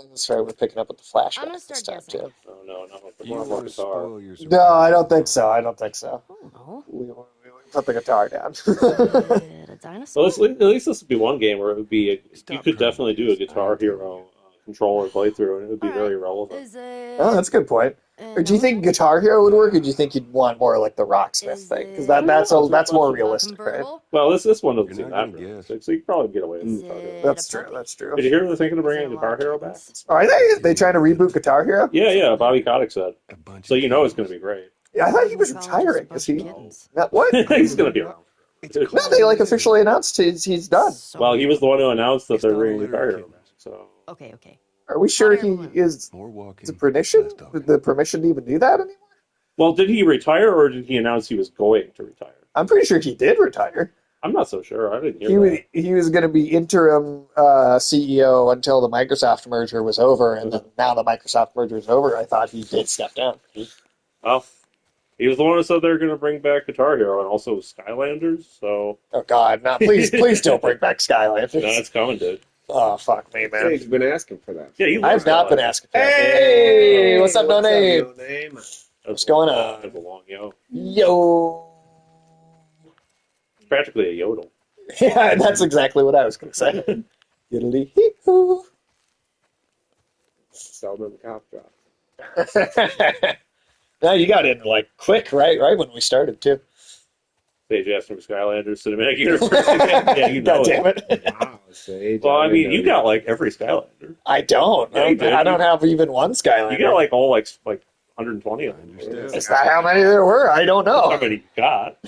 That's right, we're picking up with the flashback I'm gonna this start time, guessing. too. Oh no, not with the You more want to guitar. spoil your No, I surprise. don't think so. I don't think so. Oh no. We put the guitar down. Is it a dinosaur? Well, at least this would be one game where it would be you Stop could trying definitely to do a guess. I Guitar ain't telling Hero you. controller playthrough, and it would be All right. very relevant. Is it? Oh, that's a good point. Or do you think Elephant? Guitar Hero would work, or do you think you'd want more like the Rocksmith Is thing? Because it- that's more A realistic, right? Convertible? Well, this one doesn't You're seem not that gonna realistic, guess. so you could probably get away with Is Guitar Hero. it That's a true. puppy? That's true. Did you hear they're thinking of Is bringing there a lot Guitar of Hero back? kittens? Are they trying to reboot Guitar Hero? Yeah, Bobby Kotick said. A bunch So of you know it's kittens. going to be great. Yeah, I thought he was College retiring. bunch Is of he? kittens. What? He's going to be around. It's No, called they a like litter. officially announced he's done. Well, he was the one who announced that It's they're not a bringing litter Guitar of Hero back. kittens. So Okay. Are we sure Hot air he balloon. is More walking, the permission? less talking. The permission to even do that anymore? well, did he retire or did he announce he was going to retire? I'm pretty sure he did retire. I'm not so sure. I didn't hear that. He was going to be interim CEO until the Microsoft merger was over, and then now the Microsoft merger is over. I thought he did step down. Well, he was the one who said they're going to bring back Guitar Hero and also Skylanders. So Oh God, no! Please don't bring back Skylanders. that's coming, dude. Oh fuck me, man! He's been asking for that. Yeah, he I've loves not been Skylanders. asking for that. Hey, what's up, no name? No name? What's going on? That's a long yo. Yo. It's practically a yodel. Yeah, that's exactly what I was going to say. Yiddly hee hoo. Seldom the cop drop. No, you got in like quick, right when we started too. Sage asked him for Skylanders Cinematic Universe. Yeah, you know God damn it! Wow, Sage. Well, I didn't mean, know you got like every Skylander. I don't. Yeah, you did. I don't have even one Skylander. You got like all like 120 of them. understand. Is that how many there were? I don't How know. many you got?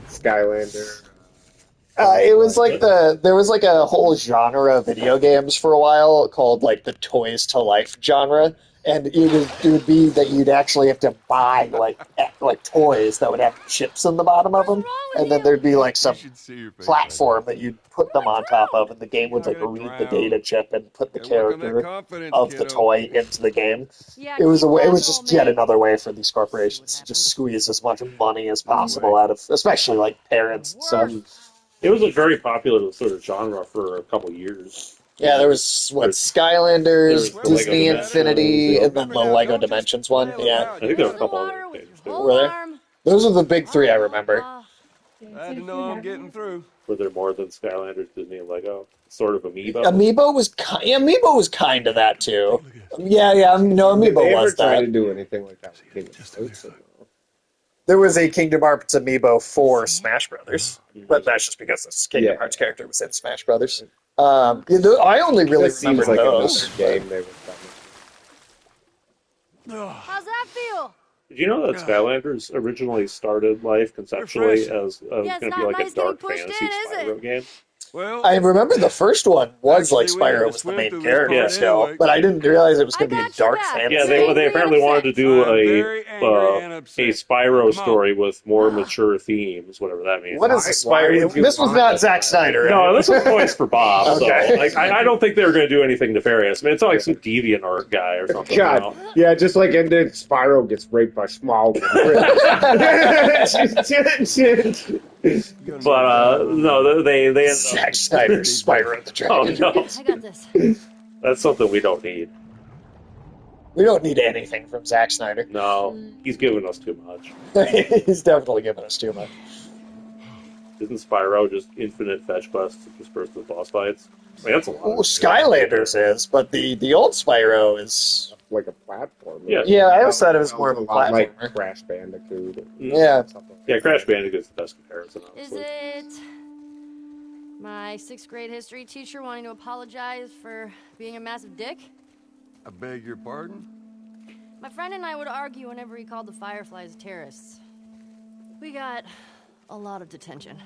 Skylander. It was like there was like a whole genre of video games for a while called like the Toys to Life genre, and it would be that you'd actually have to buy like toys that would have chips in the bottom of them, What's wrong with and then you? there'd be like some You should see your face platform that you'd put them on top of, and the game would like You're gonna read the drown. data chip and put the Gotta work on that character confidence, of the kiddo. toy into the game. Yeah, It was keep that just roll, yet man. another way for these corporations to just squeeze as much money as possible out of, especially like parents. So It was a very popular sort of genre for a couple years. yeah, there was what There's Skylanders, the Disney Lego Infinity, Dimensions, and then the Lego Dimensions one. Yeah, I think there were a The couple water other with games your too. whole Were there? arm. those are the big three I remember. I didn't know I'm getting through. Were there more than Skylanders, Disney, and Lego? Sort of Amiibo? Amiibo was kind of that too. Yeah. No, Did Amiibo they ever was try that. to do anything like that with Kingdom Hearts? There was a Kingdom Hearts Amiibo for Smash Brothers, but that's just because this Kingdom Yeah. Hearts character was in Smash Brothers. I only really This seems remember like those. another game they would How's that feel? Did you know that Skylanders originally started life conceptually as going Yeah, to it's be not like nice a dark getting pushed fantasy in, is it? Spyro game? Well, I remember the first one was like Actually, we had Spyro to was the swim main through this character part still, anyway. but I didn't realize it was going to I be a got your dark back. fantasy. Yeah, Angry they and apparently wanted to upset. do I'm very angry and a upset. Spyro Come on. story with more mature themes, whatever that means. What is a Spyro? would you This was want not a Zack Spyro? Snyder. No, right? this was voice for Bob. Okay. So like, I don't think they were going to do anything nefarious. I mean, it's not like some deviant art guy or something. God, You know? yeah, just like in the Spyro gets raped by Small. But no, they ended up. Zack Snyder's Spyro the Oh Dragon. no, I got this. that's something we don't need. We don't need anything from Zack Snyder. No, he's giving us too much. He's definitely giving us too much. Isn't Spyro just infinite fetch quests interspersed with boss fights? I mean, that's a lot. Well, Skylanders is, but the old Spyro is. Like a platform. Yeah. Yeah, I always thought it was more of a lot like platformer. Crash Bandicoot. Or Yeah. something. Yeah, Crash Bandicoot's the best comparison, Is honestly. it my 6th grade history teacher wanting to apologize for being a massive dick? I beg your pardon? My friend and I would argue whenever he called the Fireflies terrorists. We got a lot of detention.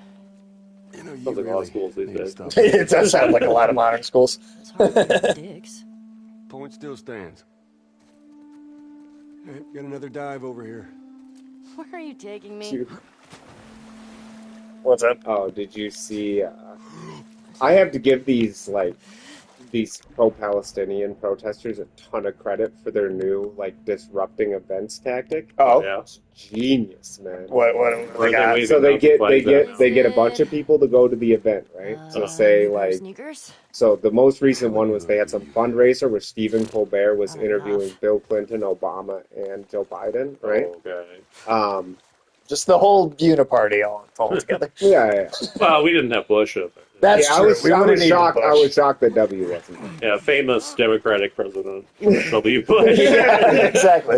You know, you Sounds like a lot of really schools these need to days. stop. It does sound like a lot of modern schools. It's hard to be dicks. Point still stands. Hey, got another dive over here. Where are you taking me? What's that? Oh, did you see? I have to give these like these pro-Palestinian protesters a ton of credit for their new like disrupting events tactic. Oh, Yeah. It's genius, man. what Where they they got? waving So they Nazi get flags at? they get a bunch of people to go to the event, right? So say like sneakers. so the most recent one was they had some fundraiser where Stephen Colbert was Not interviewing enough. Bill Clinton, Obama, and Joe Biden, right? Okay. Just the whole uniparty all together. Yeah. Well, we didn't have Bush up there. That's Yeah, true. I would've was needed shocked. I Bush. was shocked that W wasn't. Yeah, famous Democratic president George W. Bush. Yeah, exactly.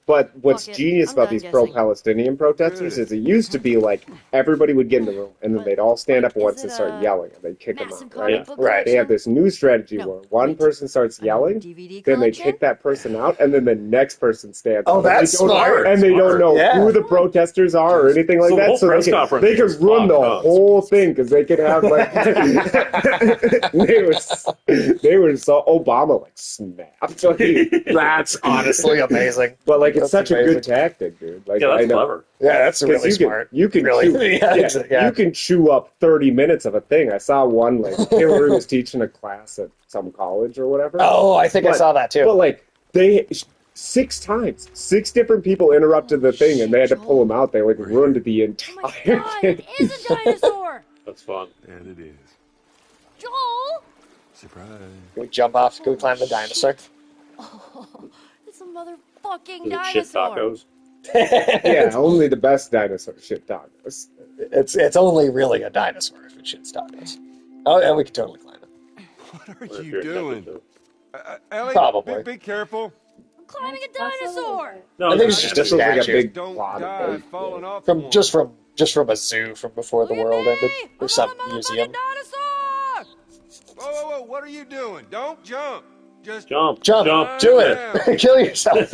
But what's Fuck it. genius I'm about done these guessing. pro-Palestinian protesters Good. is it used to be like everybody would get in the room and then they'd all stand up Is once it and start a yelling and they'd kick them Massive out, comic right? book Right. They have this new strategy No, where one wait. person starts yelling, DVD then they collection? kick that person out, and then the next person stands Oh, up. And that's they don't- smart. And they don't know Yeah. who the protesters are or anything like So the that. whole So press they conference could was run the fucked up. whole thing because they could have like they were so Obama like snapped. Like, That's honestly amazing. but like it's That's such a amazing. good tactic, dude. Like Yeah, I that's know. clever. Yeah, that's 'Cause really you smart. Can, you can Really? chew, Yeah. you can chew up 30 minutes of a thing. I saw one like Hillary was teaching a class at some college or whatever. Oh, I think I But- saw that too. But like they 6 times, 6 different people interrupted the thing, and they had to pull them out. They like ruined the Oh my entire god, thing. it is a dinosaur! That's fun. And it is. Joel! Surprise. Can we jump off? Can we climb the dinosaur? It's a motherfucking Is it shit dinosaur! tacos? Yeah, only the best dinosaur shit tacos. It's only really a dinosaur if it shits tacos. Oh, and we can totally climb it. What Or are if you you're doing? tempted Ellie, Probably. be careful. I'm climbing a dinosaur! to. No, I think it's it's just a Feels like a statue. big Don't plot of die it. falling off From one. just from a zoo from before the Look at world me! ended, I'm or some on a motherfucking museum. dinosaur! Whoa, what are you doing? Don't jump. Just Jump, Jump, jump. do down. it, kill yourself.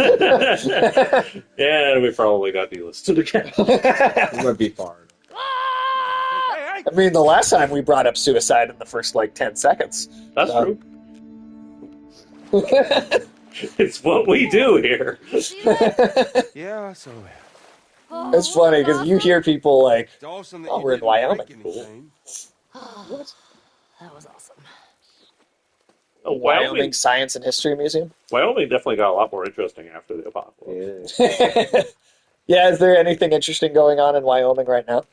Yeah, we probably got delisted again. It might be far. Ah! Hey, I mean, the last time we brought up suicide in the first like 10 seconds. That's Um, true. It's what we do here. You see that? yeah, so that. Oh, It's funny because you hear people like, It's awesome that Oh, you we're in didn't break Wyoming. anything. That was awesome. Oh, Wyoming Science and History Museum. Wyoming definitely got a lot more interesting after the apocalypse. Yeah. Yeah, is there anything interesting going on in Wyoming right now?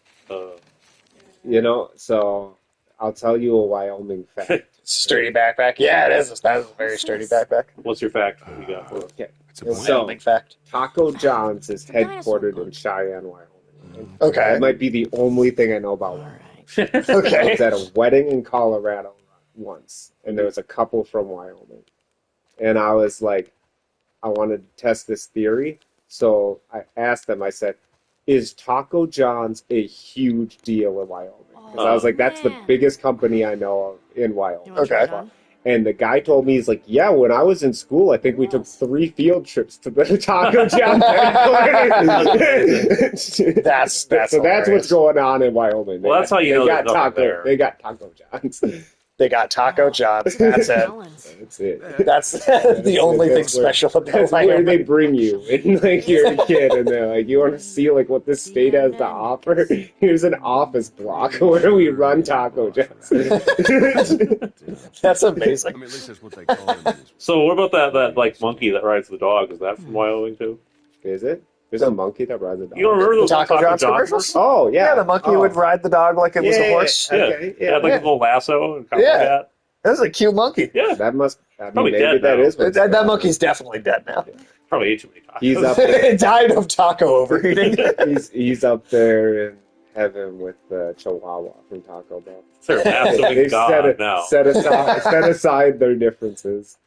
You know, so I'll tell you a Wyoming fact. Sturdy backpack. Yeah, it is. That is a very sturdy backpack. What's your fact that you got for us? Okay. It's a A So- Wyoming fact. Taco John's is dinosaur headquartered in book. Cheyenne, Wyoming. Okay. That might be the only thing I know about Wyoming. Alright. I Okay. was at a wedding in Colorado once, and there was a couple from Wyoming. And I was like, I wanted to test this theory. So I asked them, I said, is Taco John's a huge deal in Wyoming? Because I was like, that's the man. biggest company I know of in You Wyoming. want to try Okay. it on? And the guy told me, he's like, yeah, when I was in school, I think we took 3 field trips to the Taco John's headquarters. That's So that's hilarious. what's going on in Wyoming. Well, that's how you know got there's nothing Taco. there. They got Taco John's. They got Taco John's. That's it. Melons. That's it. That's the only thing That's where- special about That's where they Wyoming. bring you, and like you're a kid, and they're like, "You want to see like what this state has to offer? Here's an office block where we run Taco John's." That's I amazing. mean, at least that's what they call it. in this- So what about that like monkey that rides the dog? Is that from Wyoming too? Is it? There's a monkey that rides a dog. You don't remember The those Taco John's John commercials? Oh yeah, Yeah, the monkey Oh. would ride the dog like it was a horse. Yeah, Okay, yeah, like yeah. a little lasso and cowboy Yeah. hat. That was a cute monkey. Yeah, That must. I mean, Probably maybe dead that now. is what's That going on. monkey's definitely dead now. probably ate too many tacos. He's up there. It died of taco overeating. He's up there in heaven with the Chihuahua from Taco Bell. They're absolutely They've God now. set aside their differences.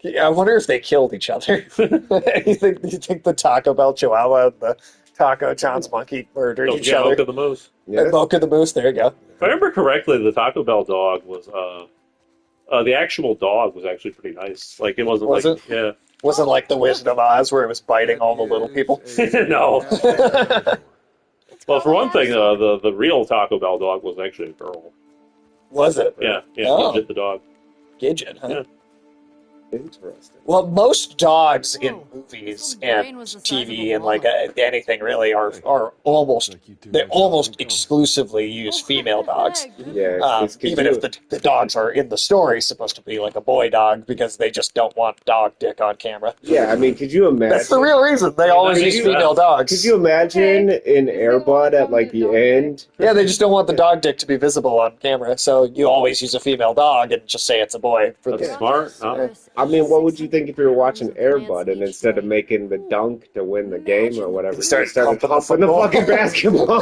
Yeah, I wonder if they killed each other. you think the Taco Bell Chihuahua and the Taco John's monkey murdered each Yeah, other? Milk of the Moose. Yeah. Milk of the Moose, there you go. If I remember correctly, the Taco Bell dog was the actual dog was actually pretty nice. Like it wasn't Was like it? yeah. Wasn't like the Wizard of Oz where it was biting all the little people. No. It's Well, called for one thing, dinosaur. the real Taco Bell dog was actually a girl. Was it? Yeah, Oh. he did the dog. Gidget, huh? Yeah. Interesting. Well, most dogs in Whoa. movies This brain and was the size of a TV and like walnut. anything really are almost they almost exclusively use Oh, female dogs. heck, good. Yeah, it's Even if the dogs are in the story supposed to be like a boy dog because they just don't want dog dick on camera. yeah. I mean, could you imagine? That's the real reason they always that use makes female sense. dogs. Could you imagine in Air Bud at like the end? Yeah, they just don't want the dog dick to be visible on camera, so you always use a female dog and just say it's a boy for That's the. smart. Huh? I mean, what would you think if you were watching Air Bud and instead of making the dunk to win the game or whatever, They started you humping the humping the football. fucking basketball?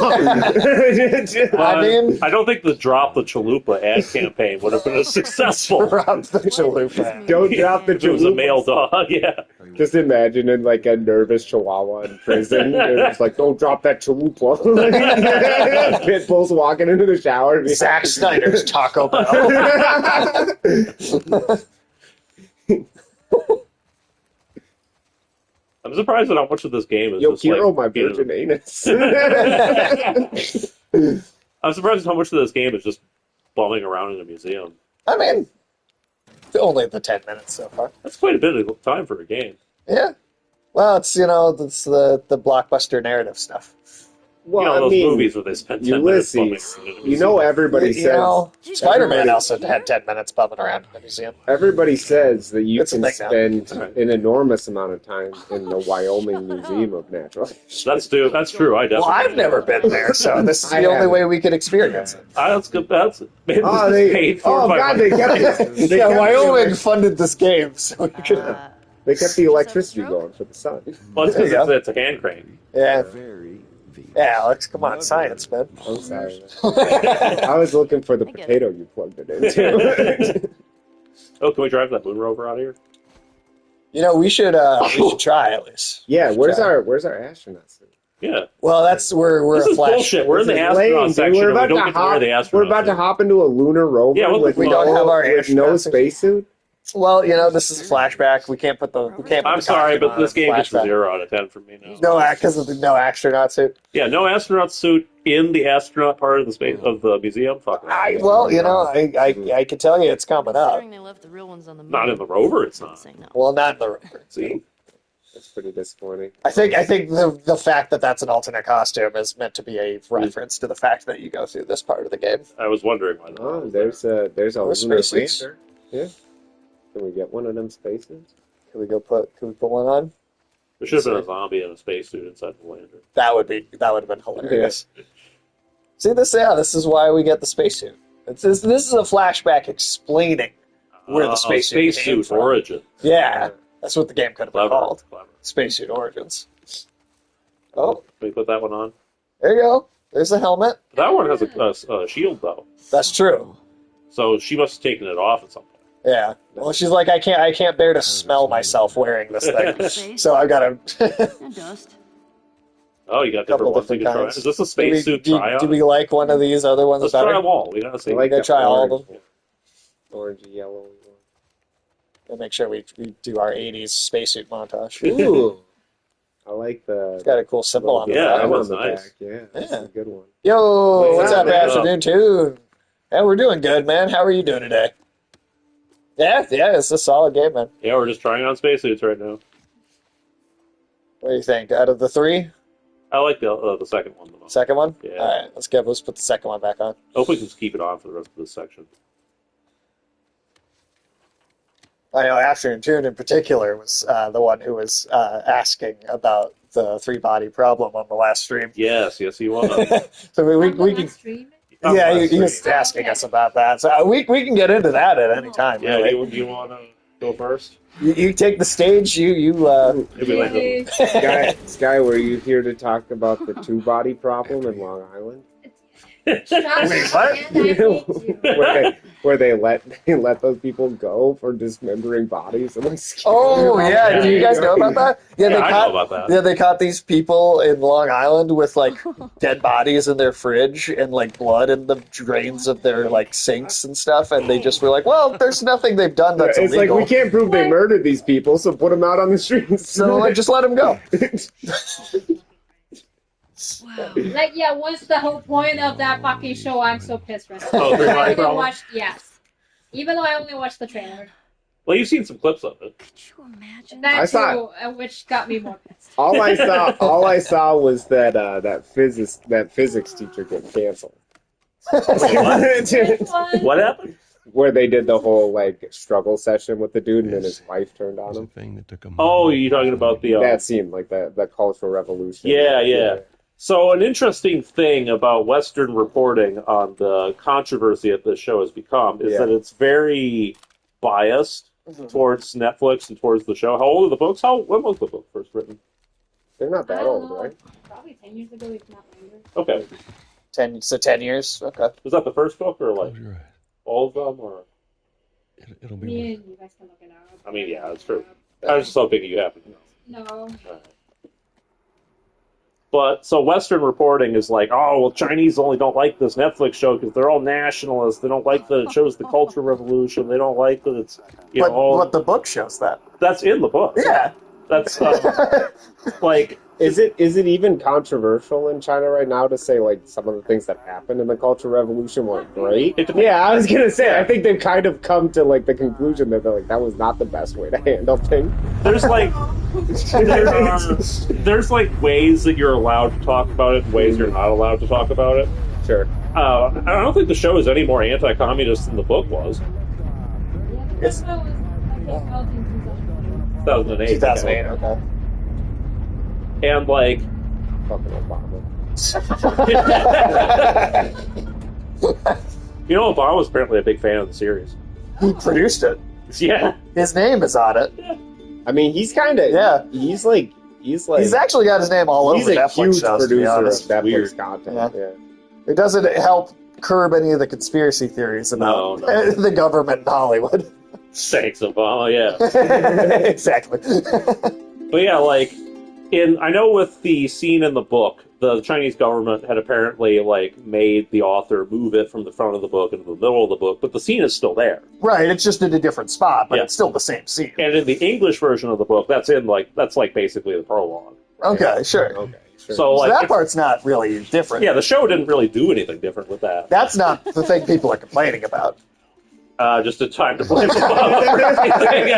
I mean, I don't think the Drop the Chalupa ad campaign would have been as successful. Drop the chalupa. Don't drop the If it was a chalupa. male dog, yeah. Just imagining like a nervous chihuahua in prison. And it's like, don't drop that chalupa. Pitbull's walking into the shower. Zack Snyder's Taco Bell. I'm surprised at how much of this game is Yo, just Kiro, like my being- virgin anus. I'm surprised at how much of this game is just bumming around in a museum. I mean, only the 10 minutes so far. That's quite a bit of time for a game. Yeah. Well, it's it's the blockbuster narrative stuff. Well, You know, I those mean, movies where they spend 10 minutes bumming Ulysses. around in a You museum. know, everybody You says know, Spider-Man everybody- also had 10 minutes bumming around in the museum. everybody says that you It's a can thing now. spend an enormous amount of time in the Wyoming Museum of Natural History. That's true. I definitely. Well, I've never been there, so this is the I only haven't. way we could experience it. That's good. That's maybe Oh, this they- is paid for oh, by God, my- they kept they Yeah, kept Wyoming the, funded this game, so we could. they kept the electricity going for the sun. Well, it's There you because go. it's a hand crank. Yeah, Very V. yeah, Alex, come on, science, man. I'm sorry. I was looking for the I get it. potato you plugged it into. Oh, can we drive that moon rover out of here? You know, we should try at least. Yeah, We should where's try. our astronaut suit? Yeah. Well, we're This a is flash. bullshit. We're in the This is astronaut lame, dude. section. We're and about we to don't get to wear hop. the We're astronaut about to suit. hop into a lunar rover. Yeah, what the with fuck? We don't have our with no astronaut suit. spacesuit. Well, you know, this is a flashback. We can't put the. We can't. Put I'm the sorry, costume but on this in game gets a flashback. 0 out of 10 for me now. No, because of the no astronaut suit. Yeah, no astronaut suit in the astronaut part of the space of the museum. Fuck. Well, you know, I can tell you it's coming up. Considering they left the real ones on the moon. Not in the rover. It's I'd not. say no. Well, not in the rover. See, That's pretty disappointing. I think the fact that that's an alternate costume is meant to be a reference to the fact that you go through this part of the game. I was wondering why. Oh, there's a Or lunar spacesuits. lander. Yeah. Can we get one of them spacesuits? Can we put one on? There should have been a zombie in a spacesuit inside the lander. That would have been hilarious. See this? Yeah, this is why we get the spacesuit. This is a flashback explaining where the spacesuit came spacesuit from. origin. Yeah, that's what the game could have been Clever. called. Clever. Spacesuit Origins. Oh, Can we put that one on? there you go. There's the helmet. That one has a shield though, That's true. so she must have taken it off at some point. Yeah. Well, she's like, I can't bear to smell myself wearing this thing, Space so I gotta. and dust. Oh, you got Couple different ones you different can try. kinds. Is this a spacesuit tryout? do we like one of these other ones Let's better? try them all. We gotta see. I like gotta the try all of orange, them. orangey yellow. And make sure we do our '80s spacesuit montage. Ooh, I like the. It's got a cool symbol on the Yeah, back. that on one's the nice. back. Yeah, that's Yeah. a good one. Yo, what's Yeah, up, man. afternoon too? Yeah, we're doing good, man. How are you doing today? Yeah, it's a solid game, man. Yeah, we're just trying on spacesuits right now. What do you think? Out of the three, I like the second one the most. second one? Yeah. All right, let's put the second one back on. Hopefully, we can just keep it on for the rest of this section. I know Afternoon Tune in particular was the one who was asking about the three-body problem on the last stream. Yes, he was. So we can. Yeah, he was asking us about that. So we can get into that at any time. Yeah, Really. do you want to go first? You take the stage. You Maybe like the, Sky, were you here to talk about the two-body problem in Long Island? Wait, what? where they let those people go for dismembering bodies and like. Oh yeah, do you guys know about that? Yeah, I know about that. Yeah, they caught these people in Long Island with like dead bodies in their fridge and like blood in the drains of their like sinks and stuff, and they just were like, "Well, there's nothing they've done that's It's illegal, like we can't prove they murdered these people, so put them out on the streets. so like, just let them go." Wow. Like, yeah, what's the whole point of that fucking show? I'm so pissed right now. Oh, Three Body I only Problem? watched, yes. Even though I only watched the trailer. Well, you've seen some clips of it. Could you imagine? That I saw too, which got me more pissed. All I saw was that physics teacher get canceled. Which one? What happened? Where they did the whole like struggle session with the dude, and then his wife turned on him. Oh, you're talking about the That scene, like the Cultural Revolution. Yeah. So an interesting thing about Western reporting on the controversy that this show has become is that it's very biased towards Netflix and towards the show. How old are the books? When was the book first written? They're not that old, right? Probably 10 years ago, if not longer. Okay. 10 years. Okay. Was that the first book or like all of them? Or It'll be. Me and you guys can look it up. I mean, yeah, that's true. I was just hoping you happen to know. No. But so Western reporting is like, oh, well, Chinese only don't like this Netflix show because they're all nationalists. They don't like that it shows the Cultural Revolution. They don't like that it's But the book shows that. That's in the book. Yeah. That's like. Is it even controversial in China right now to say like some of the things that happened in the Cultural Revolution weren't great? Yeah, I was gonna say I think they've kind of come to like the conclusion that they're like that was not the best way to handle things. There's like there's like ways that you're allowed to talk about it and ways you're not allowed to talk about it. Sure. I don't think the show is any more anti-communist than the book was. This one was out in 2008. 2008. Okay. And like, Fucking Obama. you know, Obama was apparently a big fan of the series. He produced it. Yeah. His name is on it. I mean, he's kind of He's actually got his name all over he's a Netflix huge shows, to be producer of honest. Netflix Weird. content. Yeah. It doesn't help curb any of the conspiracy theories about No. the government in Hollywood. Thanks, Obama. Yeah. Exactly. But yeah, like, I know with the scene in the book, the Chinese government had apparently like made the author move it from the front of the book into the middle of the book, but the scene is still there. Right, it's just in a different spot, but Yeah. it's still the same scene. And in the English version of the book, that's basically the prologue. Okay, sure. Okay. Sure. So like, that part's not really different. yeah, the show didn't really do anything different with that. That's not the thing people are complaining about. Just a time to blame Obama for everything.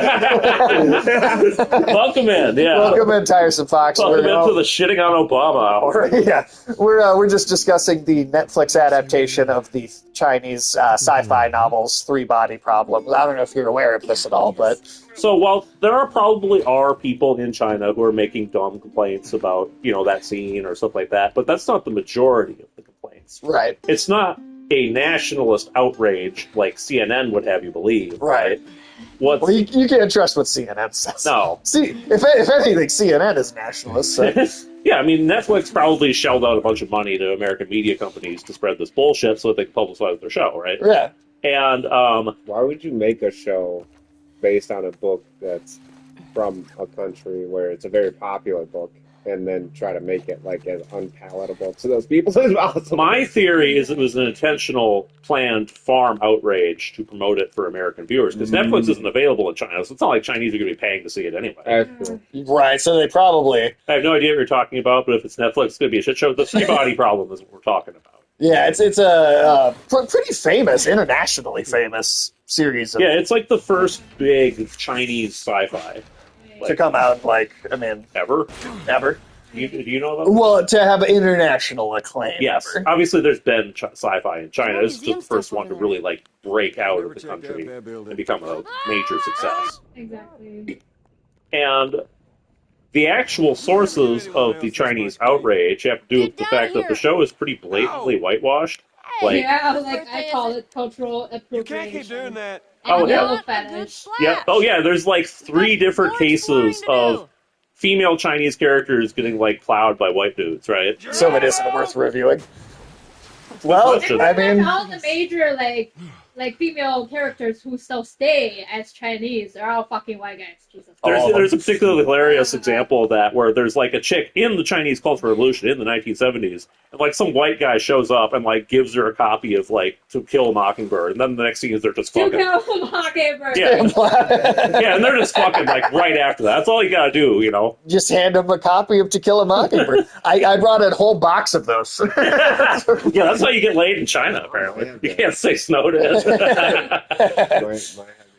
Welcome in, yeah. Welcome in, Tiresome Fox. Welcome into the shitting on Obama hour. Yeah, we're just discussing the Netflix adaptation of the Chinese sci-fi novels Three Body Problem. I don't know if you're aware of this at all, but So while there probably are people in China who are making dumb complaints about, that scene or stuff like that, but that's not the majority of the complaints. right. It's not a nationalist outrage like CNN would have you believe, right? Well, you can't trust what CNN says. No. See, if anything, CNN is nationalist. So. Yeah, I mean, Netflix probably shelled out a bunch of money to American media companies to spread this bullshit so that they can publicize their show, right? Yeah. And why would you make a show based on a book that's from a country where it's a very popular book and then try to make it like as unpalatable to those people as possible? my theory is it was an intentional, planned farm outrage to promote it for American viewers because Netflix isn't available in China, so it's not like Chinese are going to be paying to see it anyway. That's cool. Right, so they probably... I have no idea what you're talking about, but if it's Netflix, it's going to be a shit show. The Three Body Problem is what we're talking about. Yeah, it's a pretty famous, internationally famous series of, Yeah, it's like the first big Chinese sci-fi. to come out, Ever? ever. Do you know about that? Well, to have international acclaim. Yes. Ever. Obviously, there's been sci-fi in China. This is the museum first stuff one to over there. really, break out of the Check out country that building. and become a major success. Exactly. And the actual sources of the Chinese outrage have to do with the Get down fact that the here. show is pretty blatantly whitewashed. Like, Yeah, I Birthday call is it cultural You appropriation. can't keep doing that. Oh, And yeah. yellow Not a good fetish. slash. yeah, oh yeah, there's three different More cases exploring to of female Chinese characters getting plowed by white dudes, right? So it isn't worth reviewing. Well, question. I mean, all the major female characters who still stay as Chinese are all fucking white guys. Jesus. There's a particularly hilarious example of that where there's a chick in the Chinese Cultural Revolution in the 1970s, and some white guy shows up and gives her a copy of To Kill a Mockingbird, and then the next scene is they're just To fucking. kill a mockingbird. Yeah, yeah, and they're just fucking right after that. That's all you gotta do, just hand him a copy of To Kill a Mockingbird. I brought a whole box of those. Yeah, that's how you get laid in China. Apparently, you can't say Snow did. Might have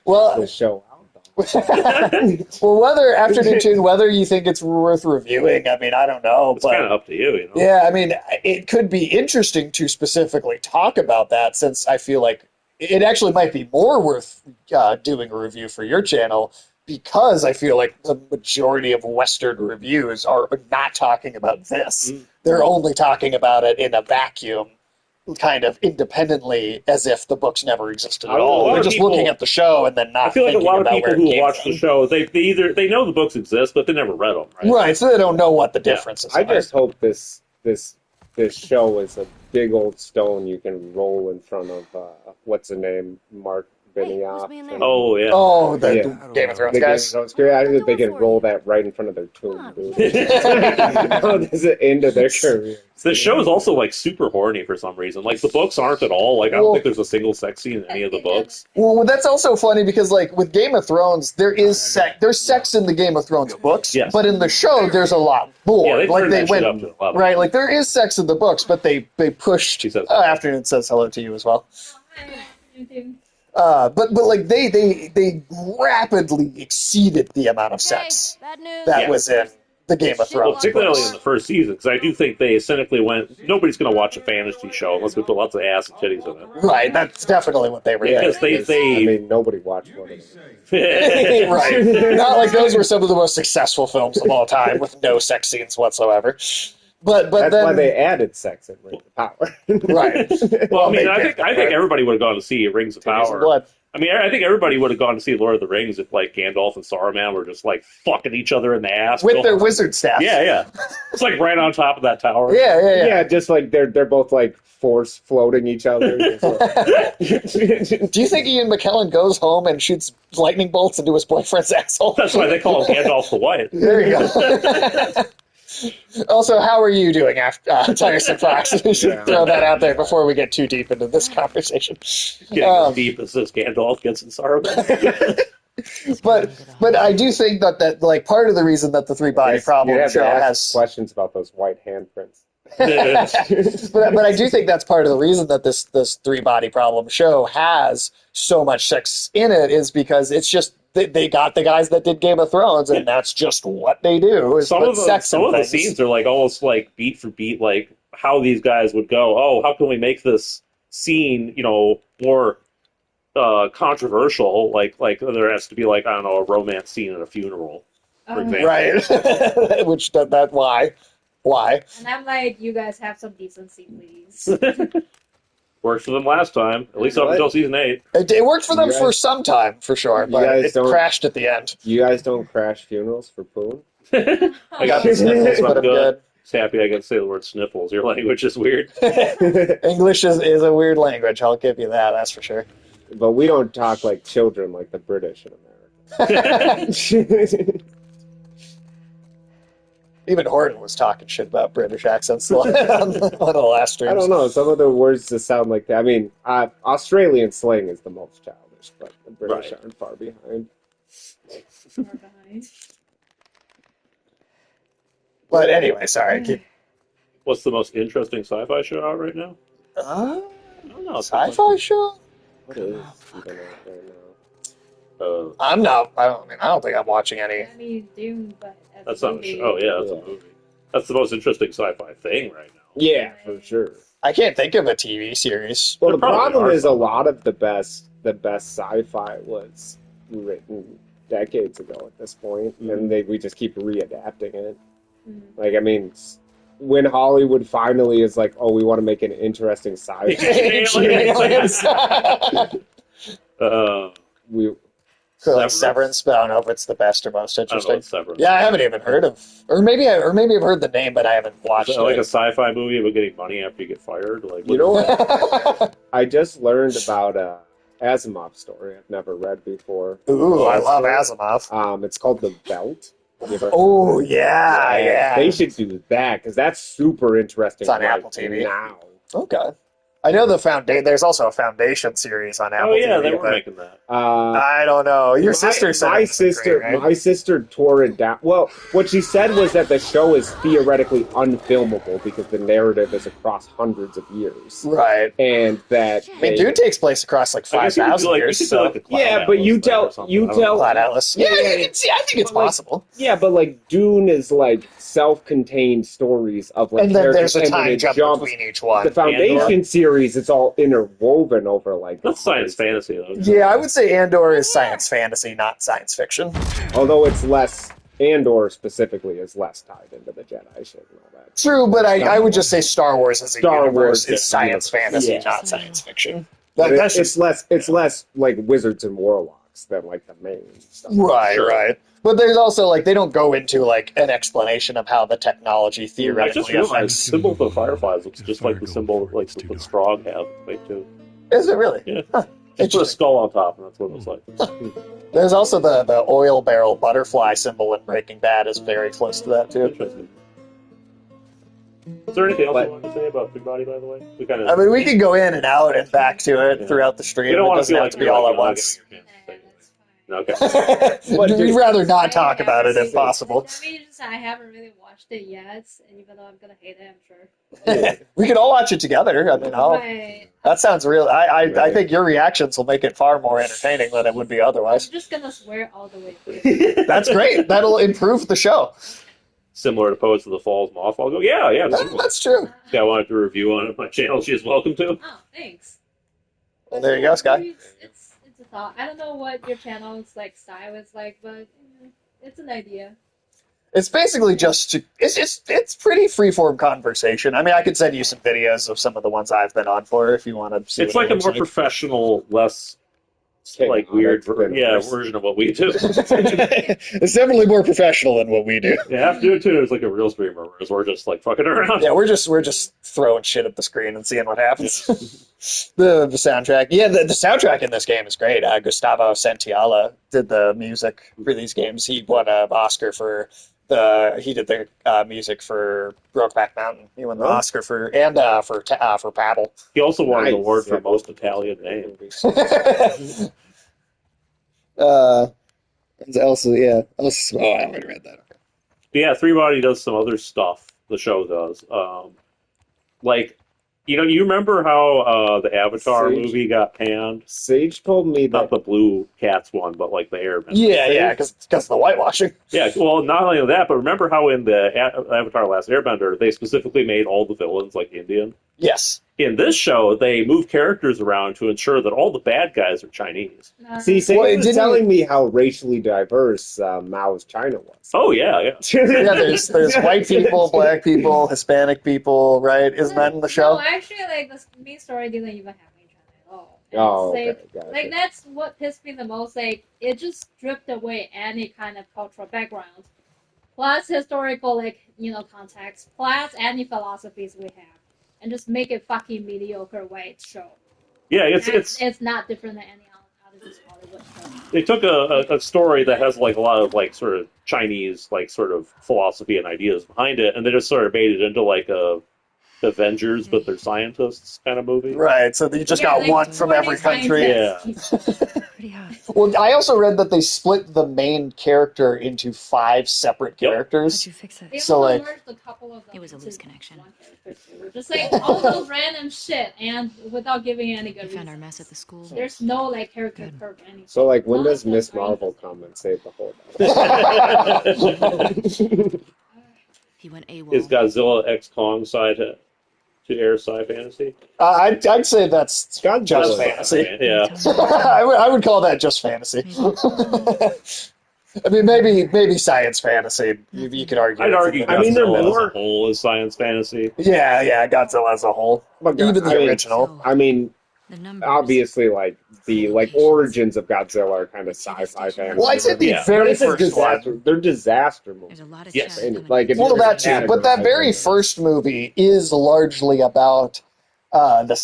Well, the show out though. Well, whether you think it's worth reviewing, I mean, I don't know. It's kind of up to you, you know. Yeah, I mean, it could be interesting to specifically talk about that, since I feel like it actually might be more worth doing a review for your channel, because I feel like the majority of Western reviews are not talking about this. They're only talking about it in a vacuum, kind of independently, as if the books never existed at all. They're just looking at the show and then not. I feel like a lot of people who watch from. the show, they know the books exist, but they never read them, right? Right, so they don't know what the difference is. I just hope this show is a big old stone you can roll in front of what's the name, Mark Benioff. Oh yeah. Oh, the Game of Thrones the guys. Game of Thrones guys. I think they can roll that right in front of their tomb, dude. This is the end of their career. The show is also like super horny for some reason. Like the books aren't at all. Like I don't think there's a single sex scene in any of the books. Well, that's also funny because, like, with Game of Thrones, there's sex in the Game of Thrones books, yes. But in the show, there's a lot more. Yeah, they went up to 11. right. Like there is sex in the books, but they pushed. She says, "Afternoon" says hello to you as well. But like they rapidly exceeded the amount of sex that was in the Game of Thrones. Well, particularly books. in the first season, because I do think they cynically went, nobody's going to watch a fantasy show unless we put lots of ass and titties in it. Right, that's definitely what they were. Yeah, because I mean, nobody watched one of them. Right. Not like those were some of the most successful films of all time with no sex scenes whatsoever. But that's then, why they added sex in Rings of Power. Right. Well, I mean, I think everybody would have gone to see Rings of Power. Blood. I mean, I think everybody would have gone to see Lord of the Rings if, like, Gandalf and Saruman were just, like, fucking each other in the ass. With their wizard staff. Yeah. It's, like, right on top of that tower. Yeah. Just like they're both, like, force floating each other. Do you think Ian McKellen goes home and shoots lightning bolts into his boyfriend's asshole? That's why they call him Gandalf the White. There you go. Also, how are you doing after Tiresome Fox? We should throw that out there before we get too deep into this conversation. Getting as deep as this Gandalf gets in Saruman. But I do think that like part of the reason that the Three Body Problem show has questions about those white handprints. but I do think that's part of the reason that this Three Body Problem show has so much sex in it, is because it's just they got the guys that did Game of Thrones, and that's just what they do. Is some of the scenes are like almost like beat for beat, like how these guys would go. Oh, how can we make this scene, more controversial? Like there has to be like, I don't know, a romance scene at a funeral, for example. Right? Which why? And I'm like, you guys have some decency, please. Worked for them last time, at least up until season 8. It worked for them for some time, for sure, but it crashed at the end. You guys don't crash funerals for Poon? I got the sniffles, but I'm good. Just happy I get to say the word sniffles. Your language is weird. English is a weird language, I'll give you that, that's for sure. But we don't talk like children like the British in America. Even Horton was talking shit about British accents on the last streams. I don't know. Some of the words just sound like that. I mean, Australian slang is the most childish, but the British aren't far behind. But anyway, sorry. What's the most interesting sci-fi show out right now? I don't know. Sci-fi show? What is even out there now? I'm not. I don't think I'm watching any. I mean, Doom, but that's not a show. Oh yeah, that's a movie. That's the most interesting sci-fi thing right now. Yeah, for sure. I can't think of a TV series. Well, the problem is a lot of the best sci-fi was written decades ago at this point, and we just keep readapting it. Like, I mean, when Hollywood finally is like, "Oh, we want to make an interesting sci-fi," like Severance, but I don't know if it's the best or most interesting. Severance. Yeah, I haven't even heard of, or maybe I've heard the name, but I haven't watched it. Like a sci-fi movie about getting money after you get fired. Like, you know what? I just learned about a Asimov story I've never read before. Ooh, I love Asimov. It's called The Belt. Oh yeah. They should do that because that's super interesting. It's on Apple TV now. Okay. I know there's also a Foundation series on Apple Oh yeah, TV, they were but making that. I don't know. Your sister said my it wasn't sister, great, right? my sister tore it down. Well, what she said was that the show is theoretically unfilmable because the narrative is across hundreds of years, Right. and that I mean, Dune takes place across like I guess you could 5,000 do like years. you could do like the Cloud Yeah, but Atlas you thing tell- or something. you I don't tell- know. Cloud Atlas. Yeah, Yeah, you can see. I think it's but, like, possible. Yeah, but like Dune is like self-contained stories of like And then characters, there's a and then time it jump jumps. between each one. The Foundation series, it's all interwoven over like. That's science fantasy though. Yeah, I would say Andor is science fantasy, not science fiction. Although it's less, Andor specifically is less tied into the Jedi shit and all that. True, but I would just say Star Wars as a Star universe Wars is as a science universe. fantasy, Yeah. not science fiction. But That's it's just less like wizards and warlocks than like the main stuff. right, Sure. right. But there's also like they don't go into like an explanation of how the technology I just theoretically realized the affects. symbol of the fireflies looks just like the symbol like that the Strong have. Like too. Is it really? Yeah. Huh. Just put a Interesting. skull on top, and that's what it looks like. There's also the oil barrel butterfly symbol in Breaking Bad is very close to that too. Interesting. Is there anything else you wanted to say about Big Body, by the way? We kind of. I mean, we can go in and out and back to it throughout the stream. We don't It want to doesn't feel have like to be you're all like, at once. Okay. We'd rather not talk about it if possible. I mean, just, I haven't really watched it yet, and even though I'm gonna hate it, I'm sure. We could all watch it together. I mean, Right. that sounds real. I think your reactions will make it far more entertaining than it would be I'm otherwise. just gonna swear all the way through. That's great. That'll improve the show. Similar to Post of the Falls Moth. I'll go, yeah. That's true. Yeah, I wanted to review on my channel. She is welcome to. Oh, thanks. Well, there you go, Sky. It's a thought. I don't know what your channel's like style is like, but it's an idea. It's basically it's pretty freeform conversation. I mean, I could send you some videos of some of the ones I've been on for if you want to see. It's what like it a looks more professional, less like weird, version of what we do. It's definitely more professional than what we do. Yeah, have to do it too. It's like a real streamer, whereas we're just like fucking around. Yeah, we're just throwing shit at the screen and seeing what happens. The soundtrack, yeah, the soundtrack in this game is great. Gustavo Santaolalla did the music for these games. He won an Oscar for he did the music for Brokeback Mountain. He won the Oscar for Paddle. He also won an Nice. award for Yeah. most Italian name. Also, yeah. Oh, I already read that. Okay. But yeah, Three Body does some other stuff. The show does, like, you remember how the Avatar Sage. movie got panned? Sage told me Not that the Blue Cats one, but like the Airbender. Yeah, because of the whitewashing. Yeah, well, not only that, but remember how in the Avatar: Last Airbender, they specifically made all the villains like Indian. Yes. In this show, they move characters around to ensure that all the bad guys are Chinese. See, Sage Well, it was didn't- telling me how racially diverse Mao's China was. Oh yeah. Yeah, there's white people, black people, Hispanic people, right? Isn't that in the show? No, actually, like the main story didn't even have main China at all. And Oh, it's, okay, gotcha. like that's what pissed me the most. Like it just stripped away any kind of cultural background, plus historical context, plus any philosophies we have, and just make it fucking mediocre white show. Yeah, And it's not different than any other just Hollywood show. they took a story that has like a lot of like sort of Chinese like sort of philosophy and ideas behind it, and they just sort of made it into like a Avengers, but they're scientists kind of movie. Right, so you just Yeah, got like one from 20 every country. scientists. Pretty hot. Well, I also read that they split the main character into 5 separate Yep. How'd characters. you fix it? They So, also like- merged a couple of them It was a into loose connection. one character, too. Just like all those random shit, and without giving any good We found our reason. mess at the school. There's no like character Good. curve or anything. So, like, when None of does them Miss are Marvel interesting. come and save the whole day? He went AWOL. Is Godzilla X Kong side to air sci fantasy? I'd say that's just Godzilla. fantasy. Yeah. I would call that just fantasy. I mean, maybe science fantasy. You could argue. I'd it's argue in the I mean, they're Godzilla more- as a whole is science fantasy. Yeah, Godzilla as a whole, But even the I mean, original. I mean, The numbers. obviously, like the origins of Godzilla are kind of sci-fi fantasy. Well, I'd say the Yeah. But very it's a first disaster. one. They're disaster movies. There's a lot of Yes. chat And, coming like, in. if Well, you're that too. But that very categorizing first movie is largely about the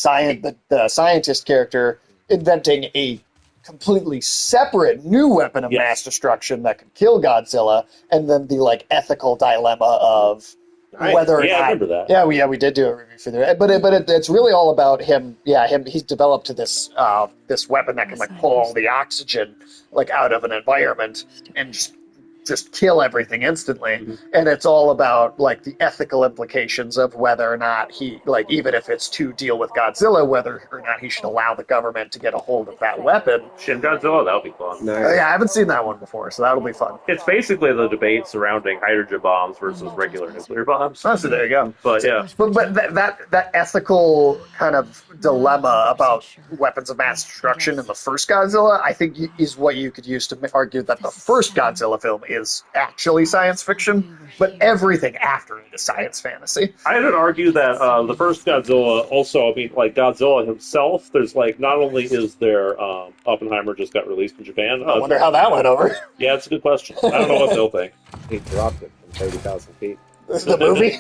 scientist character inventing a completely separate new weapon of Yes. mass destruction that could kill Godzilla, and then the like ethical dilemma of Nice. whether or Yeah, I not. remember that. Yeah, we did do a review for that, but it's really all about him. Yeah, him. He's developed this weapon that can like pull all the oxygen like out of an environment and just kill everything instantly. Mhm. And it's all about like the ethical implications of whether or not he like even if it's to deal with Godzilla, whether or not he should allow the government to get a hold of that weapon. Shin Godzilla, that would be fun. Nice. Yeah, I haven't seen that one before, so that'll be fun. It's basically the debate surrounding hydrogen bombs versus regular nuclear bombs. Oh, so there you go. But yeah, But that ethical kind of dilemma about weapons of mass destruction in the first Godzilla, I think is what you could use to argue that the first Godzilla film is actually science fiction, but everything after it is science fantasy. I would argue that the first Godzilla also, I mean, like Godzilla himself, there's like, not only is there Oppenheimer just got released in Japan. I wonder how that went over. Yeah, it's a good question. I don't know what they'll think. He dropped it from 30,000 feet. This is the movie.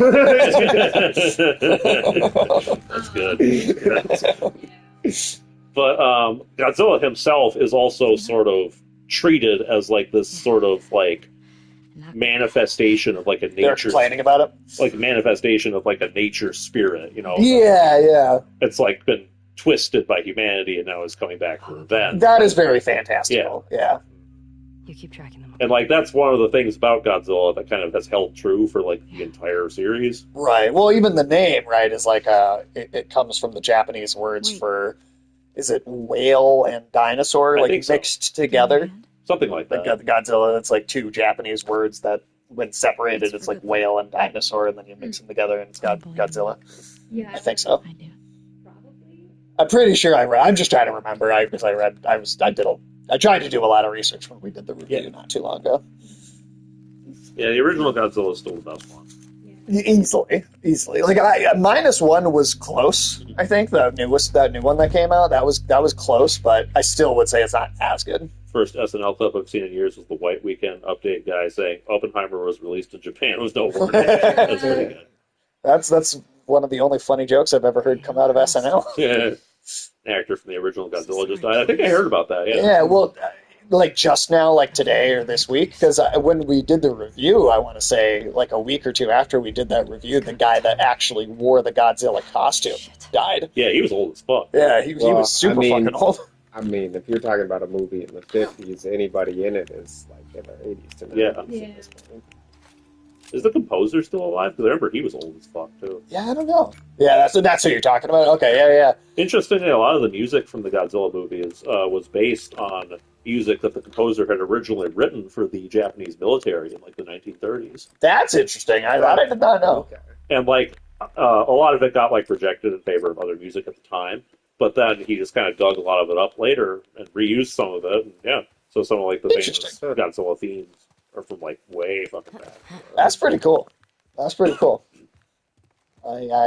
That's good. But Godzilla himself is also sort of treated as like this sort of like manifestation of like a They're nature, complaining about it. like a manifestation of like a nature spirit. You know, Yeah. it's like been twisted by humanity and now is coming back for revenge. That is very fantastical. Yeah. You keep tracking them. And like that's one of the things about Godzilla that kind of has held true for like the entire series. Right. Well, even the name, right, is like it comes from the Japanese words for, is it whale and dinosaur, I like think so. mixed together? Something like Like that. Godzilla, it's like two Japanese words that, when separated, it's like whale and dinosaur, and then you mix them together, and it's Godzilla. Yeah, I think so. I do. Probably. I'm pretty sure I read. I'm just trying to remember. I tried to do a lot of research when we did the review not too long ago. Yeah, the original Godzilla is still the best one. Easily. Like -1 was close. I think that new one that came out that was close, but I still would say it's not as good. First SNL clip I've seen in years was the White Weekend update guy saying Oppenheimer was released in Japan. It was no word. That's pretty good. That's one of the only funny jokes I've ever heard come out of SNL. Yeah. An actor from the original Godzilla just died. I think I heard about that. Yeah. Yeah, well, like just now, like today or this week, because when we did the review, I want to say like a week or two after we did that review, the guy that actually wore the Godzilla costume died. Yeah, he was old as fuck. Yeah, he was super fucking old. I mean, if you're talking about a movie in the 50s, anybody in it is like in their 80s to 90s. Yeah. At this point. Is the composer still alive? Because I remember he was old as fuck too. Yeah, I don't know. Yeah, that's who you're talking about. Okay, yeah. Interestingly, a lot of the music from the Godzilla movies was based on music that the composer had originally written for the Japanese military in like the 1930s. That's interesting. I did not know. Okay. And like a lot of it got like rejected in favor of other music at the time, but then he just kind of dug a lot of it up later and reused some of it. And yeah, so some of like the famous Interesting. Godzilla themes are from like way fucking back. That's pretty cool. I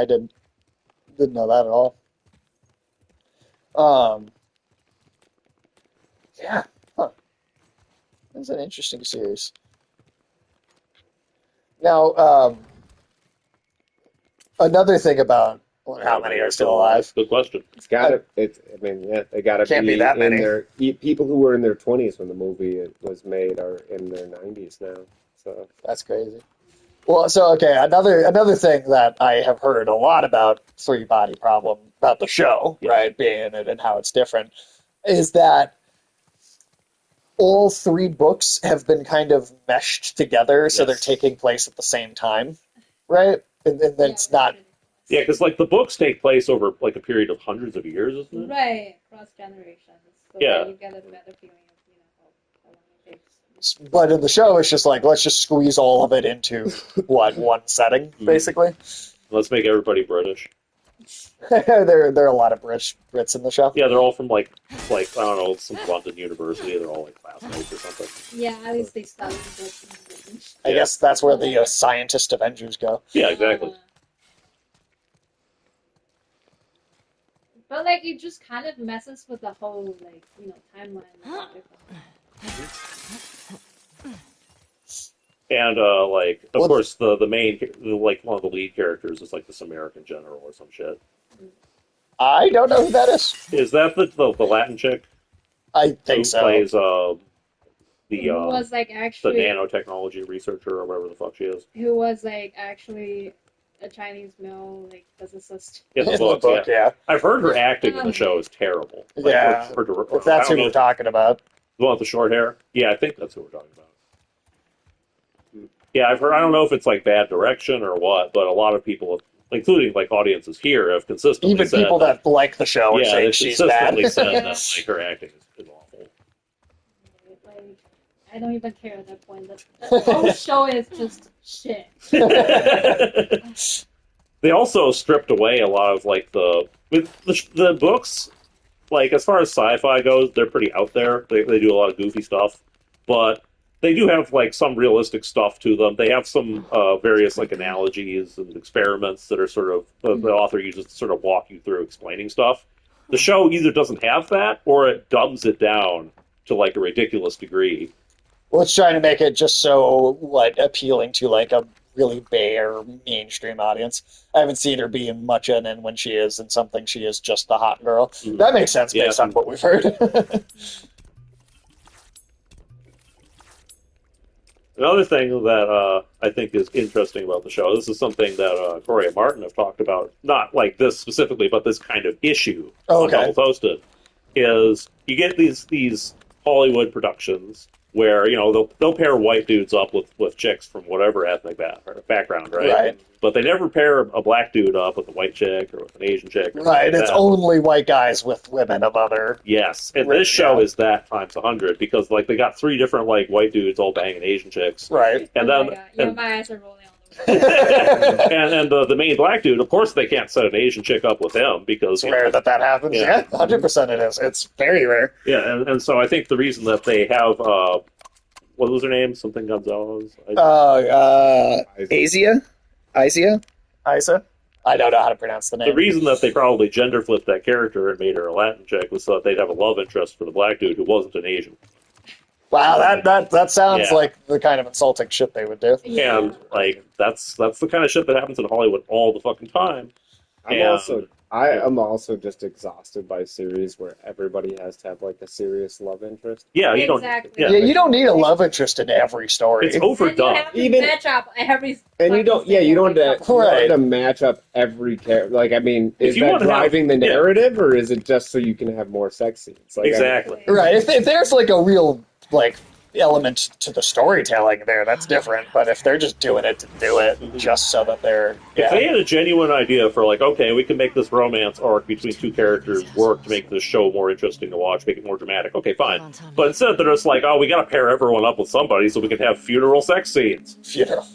didn't know that at all. Yeah. Huh. That's an interesting series. Now, another thing about how many are still alive. Good question. It's got to. I mean, yeah, they got to Can't be be that in many. their people who were in their 20s when the movie was made are in their 90s now. So That's crazy. Well, so okay, another thing that I have heard a lot about Three Body Problem, about the show, right, being in it and how it's different, is that all three books have been kind of meshed together, so they're Yes. taking place at the same time, right? And then it's not. Yeah, because like the books take place over like a period of hundreds of years, isn't it? Right, cross generations. So Yeah. that you get a better feeling of, how long it takes. But in the show, it's just like let's just squeeze all of it into one setting, basically. Let's make everybody British. there are a lot of Brits in the show. Yeah, they're all from like I don't know, some London university. They're all like classmates or something. Yeah, at least they study books in Britain. I guess that's where the scientist Avengers go. Yeah, exactly. But like it just kind of messes with the whole timeline. And And like, of course, the main like one of the lead characters is like this American general or some shit. I don't know who that is. Is that the Latin chick I who think so. plays the Who was like the actually nanotechnology researcher or whatever the fuck she is. who was like actually a Chinese male like physicist. In the In book, the book, yeah. I've heard her acting in the show is terrible. Like, Yeah. If that's who we're talking about. The one with the short hair? Yeah, I think that's who we're talking about. Yeah, I've heard. I don't know if it's like bad direction or what, but a lot of people, including like audiences here, have consistently Even said people that like the show are yeah, saying they've she's bad. consistently said that like her acting is awful. Like I don't even care at that point. The whole show is just shit. They also stripped away a lot of like the books. Like as far as sci-fi goes, they're pretty out there. They do a lot of goofy stuff, but they do have like some realistic stuff to them. They have some various like analogies and experiments that are sort of the author uses to sort of walk you through explaining stuff. The show either doesn't have that or it dumbs it down to like a ridiculous degree. Well, it's trying to make it just so like appealing to like a really bare mainstream audience. I haven't seen her be in much in, and when she is in something, she is just the hot girl. Mhm. That makes sense based on what we've heard. Another thing that I think is interesting about the show, this is something that Corey and Martin have talked about, not like this specifically, but this kind of issue on Double Toasted, is you get these Hollywood productions where, you know, they'll pair white dudes up with chicks from whatever ethnic background, right? Right. But they never pair a black dude up with a white chick or with an Asian chick. Right, it's only white guys with women of other... Yes, and this show is that times 100 because like they got 3 different like white dudes all banging Asian chicks. Right. And Oh then my God. Yeah, my eyes are rolling on the and the main black dude, of course they can't set an Asian chick up with him because It's rare that happens. Yeah, 100% it is. It's very rare. Yeah, and so I think the reason that they have what was her name? Something Gonzalez? Asia? Isa? I don't know how to pronounce the name. The reason that they probably gender flipped that character and made her a Latin chick was so that they'd have a love interest for the black dude who wasn't an Asian. Wow, that sounds like the kind of insulting shit they would do. And like that's the kind of shit that happens in Hollywood all the fucking time. I am also just exhausted by series where everybody has to have like a serious love interest. Yeah, you Exactly. don't. Yeah, you don't need a love interest in every story. It's overdone. Even match up every. And you don't. Yeah, you don't have to match up every character. Like, I mean, is that driving the narrative, or is it just so you can have more sex scenes? Like, exactly. Right. If there's like a real like element to the storytelling there, that's different. But if they're just doing it to do it, just so that they're If they had a genuine idea for like, okay, we can make this romance arc between 2 characters work to make this show more interesting to watch, make it more dramatic, okay, fine. But instead they're just like, oh, we gotta pair everyone up with somebody so we can have funeral sex scenes. Funeral.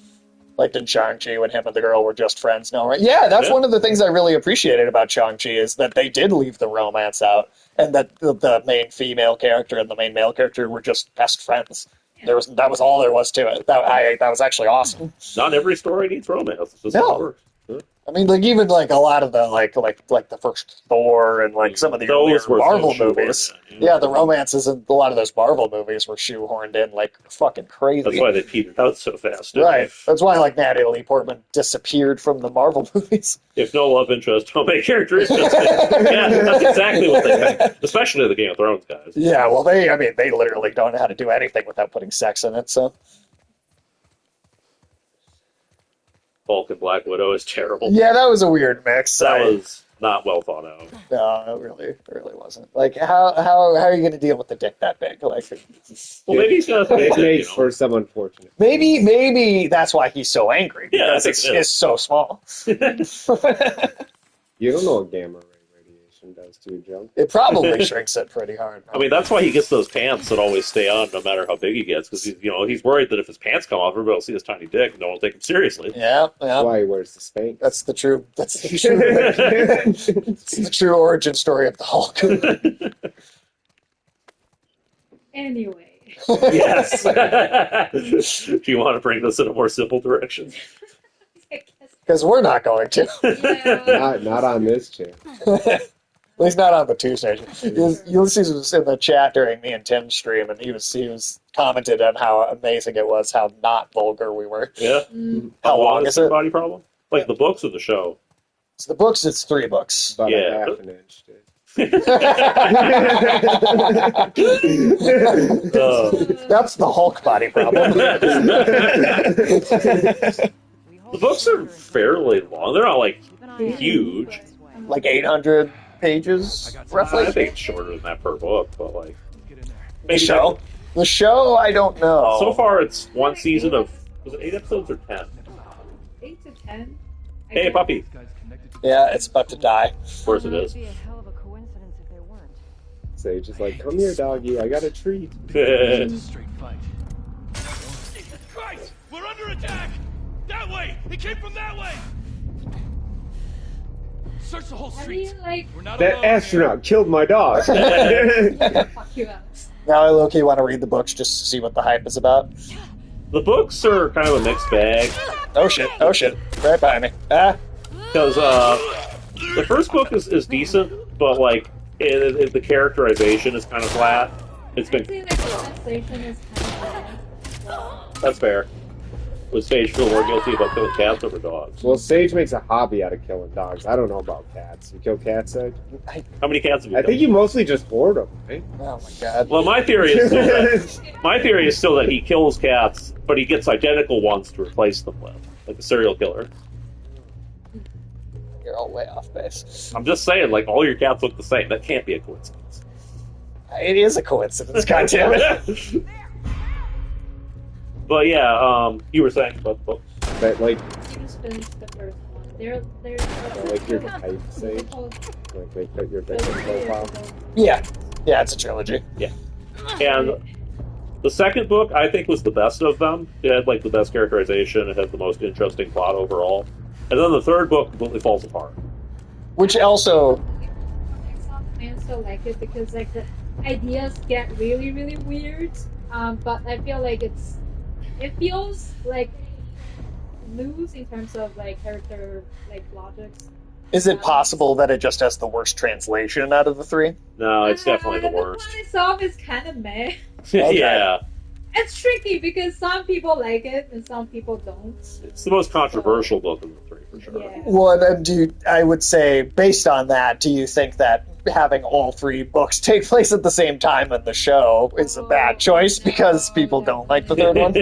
Like in Shang-Chi when him and the girl were just friends now, right? Yeah, that's one of the things I really appreciated about Shang-Chi is that they did leave the romance out and that the main female character and the main male character were just best friends. That was all there was to it. That was actually awesome. Not every story needs romance. It's just how it works. I mean, like even like a lot of the like the first Thor and like some of the Those earlier were Marvel so movies. Yeah, the romances in a lot of those Marvel movies were shoehorned in like fucking crazy. That's why they petered out so fast. Right. That's why like Natalie Portman disappeared from the Marvel movies. If no love interest, don't make character interesting. Yeah, that's exactly what they think. Especially the Game of Thrones guys. Yeah, well they literally don't know how to do anything without putting sex in it, so Hulk and Black Widow is terrible. yeah, that was a weird mix. That was not well thought out. No, it really wasn't. Like, how are you going to deal with the dick that big? Like, well, maybe he's gonna it makes for some unfortunate. Maybe that's why he's so angry because it's so small. You don't know what gamma ray radiation does to you, Joe. It probably shrinks it pretty hard. I mean, that's why he gets those pants that always stay on, no matter how big he gets, because he's worried that if his pants come off, everybody will see his tiny dick, and no one will take him seriously. Yeah. That's why he wears the Spanx. That's the true. It's the true origin story of the Hulk. Anyway. Yes. Do you want to bring this in a more simple direction? Because we're not going to. Yeah. Not on this channel. At least not on the 2 station. Ulysses was in the chat during me and Tim's stream, and he was commented on how amazing it was, how not vulgar we were. Yeah. How long is the it? body problem? Like the books or the show? So the books, it's 3 books. About a half an inch, dude. That's the Hulk body problem. The books are fairly long. They're not like huge. Like 800 pages, roughly. I think it's shorter than that per book, but like The maybe show? The show, I don't know. So far, it's one season of was it 8 episodes or 10? 8 to 10. Hey, puppy. Yeah, it's about to die. Of course it is. It'd be a hell of a coincidence if they weren't. Sage is like, come here, doggy. I got a treat. Straight fight. Jesus Christ! We're under attack! That way! He came from that way! Search the whole I street. mean, like, We're not That alone astronaut killed my dog. fuck you, Alex. Now I low-key want to read the books just to see what the hype is about. The books are kind of a mixed bag Oh shit, right behind me. Ah, because the first book is decent, but like the characterization is kind of flat. It's I'd been say, like, the sensation is kind of that's fair. Would Sage feel more guilty about killing cats over dogs? Well, Sage makes a hobby out of killing dogs. I don't know about cats. You kill cats, Sage? How many cats have you I killed? think you mostly just hoard them, right? oh my god. Well, my theory is still that he kills cats, but he gets identical ones to replace them with, like a serial killer. You're all way off base. I'm just saying, like all your cats look the same. That can't be a coincidence. It is a coincidence, goddammit. But yeah, you were saying about the books. That, like, you just finished the first one. They're like your type, Sage. Like, they put your victim profile. Yeah, it's a trilogy. And the second book, I think, was the best of them. It had like the best characterization. It had the most interesting plot overall. And then the third book completely falls apart. Which also, Some fans still like it because like the ideas get really, really weird. But I feel like it feels like loose in terms of like character like logics. is it possible that it just has the worst translation out of the three? No, it's definitely the worst. The plot itself is kind of meh. Okay. Yeah, It's tricky because some people like it and some people don't. it's the most controversial book of the three, for sure. Yeah. Well, then I would say, based on that, do you think that having all three books take place at the same time in the show is a bad choice because people don't like the third one?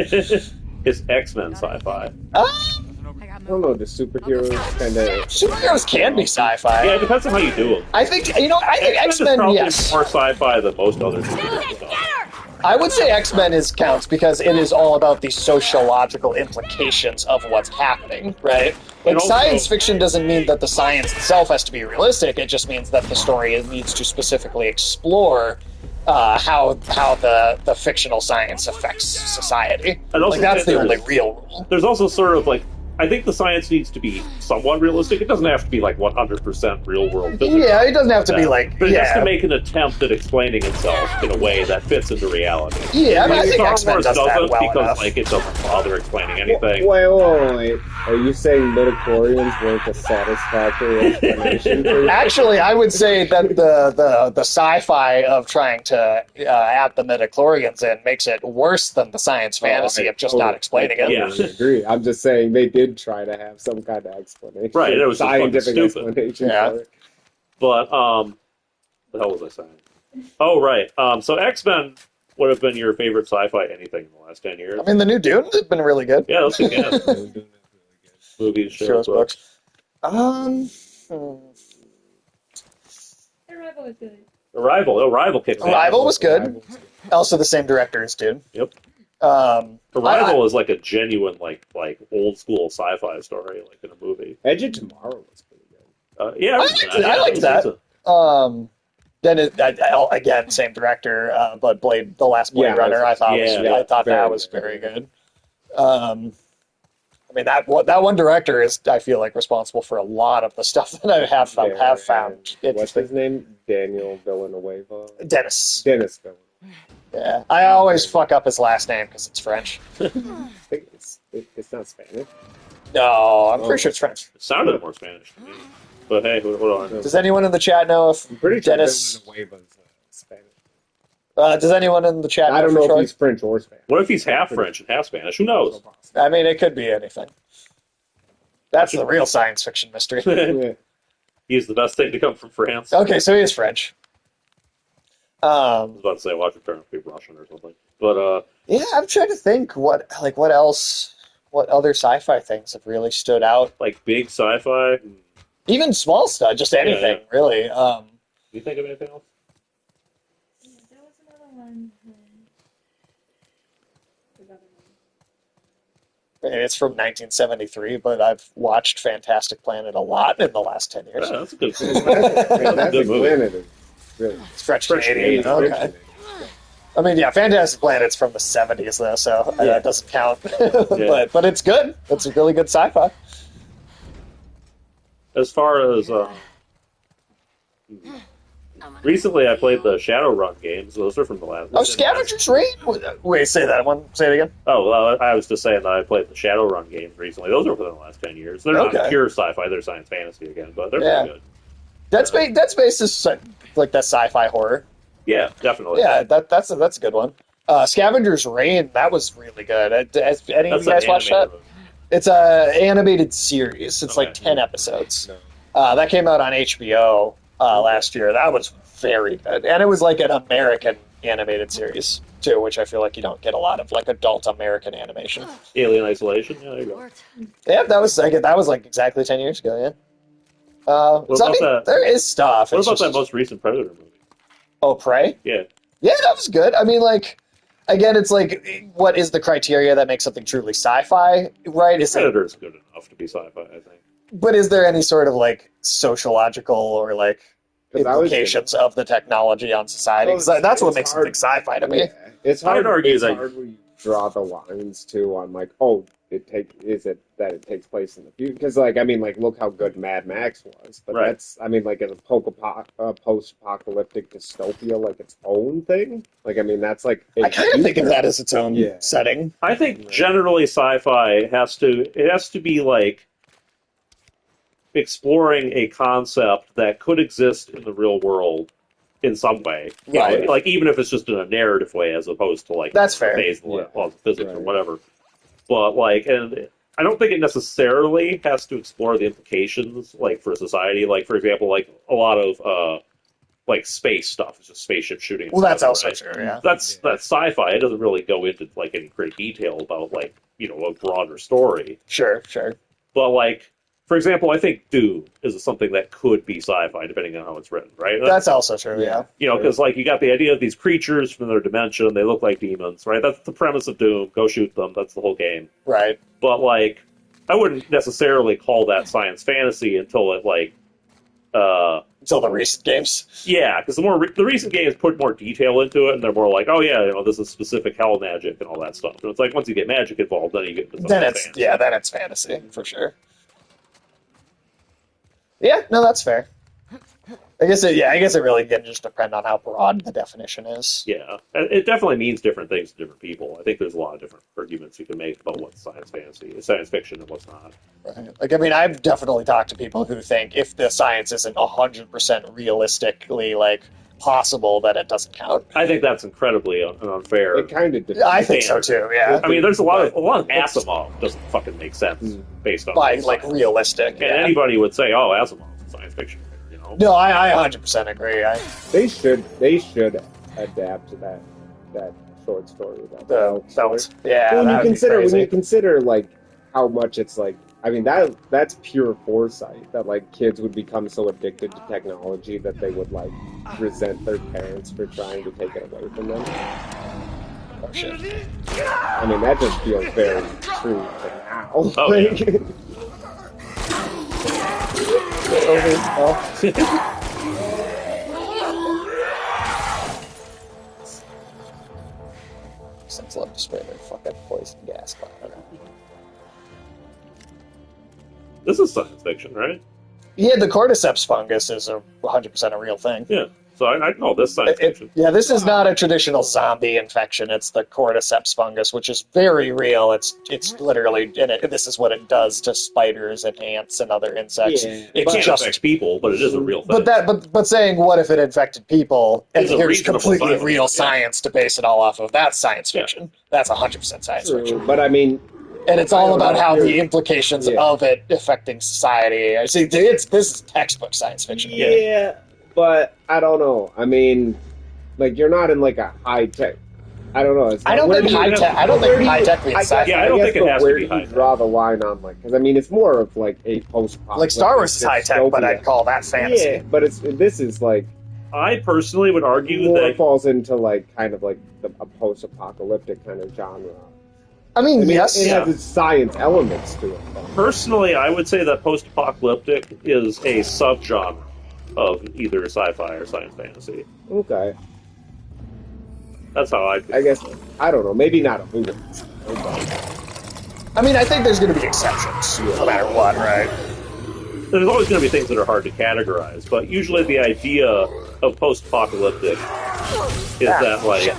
It's X-Men sci-fi. I don't know, the superheroes kind of... Superheroes can be sci-fi. Yeah, it depends on how you do them. I think X-Men, is probably yes. more sci-fi than most other superhero stuff. I would say X-Men counts because it is all about the sociological implications of what's happening, right? Like, And also- science fiction doesn't mean that the science itself has to be realistic. It just means that the story needs to specifically explore how the fictional science affects society. And also Like, that's the only there's- real rule. There's also sort of like, I think the science needs to be somewhat realistic. It doesn't have to be like 100% real world physics. Yeah, it doesn't have to be like, But it has yeah. to make an attempt at explaining itself in a way that fits into reality. Yeah, I mean, I think Star X-Men Wars does that doesn't well because enough. like it doesn't bother explaining anything. Wait. Are you saying midichlorians weren't a satisfactory explanation for you? Actually, I would say that the sci-fi of trying to add the midichlorians in makes it worse than the science fantasy of just not explaining it. Yeah. I agree. I'm just saying they did try to have some kind of explanation. Right, it was just fucking scientific stupid. explanation Yeah. for it. But the hell was I saying? Oh right. So X-Men would have been your favorite sci-fi anything in the last 10 years. I mean, the new Dune has been really good. Yeah, that's good. Yeah. Movies, shows, books. Arrival is good. Arrival kicks ass. Arrival was good. Also, the same director as Dune. Yep. Um, Arrival is like a genuine like old school sci-fi story, like in a movie. Edge of Tomorrow was pretty good. Yeah, I liked that. Then again, same director, but the last Blade Yeah, Runner, I thought yeah, that very was good. very good. I mean, that one director is, I feel like, responsible for a lot of the stuff that I have found What's interesting. his name? Daniel Villanueva? Dennis. Dennis Villanueva. Yeah, I always fuck up his last name because it's French. I think it's not Spanish. No, I'm pretty sure it's French. It sounded more Spanish to me. But hey, hold on. Does anyone in the chat know if I'm pretty sure Dennis? Villanueva's Spanish. Does anyone in the chat? I don't for know sure? if he's French or Spanish. What if he's half French and half Spanish? Who knows? I mean, it could be anything. That's the real science fiction mystery. Yeah. He's the best thing to come from France. Okay, so he is French. I was about to say, watch it turn out to be Russian or something. But, yeah, I'm trying to think what else, what other sci-fi things have really stood out. like, big sci-fi. Do Even small stuff, just anything, yeah. really. you think of anything else? There was another one. It's from 1973, but I've watched Fantastic Planet a lot in the last 10 years. Yeah, that's a good Fantastic movie. Planet is really It's French French Canadian. Canadian. Okay. I mean, yeah, Fantastic Planet's from the 70s, though, so that doesn't count. But it's good. It's a really good sci-fi. As far as recently, I played the Shadowrun games. Those are from the last. Oh, Scavenger's Reign? Wait, say that one. Say it again. Oh, well, I was just saying that I played the Shadowrun games recently. Those are within the last 10 years. They're not Okay. pure sci-fi; they're science fantasy again, but they're pretty good. Dead Space is like that sci-fi horror. Yeah, definitely. Yeah, that's a good one. Scavenger's Reign, that was really good. Has any of you guys watched that? It's a animated series. It's like 10 episodes. That came out on HBO last year. That was very good, and it was like an American animated series too, which I feel like you don't get a lot of, like adult American animation. Alien Isolation. Yeah, there you go. Worked. Yeah, that was like exactly 10 years ago. Yeah. What So, I about mean, that? there is stuff. What It's about just- that most recent Predator movie? Oh, Prey? Yeah, Yeah, that was good. I mean, like, again, it's like, what is the criteria that makes something truly sci-fi, right? Is it, Predator is good enough to be sci-fi, I think. but is there any sort of, like, sociological or, like, 'Cause I was- implications of the technology on society? 'Cause that's what makes something sci-fi to me. Yeah. It's hard. I'd argue it's that- hard when you draw the lines too on like, oh, it takes place in the future? Because like, I mean, like, look how good Mad Max was. But Right. that's, I mean, like, as a post-apocalyptic dystopia, like its own thing. Like, I mean, that's like. I kind of think of that as its own Yeah. setting. I think generally sci-fi has to be like exploring a concept that could exist in the real world in some way. You know, Right. like even if it's just in a narrative way as opposed to like That's fair. based on Yeah. laws of physics or Right. whatever. But like, and I don't think it necessarily has to explore the implications like for society. Like for example, like a lot of like space stuff is just spaceship shooting. and Well, that's stuff, also right? true, yeah. That's sci-fi. It doesn't really go into like any great detail about like a broader story. Sure. But like, for example, I think Doom is something that could be sci-fi depending on how it's written, right? That's also true, yeah. Because like you got the idea of these creatures from their dimension, they look like demons, right? That's the premise of Doom. Go shoot them. That's the whole game. Right. But like, I wouldn't necessarily call that science fantasy until it like, Until the recent games. yeah, because the recent games put more detail into it, and they're more like, oh yeah, this is specific hell magic and all that stuff. And it's like once you get magic involved, then you get into Then something it's fantasy. then it's fantasy for sure. Yeah, no, that's fair. I guess it really can just depend on how broad the definition is. Yeah, it definitely means different things to different people. I think there's a lot of different arguments you can make about what's science fiction, and what's not. Right. Like, I mean, I've definitely talked to people who think if the science isn't 100% realistically like possible, that it doesn't count. I think that's incredibly unfair. It kind of. I think so too. Yeah, I mean, there's a lot of Asimov doesn't fucking make sense based on by science. like realistic. And Yeah. anybody would say, "Oh, Asimov is science fiction." No, I 100% agree. They should adapt to that short story. Yeah. When that would be crazy. you consider like how much it's like, I mean that's pure foresight that like kids would become so addicted to technology that they would like resent their parents for trying to take it away from them. Oh, shit. I mean that just feels very true to now. Oh, yeah. Since love to spray their fucking poison gas cloud. This is science fiction, right? Yeah, the cordyceps fungus is 100% a real thing. Yeah. So I call this science fiction. Yeah, this is not a traditional zombie infection. It's the cordyceps fungus, which is very real. It's literally, and this is what it does to spiders and ants and other insects. Yeah, It It's can't just, affect people, but it is a real thing. but saying what if it infected people, and It's a here's reasonable completely science, real yeah. science to base it all off of. That's science Yeah. fiction. That's 100% science True, fiction. but I mean, And it's all about how the implications Yeah. of it affecting society. I see. This is textbook science fiction. Yeah, but I don't know. I mean, like you're not in like a high tech. I don't know. I don't think high tech. I don't think high tech means sci-fi. Yeah, I don't think it has to where be do high you tech. draw the line on like? Because I mean, it's more of like a post-apocalyptic Like Star Wars is high tech, but dystopia. I'd call that fantasy. Yeah, but this is like I personally would argue more that falls into like kind of like a post-apocalyptic kind of genre. I mean, I mean, yes. it has its science elements to it. Though. personally, I would say that post-apocalyptic is a subgenre of either sci-fi or science fantasy. Okay, That's how I feel. I guess I don't know. Maybe not a movie. I mean, I think there's going to be exceptions, no matter what, right? There's always going to be things that are hard to categorize, but usually the idea of post-apocalyptic is that, like,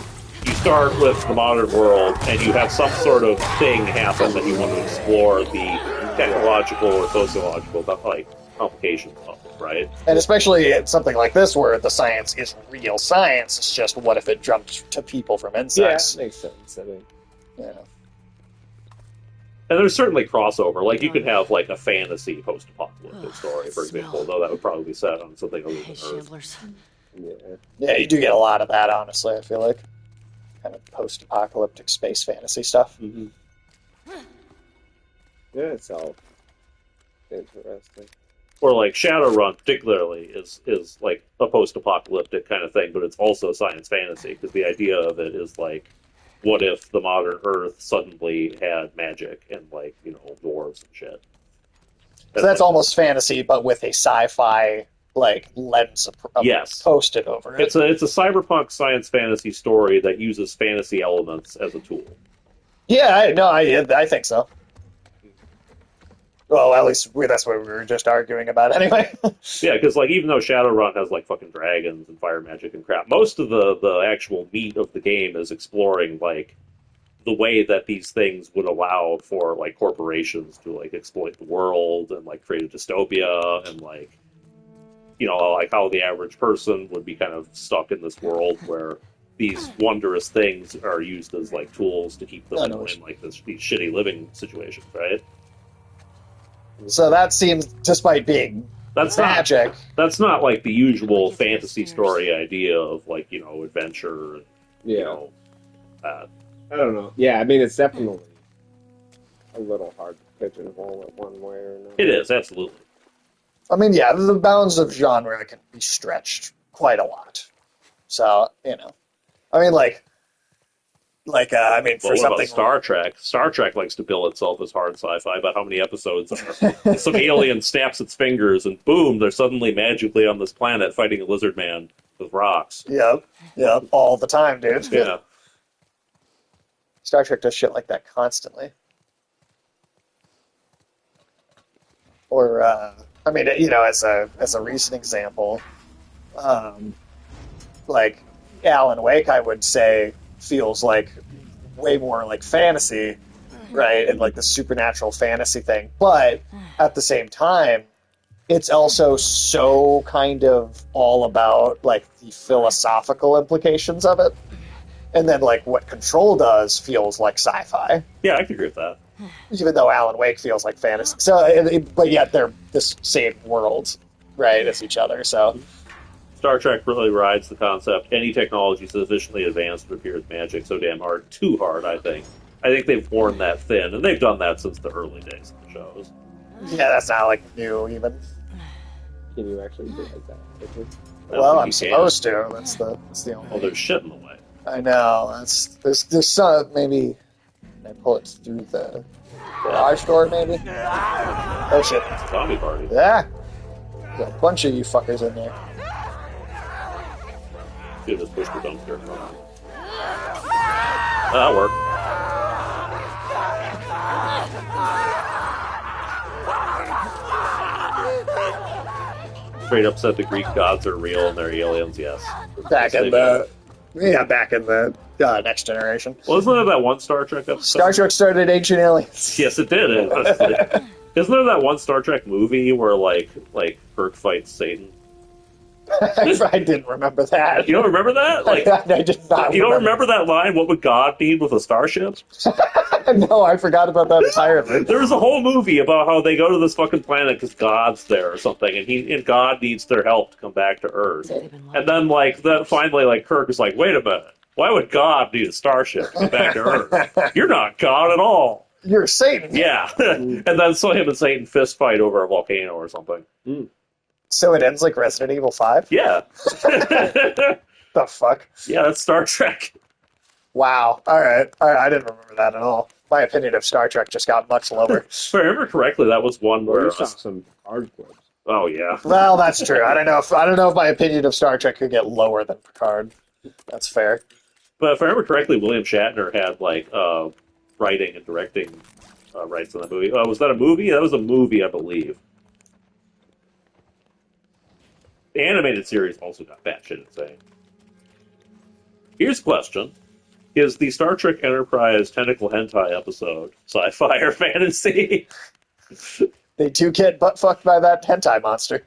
you start with the modern world and you have some sort of thing happen that you want to explore the technological or sociological, like, complications of it, right? And especially in something like this, where the science is real science. It's just what if it jumped to people from Yeah, insects? makes sense. I mean, Yeah. And there's certainly crossover. Like, you could have, like, a fantasy post-apocalyptic story, for example, though that would probably be set on something other than Hey, Earth. Shamblers. yeah. Yeah, you do get a lot of that, honestly, I feel like. Kind of post-apocalyptic space fantasy stuff. Mm-hmm. Yeah, it's all interesting. Or, like, Shadowrun, particularly, is like, a post-apocalyptic kind of thing, but it's also science fantasy, because the idea of it is, like, what if the modern Earth suddenly had magic and, like, you know, dwarves and shit? So that's almost fantasy, but with a sci-fi like lens Yes. posted over it. It's a cyberpunk science fantasy story that uses fantasy elements as a tool. Yeah, I think so. Well, at least that's what we were just arguing about anyway. Yeah, because, like, even though Shadowrun has, like, fucking dragons and fire magic and crap, most of the actual meat of the game is exploring, like, the way that these things would allow for, like, corporations to, like, exploit the world and, like, create a dystopia and, like, you know, like, how the average person would be kind of stuck in this world where these wondrous things are used as, like, tools to keep them in, like, these shitty living situations, right? So that seems, despite being magic, that's not like the usual fantasy story idea of, like, you know, adventure and, you know, I don't know. Yeah, I mean, it's definitely a little hard to pigeonhole it one way or another. It is, absolutely. I mean, yeah, the bounds of genre can be stretched quite a lot. So, you know, I mean, I mean, for Well, what something about Star Trek? Star Trek likes to bill itself as hard sci-fi, about how many episodes are. Some alien snaps its fingers, and boom, they're suddenly magically on this planet fighting a lizard man with rocks. Yep, all the time, dude. Yeah. Star Trek does shit like that constantly. Or, I mean, you know, as a recent example, like Alan Wake, I would say feels like way more like fantasy, right? And like the supernatural fantasy thing. But at the same time, it's also so kind of all about like the philosophical implications of it. And then like what Control does feels like sci-fi. Yeah, I can agree with that. Even though Alan Wake feels like fantasy. So, but yet they're the same world, right, as each other. So Star Trek really rides the concept. Any technology sufficiently advanced would appear as magic so damn hard. Too hard, I think. I think they've worn that thin, and they've done that since the early days of the shows. yeah, that's not like new even. Can you actually do like that? Well, I'm supposed to. That's the only. Well, there's shit in the way. I know. There's some maybe. Can I pull it through the garage door? Maybe. Oh shit! Zombie party. Yeah. There's a bunch of you fuckers in there. Should just push the dumpster. That'll work. Straight up said the Greek gods are real and they're aliens. Yes. Back in the Next Generation. Wasn't there that one Star Trek episode? Star Trek started Ancient Aliens. Yes, it did. Isn't there that one Star Trek movie where like Kirk fights Satan? I didn't remember that. You don't remember that? Like, I did not. you don't remember that line? What would God need with a starship? No, I forgot about that entirely. There was a whole movie about how they go to this fucking planet because God's there or something, and God needs their help to come back to Earth. And then finally like Kirk is like, wait a minute, why would God need a starship to come back to Earth? You're not God at all. You're Satan. Yeah. And then so him and Satan fist fight over a volcano or something. So it ends like Resident Evil 5? Yeah. The fuck? Yeah, that's Star Trek. Wow. All right. I didn't remember that at all. My opinion of Star Trek just got much lower. If I remember correctly, that was one Well, where you saw some hard clips. oh yeah. Well, that's true. I don't know if my opinion of Star Trek could get lower than Picard. That's fair. But if I remember correctly, William Shatner had like writing and directing rights in that movie. Was that a movie? That was a movie, I believe. The animated series also got batshit insane. Here's a question. Is the Star Trek Enterprise tentacle hentai episode sci-fi or fantasy? They do get butt fucked by that hentai monster.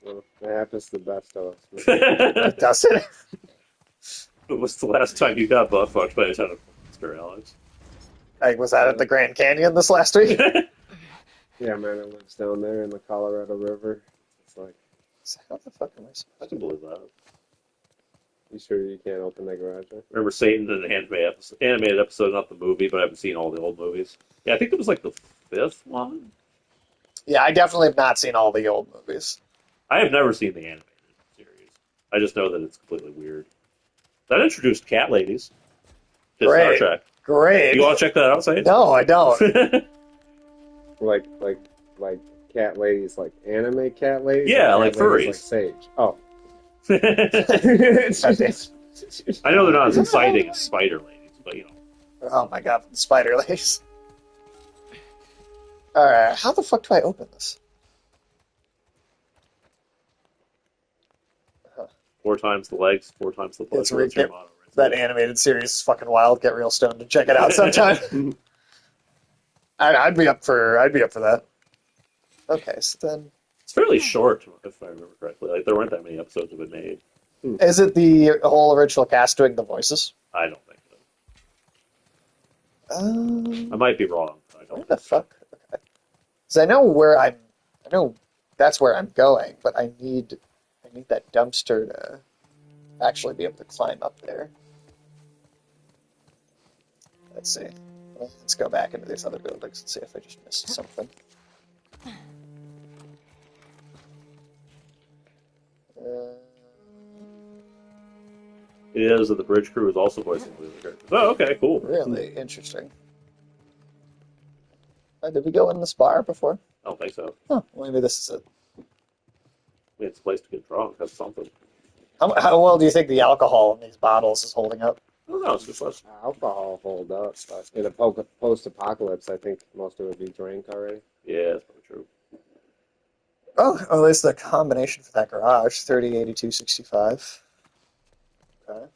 Well, that happens to the best of us. Does it? When was the last time you got butt fucked by a tentacle monster, Alex? Like, was that at the Grand Canyon this last week? Yeah, man, it lives down there in the Colorado River. It's like, How the fuck am I supposed I can believe that. you sure you can't open that garage door? Remember Satan in an animated episode, not the movie, but I haven't seen all the old movies. Yeah, I think it was like the 5th one. Yeah, I definitely have not seen all the old movies. I have never seen the animated series. I just know that it's completely weird. That introduced cat ladies to Great. Star Trek. Great. You want to check that out, Satan? No, I don't. Like cat ladies, like anime cat ladies? Yeah, Or like cat ladies furries. Like Sage. Oh. I know they're not as exciting as spider ladies, but you know. Oh my god, spider legs. Alright, how the fuck do I open this? 4 times the legs, 4 times the pleasure. It's That's your ridiculous. motto, right? That animated series is fucking wild. Get real stoned and check it out sometime. I'd be up for that. Okay, so then It's fairly short, if I remember correctly. Like there weren't that many episodes of it made. is it the whole original cast doing the voices? I don't think so. I might be wrong. I Where don't. the fuck? Okay. Because I know that's where I'm going, but I need that dumpster to actually be able to climb up there. Let's see. Well, let's go back into these other buildings and see if I just missed something. It is that the bridge crew is also voicing the characters. Oh, okay, cool. Really interesting. Did we go in this bar before? I don't think so. Huh, well, maybe this is it. I mean, it's a place to get drunk. That's something. How well do you think the alcohol in these bottles is holding up? I don't know. It's just less. Alcohol hold up. But in a post-apocalypse, I think most of it would be drank already. Yeah, that's probably true. Oh, at least the combination for that garage, 30, 82, 65. Okay.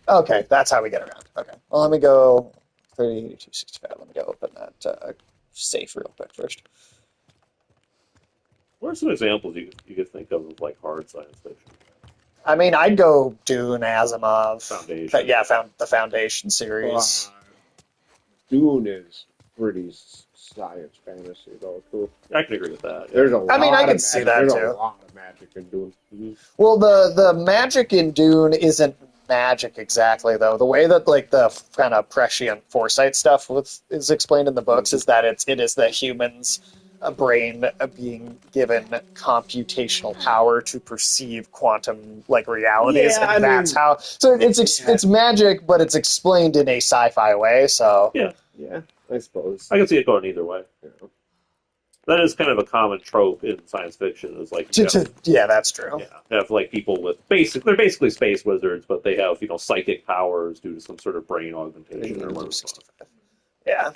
Okay, that's how we get around. Okay. Well, let me go 30, 82, 65. Let me go open that safe real quick first. What are some examples you could think of like hard science fiction? I mean, I'd go Dune, Asimov. Foundation. The Foundation series. Dune is pretty science fantasy, though, too. I can agree with that. Yeah. There's a lot I can of see magic. that, There's too. a lot of magic in Dune. Well, the magic in Dune isn't magic exactly, though. The way that like the kind of prescient foresight stuff is explained in the books is that it is the humans' brain being given computational power to perceive quantum like realities, Yeah, and that's how. So it's magic, but it's explained in a sci-fi way. So Yeah, I suppose. I can see it going either way. Yeah. That is kind of a common trope in science fiction. Is like yeah, that's true. have like people with they're basically space wizards, but they have psychic powers due to some sort of brain augmentation or whatever. Yeah.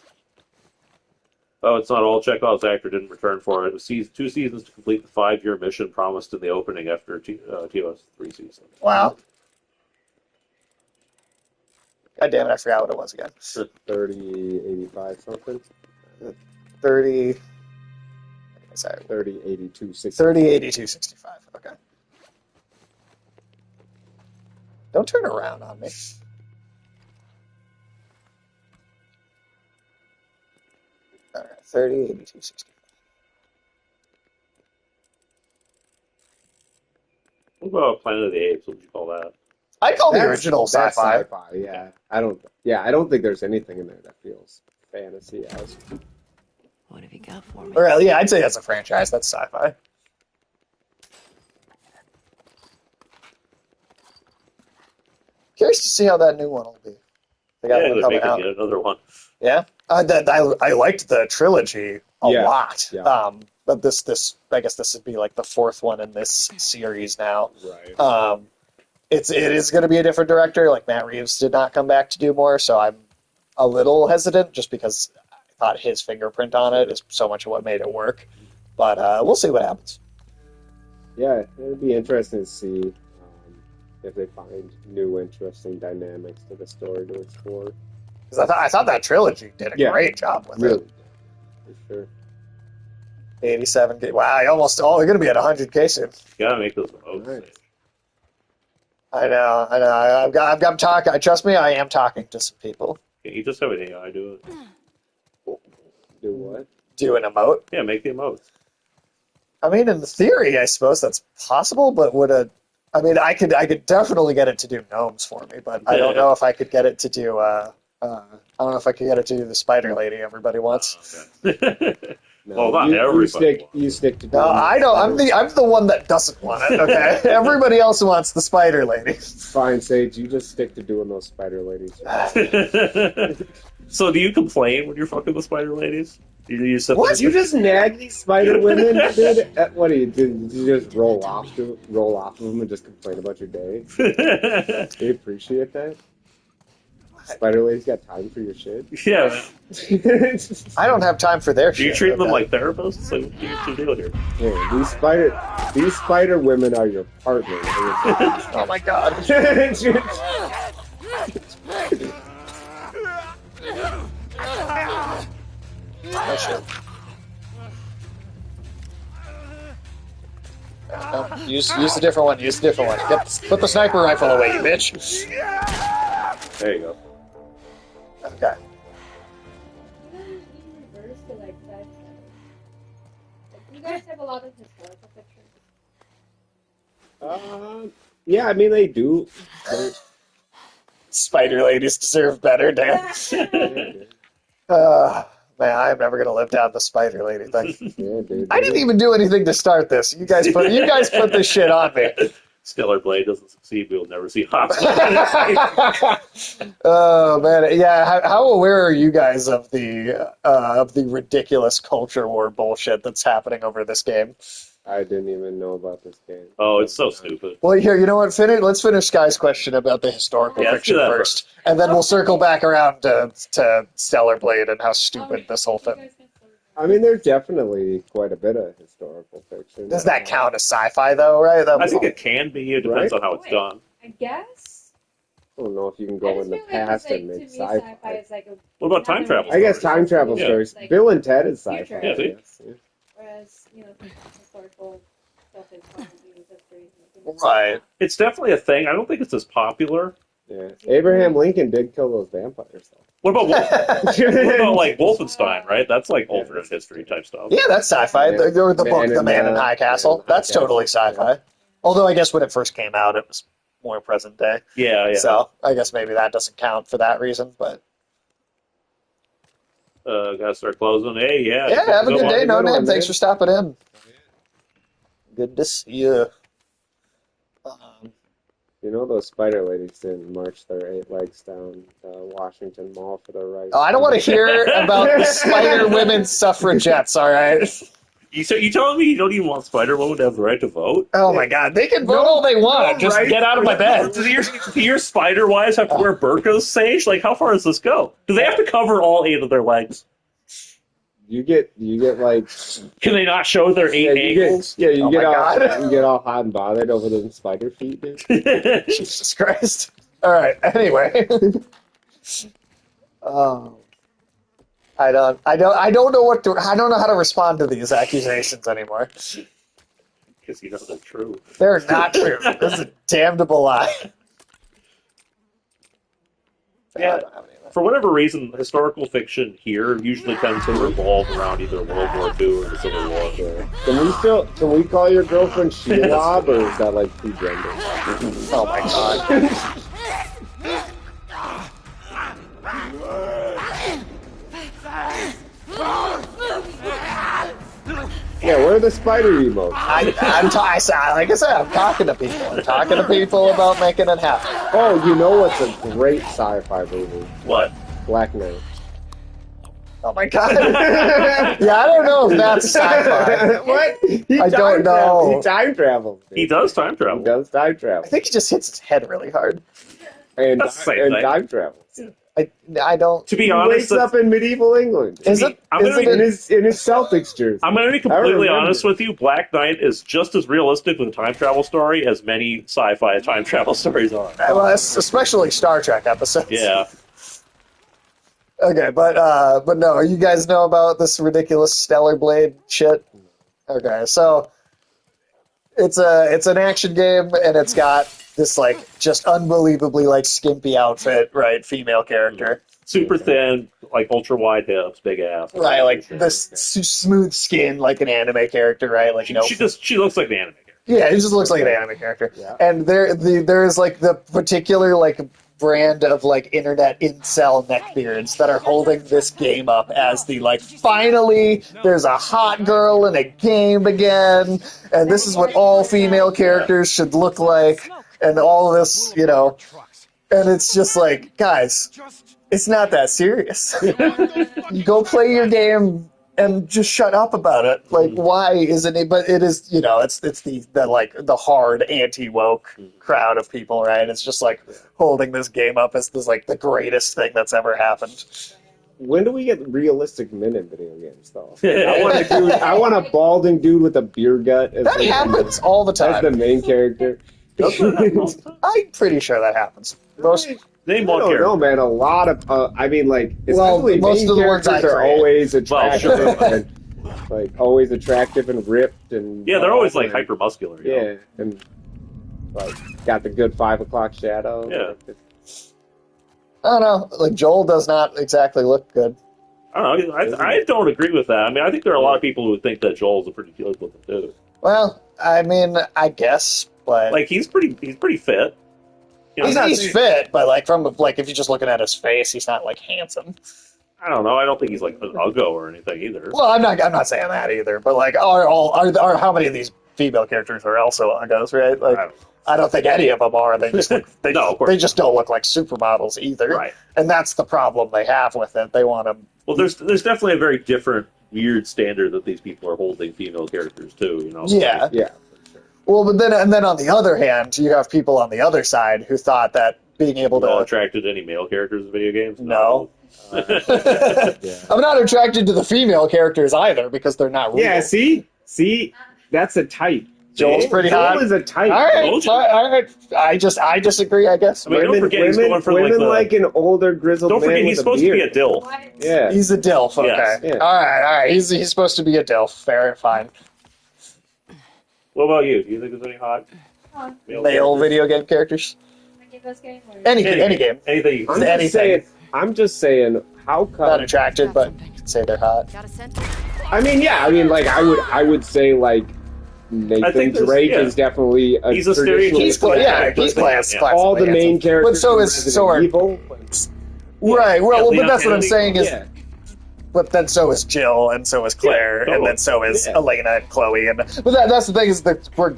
Oh, it's not all. Chekhov's actor didn't return for it. It was 2 seasons to complete the 5-year mission promised in the opening after TOS 3 seasons. Wow. God damn it! I forgot what it was again. 30, 85 something. 30. is that? 30, 82, 60. 30, 82, 65. Okay. Don't turn around on me. All right, 30, 82, 65. What about Planet of the Apes? What would you call that? I call the That's- original that's sci-fi. sci-fi, yeah. I don't think there's anything in there that feels fantasy-esque. What have you got for me? Or, yeah, I'd say that's a franchise. That's sci-fi. Curious to see how that new one will be. They got Yeah, one they're coming making out. yet another one. Yeah, I liked the trilogy a Yeah, lot. yeah. But this I guess this would be like the fourth one in this series now. Right. It is going to be a different director. Like Matt Reeves did not come back to do more, so I'm a little hesitant just because I thought his fingerprint on it is so much of what made it work. But we'll see what happens. Yeah, it'd be interesting to see if they find new, interesting dynamics to the story to explore. Because I thought that trilogy did a Yeah. great job with Really, it. for sure. 87K. Wow, they're going to be at 100K soon. You gotta make those votes. Nice. I know. I'm talking. Trust me, I am talking to some people. Can't you just have an AI do it? Do what? Do an emote. Yeah, make the emotes. I mean, in theory, I suppose that's possible, but I could definitely get it to do gnomes for me, but I don't know if I could get it to do. I don't know if I could get it to do the spider lady everybody wants. Okay. No, Well, not you everybody stick. wants You stick to. No, doing I don't. I'm spider- the one that doesn't want it. Okay, everybody else wants the spider lady. Fine, Sage. You just stick to doing those spider ladies. So, do you complain when you're fucking with spider ladies? You sit What? You just nag these spider women, dude. What do you do? You just roll off of them and just complain about your day. there? Do you appreciate that? Spider ladies got time for your shit. Yeah, man. I don't have time for their Do you shit. treat them okay? like therapists? Like, what's your deal here? Yeah, these spider women are your partners. Oh my god. Oh shit. No, use a different one. Use a different one. Put the sniper rifle away, you bitch. There you go. Okay. You guys have a lot of historical pictures. Yeah, I mean they do. Spider ladies deserve better, damn. Man, I'm never gonna live down the spider lady thing. Yeah, dude. I didn't even do anything to start this. You guys put this shit on me. Stellar Blade doesn't succeed, we'll never see Hot. Oh man, yeah. How aware are you guys of the ridiculous culture war bullshit that's happening over this game? I didn't even know about this game. Oh, it's so stupid. Well, here, you know what? Let's finish Sky's question about the historical Yeah, let's do fiction that first, and then we'll circle back around to Stellar Blade and how stupid this whole thing. I mean, there's definitely quite a bit of historical fiction. Does that count as sci-fi though? Right? That I was think it can be. It depends Right? on how it's done. I guess. I don't know if you can I go just in the feel like past it's like, and to make me, sci-fi is like a. What about time travel? I guess time travel Yeah. stories. Like, Bill and Ted is sci-fi. future. Yeah, see? yes. Whereas, historical stuff is probably history. right. It's definitely a thing. I don't think it's as popular. Yeah. Abraham Lincoln did kill those vampires, though. What about what about like Wolfenstein? Right, that's like alternate history type stuff. Yeah, that's sci-fi. Yeah. Or the book, The Man in High Man Castle. in High That's totally Castle, sci-fi. Although I guess when it first came out, it was more present day. Yeah, yeah. So I guess maybe that doesn't count for that reason. But Gotta start closing. Hey, yeah. yeah, have a good day, No Good one, Name. Thanks man. for stopping in. Good to see you. You know those spider ladies didn't march their 8 legs down Washington Mall for their rights. Oh, I don't want to hear about the Spider Women suffragettes. All right. You telling me you don't even want Spider Woman to have the right to vote? Oh my God, they can vote all they want. Just right. get out of my bed. Do your spider wives have to wear burqas, Sage? Like, how far does this go? Do they have to cover all 8 of their legs? You get like Can they not show their 8 ankles? you Oh get my all God. you get all hot and bothered over them spider feet, dude. Jesus Christ. All right. Anyway. I don't know how to respond to these accusations anymore. Because you know they're true. They're not true. This is a damnable lie. Yeah. I don't have any of that. For whatever reason, historical fiction here usually tends to revolve around either World War II or the Civil War. Can we call your girlfriend Shelob, or is that like two genders? Oh my god. Yeah, where are the spider emotes? Like I said, I'm talking to people. I'm talking to people about making it happen. Oh, you know what's a great sci-fi movie? What? Black Knight. Oh my god. Yeah, I don't know if that's sci-fi. What? I don't know. He time travels. Dude. He does time He travel. does time travel. I think he just hits his head really hard. And, That's the same thing. time travels. I don't. To be He honest, wakes up in medieval England. Is it? I'm Is gonna it in his Celtics jersey? I'm going to be I completely remember. honest with you. Black Knight is just as realistic with a time travel story as many sci-fi time travel stories are. Well, especially Star Trek episodes. Yeah. Okay, but no, you guys know about this ridiculous Stellar Blade shit? Okay, so it's an action game, and it's got this like just unbelievably like skimpy outfit, right? Female character, Super thin, like ultra wide hips, big ass. right? Like this smooth skin, like an anime character, right? Like She looks like the anime character. yeah, it just looks like an anime character. Yeah. And there is like the particular like brand of like internet incel neckbeards that are holding this game up as the like finally there's a hot girl in a game again, and this is what all female characters should look like, and all this, you know, and it's just like, guys, it's not that serious. You go play your game and just shut up about it. Like, why isn't it? But it is, you know, it's the like the hard anti-woke crowd of people, right? It's just like holding this game up as this like the greatest thing that's ever happened. When do we get realistic men in video games, though? I want a balding dude with a beer gut. As That happens all the As the time. main character. I'm pretty sure that happens. Most Name I one don't character. know, man. A lot of, I mean, like, Well, especially most main of the ones I characters are create. always attractive, Well, sure. and, like always attractive and ripped, and Yeah, they're always like and- hyper muscular. Yeah, and like got the good 5 o'clock shadow. Yeah. I don't know. Like Joel does not exactly look good. I don't know. I don't agree with that. I mean, I think there are a lot of people who would think that Joel's a pretty good looking dude. Well, I mean, I guess, but Like he's pretty fit. You know, he's fit. But like from like if you're just looking at his face, he's not like handsome. I don't know. I don't think he's like an uggo or anything either. Well, I'm not saying that either. But like, are how many of these female characters are also uggos, right? Like, I don't think any of them are. They just they, No, of course they just don't look like supermodels either. Right. And that's the problem they have with it. They want them. Well, there's definitely a very different, weird standard that these people are holding female characters to. You know. Yeah. Yeah. Well, but then on the other hand, you have people on the other side who thought that being able Not to. attracted to any male characters in video games? No. Yeah. I'm not attracted to the female characters either because they're not real. Yeah. See, that's a type. Joel's pretty hot. Joel is a type. All right, Told you. all right. I disagree, I guess. I mean, don't forget he's going for women like the. an older grizzled Don't man forget with he's a supposed to be beard. a dill. Yeah. He's a DILF, okay. Yes. Yeah. All right. He's supposed to be a DILF. Fair, fine. What about you? Do you think there's any hot Male characters? video game characters? This game or Any game. Anything. I'm just saying, how Not come? attracted, but you can say they're hot. Got a scent? I mean, yeah. I mean, like, I would say, like, Nathan think there's- Drake yeah. is definitely a He's a traditional- He's class. Yeah. All the main characters. But so in is Resident so are Evil. right. Well, Yeah, but Leon that's what I'm Kennedy. saying is. Yeah. But then so is Jill, and so is Claire, Yeah, and then so is Yeah. Elena and Chloe, and but that's the thing is the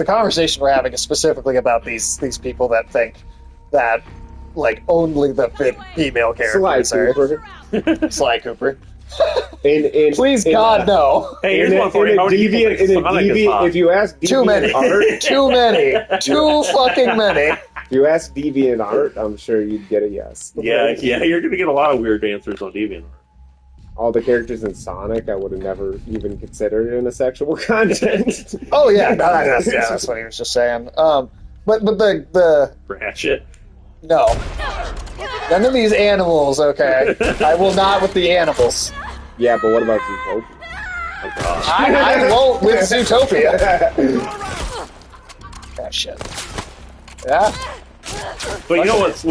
conversation we're having is specifically about these people that think that like only the female Sly characters are Cooper. Sly Cooper. In Please God no. Hey, here's in one for you. How do you think Sonic is hot? if you ask Too many. DeviantArt, Too many. Too fucking many. if you ask DeviantArt, I'm sure you'd get a yes. Yeah, you're gonna get a lot of weird answers on Deviant. All the characters in Sonic, I would have never even considered in a sexual content. Oh yeah, no, that's what he was just saying. But the Ratchet. no. None of these animals, okay. I will not with the animals. Yeah, but what about Zootopia? Oh, gosh. I won't with Zootopia. Ah, shit. Yeah. But you know what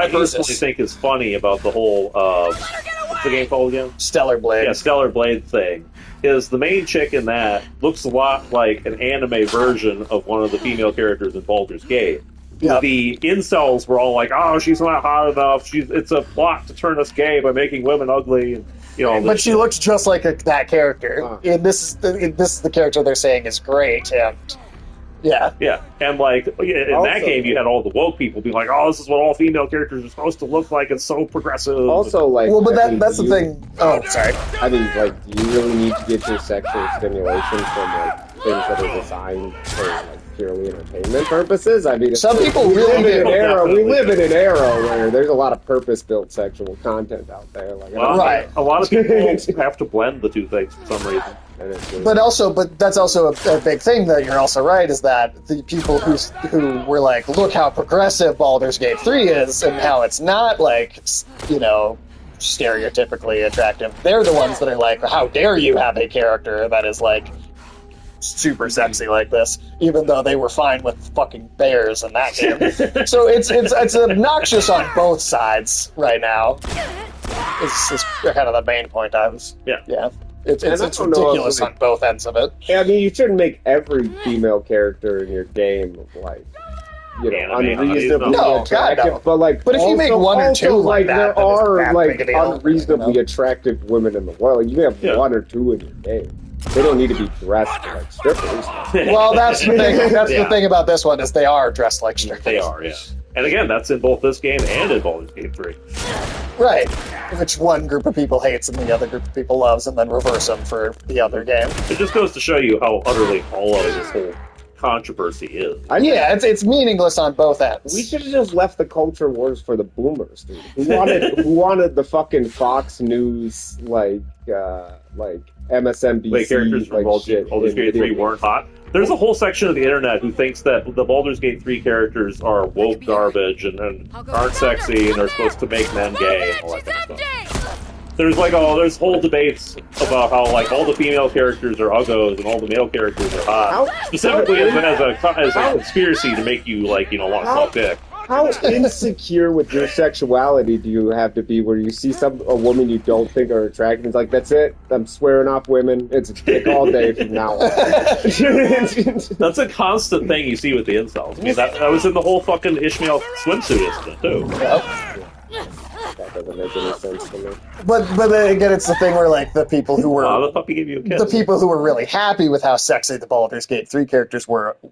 I personally Jesus. think is funny about the whole what's the game called again? Stellar Blade. Yeah, Stellar Blade thing is the main chick in that looks a lot like an anime version of one of the female characters in Baldur's Gate. Yep. The incels were all like, "Oh, she's not hot enough. It's a plot to turn us gay by making women ugly." And, you know, all this But she shit. looks just like that character. And this is the character they're saying is great. And yeah. Yeah, and like in Also- that game, you had all the woke people be like, "Oh, this is what all female characters are supposed to look like. It's so progressive." Also, like, Well, but I mean, that's the you- thing. Oh, sorry. I mean, like, do you really need to get your sexual stimulation from like things that are designed for like purely entertainment purposes? I mean, it's Some people we really live in an do. era. We Definitely. live in an era where there's a lot of purpose-built sexual content out there. Like, I Well, don't- Right. A lot of people have to blend the two things for some reason. and it's just- But that's also a big thing that you're also right is that the people who were like, look how progressive Baldur's Gate 3 is and how it's not like, you know, stereotypically attractive. They're the ones that are like, how dare you have a character that is like super sexy like this, even though they were fine with fucking bears in that game. So it's obnoxious on both sides right now. Is kind of the main point I was. Yeah. Yeah. It's And I don't know if ridiculous like- on both ends of it. I mean, you shouldn't make every female character in your game like, you know, Anime, unreasonably no, God, attractive. no. But like, But if you make one or two like that, there then it's are that like big a deal, unreasonably you know? attractive women in the world. You can have Yeah. one or two in your game. They don't need to be dressed like strippers. Well, that's the thing. That's Yeah. the thing about this one is they are dressed like strippers. They are, yeah. And again, that's in both this game and in Baldur's Gate 3. Right. Which one group of people hates and the other group of people loves, and then reverse them for the other game. It just goes to show you how utterly hollow this whole controversy is. Yeah, it's meaningless on both ends. We should have just left the culture wars for the boomers, dude. Who wanted the fucking Fox News like MSNBC Like characters from shit Baldur's in Gate 3 video weren't hot. There's a whole section of the internet who thinks that the Baldur's Gate 3 characters are woke garbage and aren't sexy and are supposed to make men gay and all that kind of stuff. There's there's whole debates about how like all the female characters are uggos and all the male characters are hot. Specifically as a conspiracy to make you like, you know, want to suck dick. How insecure with your sexuality do you have to be where you see a woman you don't think are attractive and it's like, that's it, I'm swearing off women, it's dick all day from now on. That's a constant thing you see with the incels. I mean, that was in the whole fucking Ishmael swimsuit incident, too. That doesn't make any sense to me. But then again, it's the thing where like the people who were Oh, the puppy gave you a kiss. the people who were really happy with how sexy the Baldur's Gate 3 characters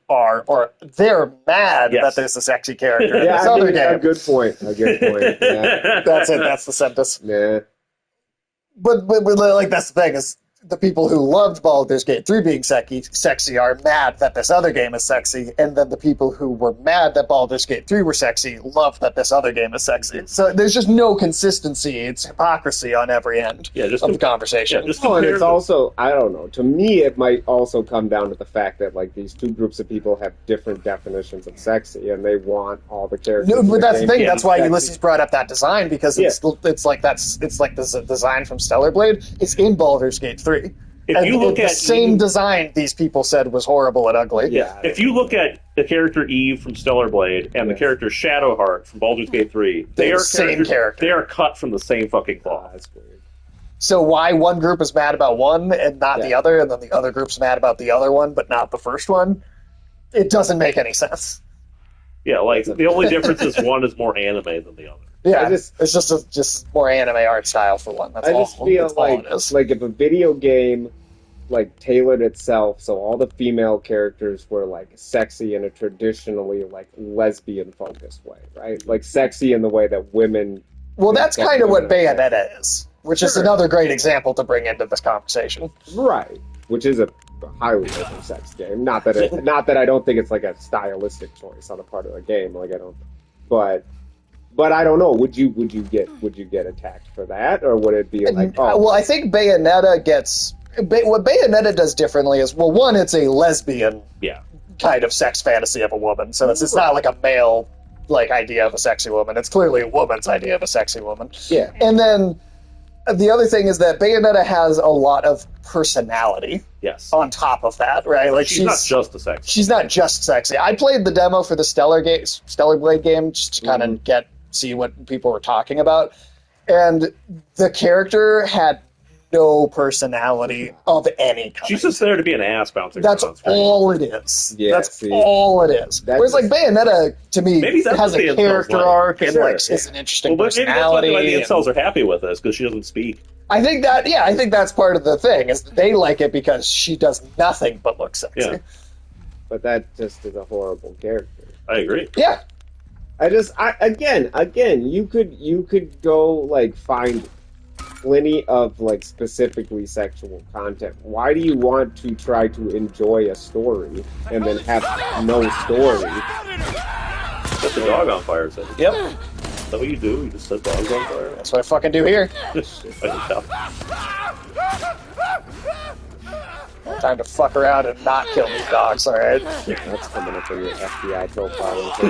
are they're mad Yes. that there's a sexy character in Yeah, this I other mean, game. a good point. Yeah. That's it. That's the sentence. Yeah. But like that's the thing is the people who loved Baldur's Gate 3 being sexy are mad that this other game is sexy, and then the people who were mad that Baldur's Gate 3 were sexy love that this other game is sexy. So there's just no consistency. It's hypocrisy on every end Yeah, just of the conversation. Yeah, just Oh, and compare it's them. also, I don't know, to me it might also come down to the fact that like these two groups of people have different definitions of sexy and they want all the characters. No, in but that's the game thing. to be That's why sexy. Ulysses brought up that design because it's like the design from Stellar Blade. It's in Baldur's Gate 3. If you look the at same Eve- design, these people said was horrible and ugly. Yeah, if you look at the character Eve from Stellar Blade and the character Shadowheart from Baldur's Gate 3, they They're are the same characters- character. They are cut from the same fucking cloth. That's weird. So why one group is mad about one and not the Yeah. other, and then the other group's mad about the other one but not the first one? It doesn't make any sense. Yeah, like the only difference is one is more anime than the other. Yeah, I just- it's just more anime art style for one. That's I all. just feel That's all like it is. if a video game like tailored itself so all the female characters were like sexy in a traditionally like lesbian focused way, right? Like sexy in the way that women. Well, that's think kind of what women are Bayonetta is, which is Sure. another great example to bring into this conversation. Right, which is a highly open sex game. Not that I don't think it's like a stylistic choice on the part of the game. Like I don't, but I don't know. Would you get attacked for that, or would it be like? Oh, Well, I think Bayonetta gets what Bayonetta does differently is one, it's a lesbian Yeah. kind of sex fantasy of a woman, so it's not like a male like idea of a sexy woman. It's clearly a woman's idea of a sexy woman. yeah. And then the other thing is that Bayonetta has a lot of personality. Yes. On top of that, right? Like she's not just a sexy. She's not just sexy. I played the demo for the Stellar Blade game just to kind of see what people were talking about, and the character had no personality of any kind. She's just there to be an ass bouncing. That's all it is. Yeah, that's all it is. Whereas like Bayonetta, to me, has a character arc and like is an interesting personality. Maybe that's why the incels are happy with this because she doesn't speak. I think that's part of the thing is they like it because she does nothing but look sexy. Yeah. But that just is a horrible character. I agree. Yeah. Again, you could go like find plenty of like specifically sexual content. Why do you want to try to enjoy a story and then have no story? Set the dog on fire, said. Yep. Is that what you do? You just set dogs on fire? That's what I fucking do here. I can tell. Time to fuck around and not kill these dogs, alright? That's coming up in your FBI profiling for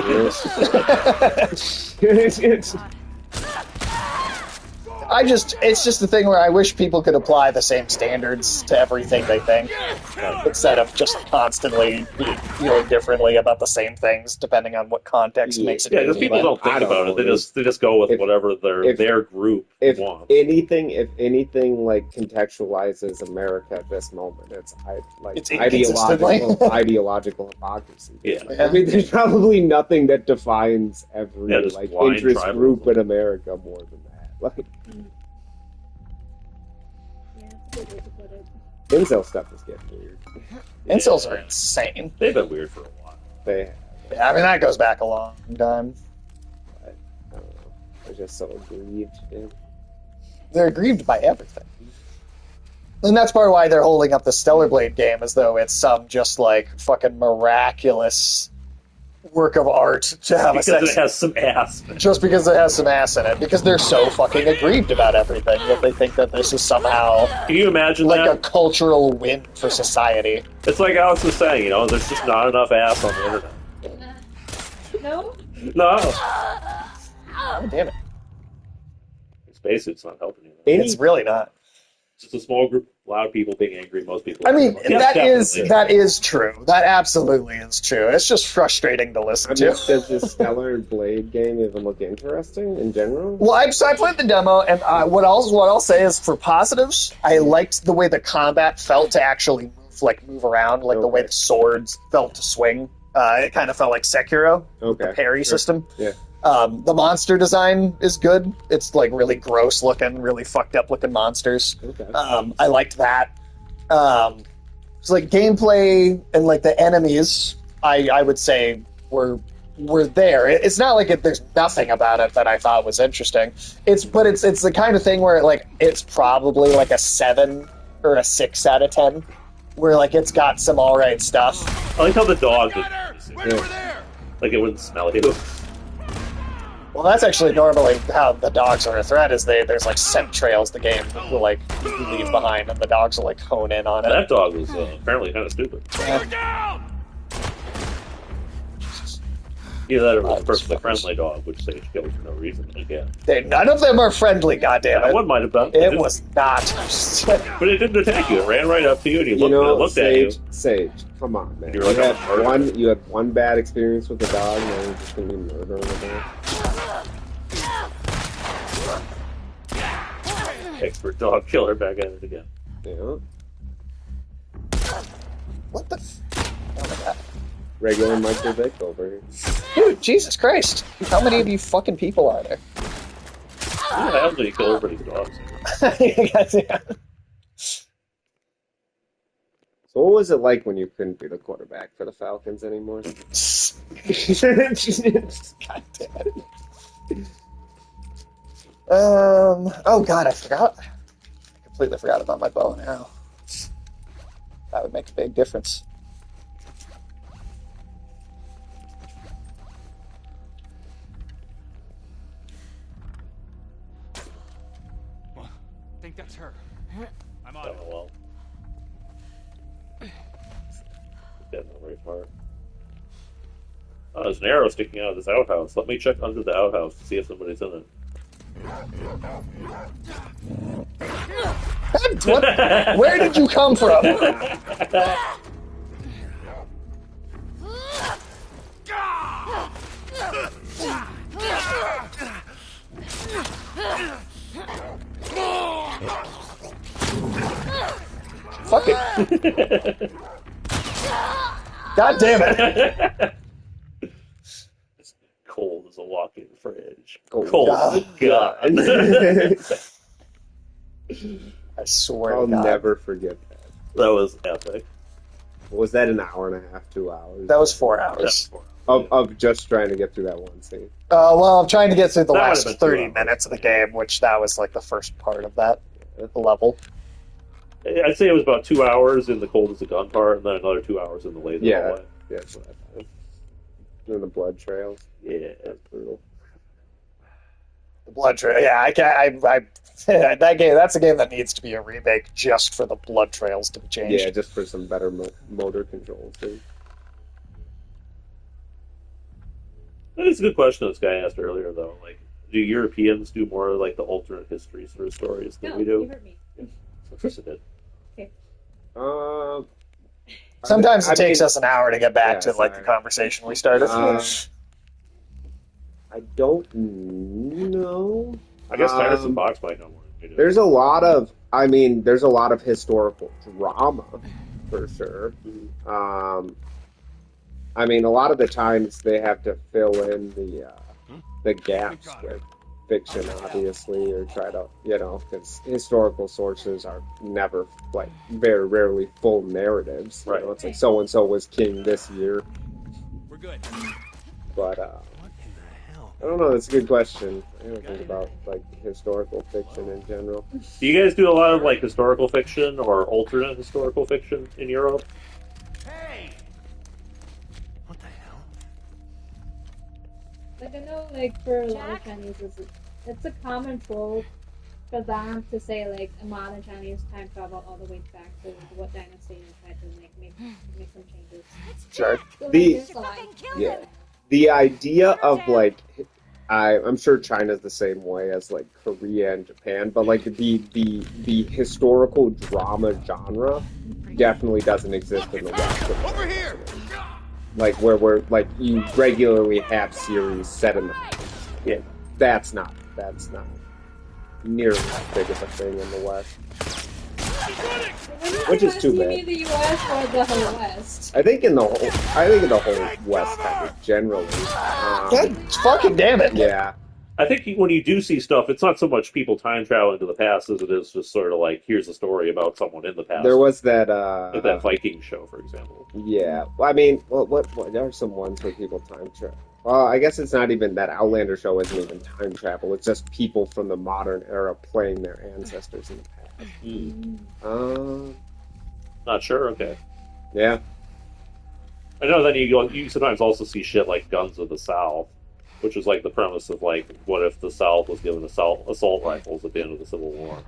it's just the thing where I wish people could apply the same standards to everything they think, instead of just constantly feeling differently about the same things, depending on what context makes it. Yeah, because people don't think about it. They just go with whatever their group wants. If anything, like contextualizes America at this moment, it's ideological hypocrisy. Yeah. I mean, there's probably nothing that defines every like interest group in America more than that. Like, incel stuff is getting weird. Incels are insane. They've been weird for a while. I mean, that goes back a long time. I don't know. They're just so aggrieved. Dude. They're aggrieved by everything. And that's part of why they're holding up the Stellar Blade game as though it's some just like fucking miraculous work of art to have because it has some ass. Just because it has some ass in it. Because they're so fucking aggrieved about everything that they think that this is somehow... Can you imagine like a cultural win for society. It's like Alex was saying, there's just not enough ass on the internet. No? No. Oh, damn it. Spacesuit's not helping you. It's really not. It's just a small group, a lot of people being angry, most people... I mean, yes, that is true. That absolutely is true. It's just frustrating to listen to. Does the Stellar Blade game even look interesting in general? Well, so I played the demo, and what I'll say is for positives, I liked the way the combat felt to actually move around, like the way the swords felt to swing. It kind of felt like Sekiro, the parry system. Yeah. The monster design is good. It's like really gross looking, really fucked up looking monsters. Okay. I liked that. It's like gameplay and like the enemies, I would say were there. It's not like there's nothing about it that I thought was interesting. It's the kind of thing where it's probably like a 7 or a 6 out of 10, where like it's got some alright stuff. I like how the dog did Like it wouldn't smell you. Well, that's actually normally how the dogs are a threat. Is there's like scent trails the game will like leave behind, and the dogs will like hone in on it. That dog was apparently kind of stupid. down! Either that or it was a perfectly friendly dog, which they killed for no reason again. None of them are friendly. Goddammit! One might have been. It was not. But it didn't attack you. It ran right up to you, and he looked at you. Sage, come on, man. You had one bad experience with the dog, and now you're just going to be murdering the dog. Expert dog killer back at it again. Yeah. What the? Oh my god. Regular Michael Vick over here. Dude, Jesus Christ! How many of you fucking people are there? What the hell do you kill everybody's dogs? Yeah. So what was it like when you couldn't be the quarterback for the Falcons anymore? God damn it. Oh god, I forgot. I completely forgot about my bow and arrow. That would make a big difference. I think that's her. I'm on it. Oh, well. Dead memory part. Oh, there's an arrow sticking out of this outhouse. Let me check under the outhouse to see if somebody's in it. Where did you come from? Fuck it. God damn it. Cold as a walk-in fridge. Cold as a gun. I swear I'll to God. never forget that. That was epic. Was that an hour and a half, 2 hours? That was 4 hours. Of just trying to get through that one scene. Well, I'm trying to get through the That would last have been 30 2 hours. minutes of the game, which that was like the first part of that level. I'd say it was about 2 hours in the cold as a gun part, and then another 2 hours in the laser Yeah, hallway. yeah, that's what I thought. And the blood trails. Yeah. That's brutal. The Blood Trail. Yeah, that game. That's a game that needs to be a remake just for the blood trails to be changed. Yeah, just for some better motor controls too. That is a good question this guy asked earlier, though. Like, do Europeans do more like the alternate history sort of stories than No, we you do? heard me. Of course it did. Sometimes I it takes mean- us an hour to get back Yeah, to like sorry. the conversation we started. I don't know. I guess Titus Fox might know more than we do. There's a lot of historical drama for sure. I mean, a lot of the times they have to fill in the gaps with fiction, obviously, or try to, because historical sources are never, like, very rarely full narratives. Right. It's like so and so was king this year, We're good. but What in the hell? I don't know. That's a good question. I don't think about like historical fiction in general. Do you guys do a lot of like historical fiction or alternate historical fiction in Europe? Hey! What the hell? Like I know, like for a lot of Jack? Chinese, it's a common trope for them to say like a modern Chinese time travel all the way back to what dynasty and try to make some changes. Sure. So, like, The- there's a lot. Yeah, the idea of like, I'm sure China's the same way as like Korea and Japan, but like the historical drama genre definitely doesn't exist in the West. Over here! Like where like you regularly have series set in the past. Yeah. That's not nearly as big of a thing in the West. Which is too You bad. mean the U.S. or the whole West? I think in the whole West kind of generally. God fucking damn it. Yeah. I think when you do see stuff, it's not so much people time traveling to the past as it is just sort of like, here's a story about someone in the past. There was that like that Viking show, for example. yeah. Well, I mean, what there are some ones where people time travel. Well, I guess it's not even that Outlander show isn't even time travel. It's just people from the modern era playing their ancestors in the past. Not sure. Okay. Yeah. I know. Then you sometimes also see shit like Guns of the South, which is like the premise of like, what if the South was given assault rifles at the end of the Civil War?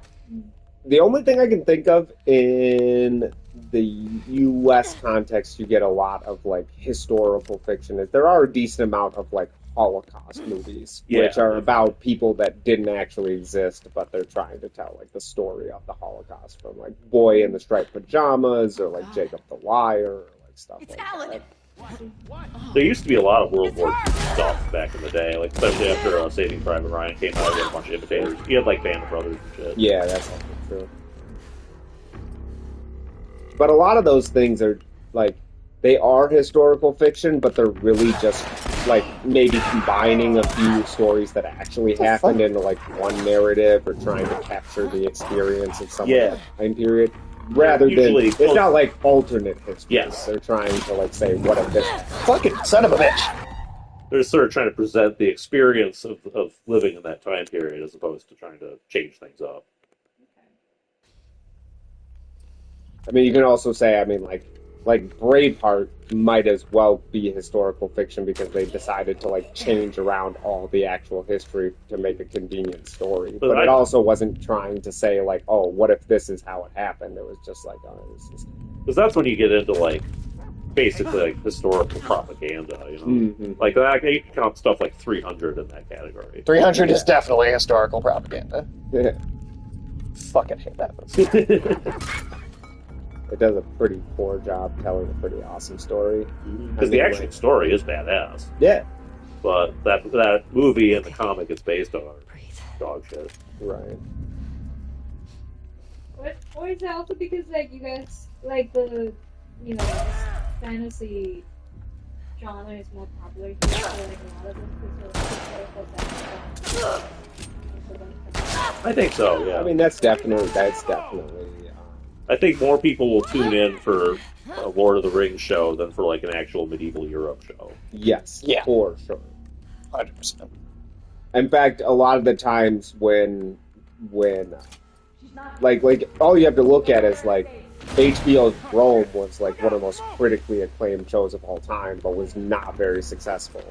The only thing I can think of in the U.S. context, you get a lot of like historical fiction. Is there are a decent amount of like Holocaust movies, which are about people that didn't actually exist, but they're trying to tell like the story of the Holocaust, from like Boy in the Striped Pajamas or like Jacob the Liar, or like stuff like that. There used to be a lot of World War II stuff back in the day, like especially after Saving Private Ryan came out. You had a bunch of imitators. You had like Band of Brothers and shit. Yeah, that's also true. But a lot of those things are like they are historical fiction, but they're really just like maybe combining a few stories that actually happened into like one narrative, or trying to capture the experience of some time period. Rather than Usually- it's not like alternate history. Yes. They're trying to like say what if this Fucking son of a bitch. They're sort of trying to present the experience of living in that time period as opposed to trying to change things up. I mean, you can also say, I mean, like Braveheart might as well be historical fiction because they decided to like change around all the actual history to make a convenient story. But it also wasn't trying to say like, oh, what if this is how it happened? It was just like, oh, this is... Because that's when you get into like basically like historical propaganda, you know, Mhm. like that. You can count stuff like 300 in that category. 300 is definitely historical propaganda. Yeah. Fucking hate that movie. It does a pretty poor job telling a pretty awesome story. Because the actual story is badass. Yeah. But that movie and the comic it's based on are dog shit. Right. Or is it also because like you guys like the fantasy genre is more popular here, so like a lot of them historical I think so, yeah. I mean, that's definitely. I think more people will tune in for a Lord of the Rings show than for like an actual medieval Europe show. Yes. Yeah. For sure. 100%. In fact, a lot of the times when like all you have to look at is like HBO's Rome was like one of the most critically acclaimed shows of all time, but was not very successful.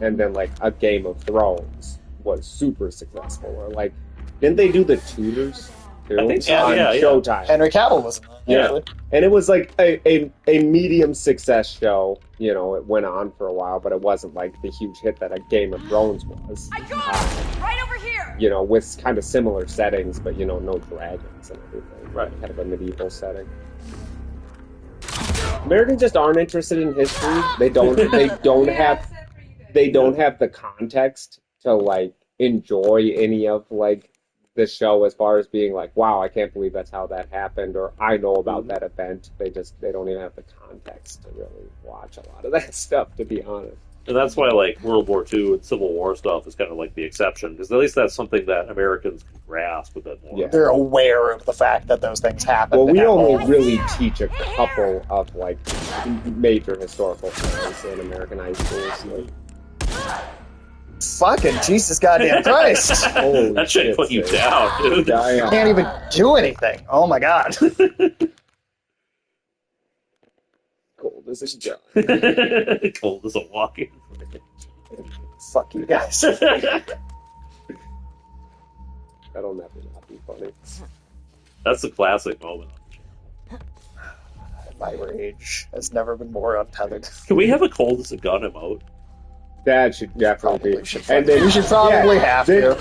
And then like a Game of Thrones was super successful. Or like, didn't they do the Tudors too? I think so, on yeah. Showtime? Henry Cavill was in that. Yeah. And it was like a medium success show. You know, it went on for a while, but it wasn't like the huge hit that a Game of Thrones was. I got it! Right over here! You know, with kind of similar settings, but you know, no dragons and everything. Right. Kind of a medieval setting. Americans just aren't interested in history. They don't have the context to like enjoy any of like the show as far as being like, wow, I can't believe that's how that happened, or I know about that event. They don't even have the context to really watch a lot of that stuff, to be honest. And that's why like World War II and Civil War stuff is kind of like the exception, because at least that's something that Americans can grasp a bit more. Yeah. They're aware of the fact that those things happen. Well, we and only all- really teach a couple of like major historical things in American high schools. Like, Fucking Jesus goddamn Christ. holy That should put you Sam. down, dude. Damn. Can't even do anything. Oh my god. Cold as a gun. Cold as a walking. Fuck you guys. That'll never not be funny. That's the classic moment. My rage has never been more untethered. Can we have a cold as a gun emote? That should definitely Probably be. should And then we should probably have to.